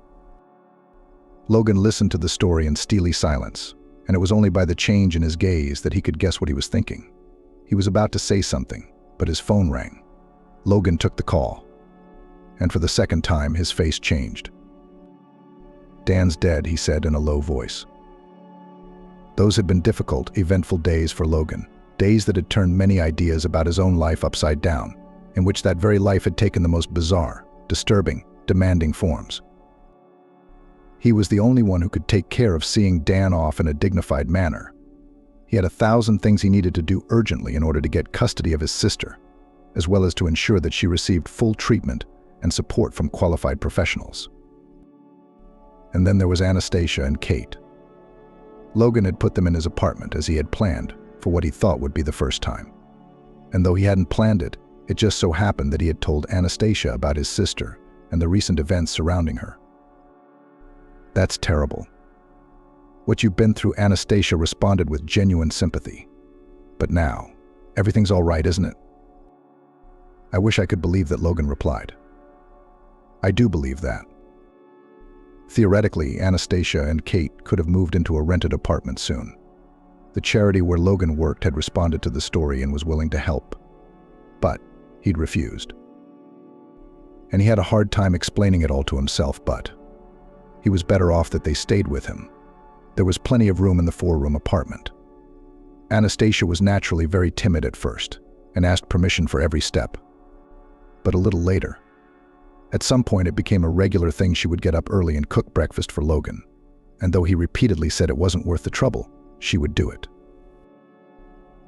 Logan listened to the story in steely silence, and it was only by the change in his gaze that he could guess what he was thinking. He was about to say something, but his phone rang. Logan took the call, and for the second time his face changed. "Dan's dead," he said in a low voice. Those had been difficult, eventful days for Logan, days that had turned many ideas about his own life upside down, in which that very life had taken the most bizarre, disturbing, demanding forms. He was the only one who could take care of seeing Dan off in a dignified manner. He had 1,000 things he needed to do urgently in order to get custody of his sister, as well as to ensure that she received full treatment and support from qualified professionals. And then there was Anastasia and Kate. Logan had put them in his apartment as he had planned, for what he thought would be the first time. And though he hadn't planned it, it just so happened that he had told Anastasia about his sister and the recent events surrounding her. "That's terrible. What you've been through," Anastasia responded with genuine sympathy. "But now, everything's all right, isn't it?" "I wish I could believe that," Logan replied. "I do believe that." Theoretically, Anastasia and Kate could have moved into a rented apartment soon. The charity where Logan worked had responded to the story and was willing to help. But he'd refused. And he had a hard time explaining it all to himself, but he was better off that they stayed with him. There was plenty of room in the 4-room apartment. Anastasia was naturally very timid at first and asked permission for every step. But a little later, at some point it became a regular thing she would get up early and cook breakfast for Logan. And though he repeatedly said it wasn't worth the trouble, she would do it.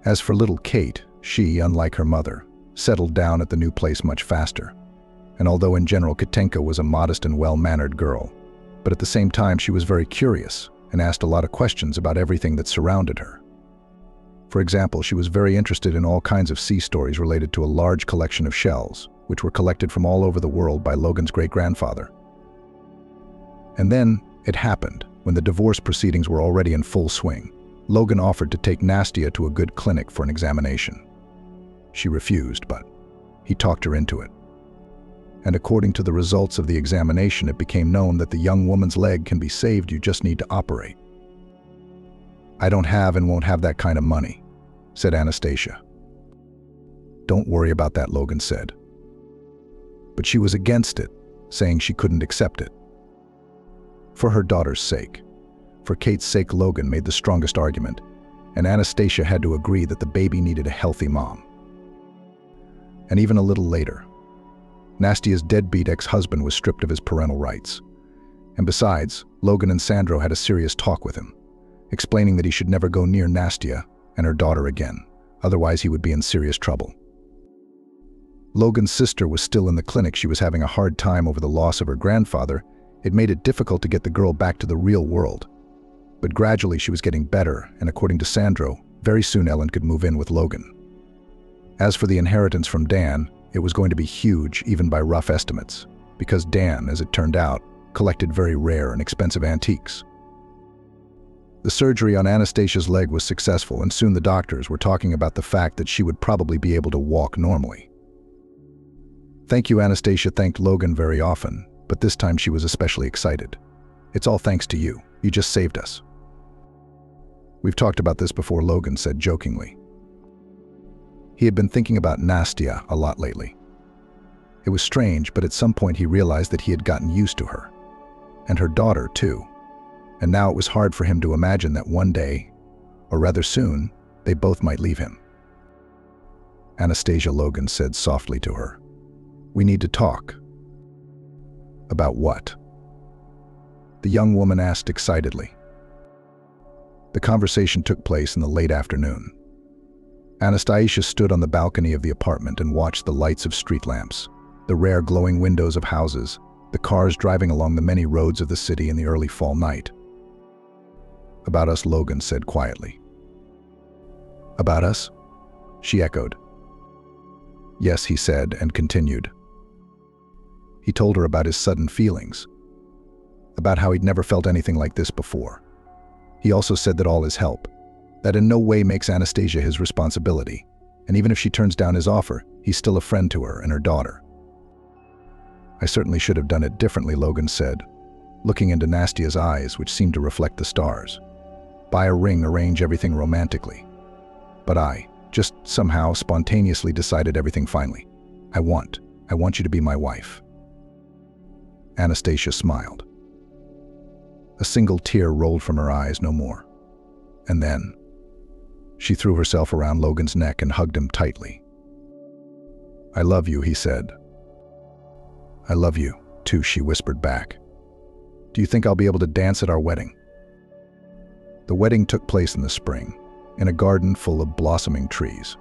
As for little Kate, she, unlike her mother, settled down at the new place much faster. And although in general Katenka was a modest and well-mannered girl, but at the same time she was very curious and asked a lot of questions about everything that surrounded her. For example, she was very interested in all kinds of sea stories related to a large collection of shells, which were collected from all over the world by Logan's great-grandfather. And then it happened, when the divorce proceedings were already in full swing. Logan offered to take Anastasia to a good clinic for an examination. She refused, but he talked her into it. And according to the results of the examination, it became known that the young woman's leg can be saved, you just need to operate. "I don't have and won't have that kind of money," said Anastasia. "Don't worry about that," Logan said. But she was against it, saying she couldn't accept it. For her daughter's sake. For Kate's sake, Logan made the strongest argument, and Anastasia had to agree that the baby needed a healthy mom. And even a little later, Nastya's deadbeat ex-husband was stripped of his parental rights. And besides, Logan and Sandro had a serious talk with him, explaining that he should never go near Anastasia and her daughter again, otherwise he would be in serious trouble. Logan's sister was still in the clinic. She was having a hard time over the loss of her grandfather. It made it difficult to get the girl back to the real world. But gradually she was getting better, and according to Sandro, very soon Ellen could move in with Logan. As for the inheritance from Dan, it was going to be huge, even by rough estimates, because Dan, as it turned out, collected very rare and expensive antiques. The surgery on Anastasia's leg was successful, and soon the doctors were talking about the fact that she would probably be able to walk normally. "Thank you," Anastasia thanked Logan very often, but this time she was especially excited. "It's all thanks to you. You just saved us." "We've talked about this before," Logan said jokingly. He had been thinking about Nastia a lot lately. It was strange, but at some point he realized that he had gotten used to her. And her daughter, too. And now it was hard for him to imagine that one day, or rather soon, they both might leave him. "Anastasia," Logan said softly to her, "we need to talk." "About what?" the young woman asked excitedly. The conversation took place in the late afternoon. Anastasia stood on the balcony of the apartment and watched the lights of street lamps, the rare glowing windows of houses, the cars driving along the many roads of the city in the early fall night. "About us," Logan said quietly. "About us?" she echoed. "Yes," he said, and continued. He told her about his sudden feelings, about how he'd never felt anything like this before. He also said that all his help, that in no way makes Anastasia his responsibility, and even if she turns down his offer, he's still a friend to her and her daughter. "I certainly should have done it differently," Logan said, looking into Nastia's eyes, which seemed to reflect the stars. "Buy a ring, arrange everything romantically. But I just somehow spontaneously decided everything finally. I want you to be my wife." Anastasia smiled. A single tear rolled from her eyes, no more. And then she threw herself around Logan's neck and hugged him tightly. "I love you," he said. "I love you, too," she whispered back. "Do you think I'll be able to dance at our wedding?" The wedding took place in the spring, in a garden full of blossoming trees.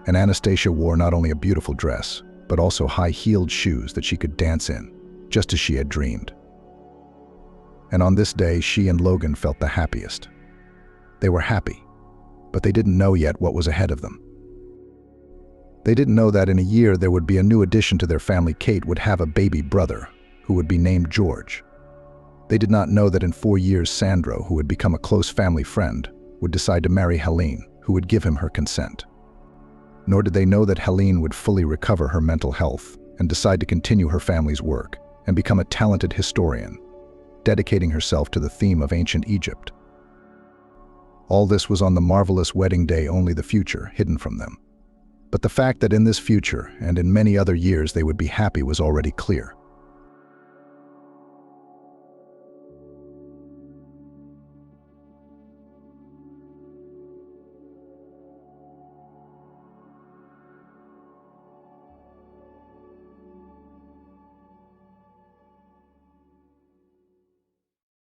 And Anastasia wore not only a beautiful dress, but also high-heeled shoes that she could dance in, just as she had dreamed. And on this day, she and Logan felt the happiest. They were happy, but they didn't know yet what was ahead of them. They didn't know that in a year there would be a new addition to their family. Kate would have a baby brother, who would be named George. They did not know that in 4 years Sandro, who had become a close family friend, would decide to marry Helene, who would give him her consent. Nor did they know that Helene would fully recover her mental health and decide to continue her family's work and become a talented historian, dedicating herself to the theme of ancient Egypt. All this was on the marvelous wedding day, only the future hidden from them. But the fact that in this future and in many other years they would be happy was already clear.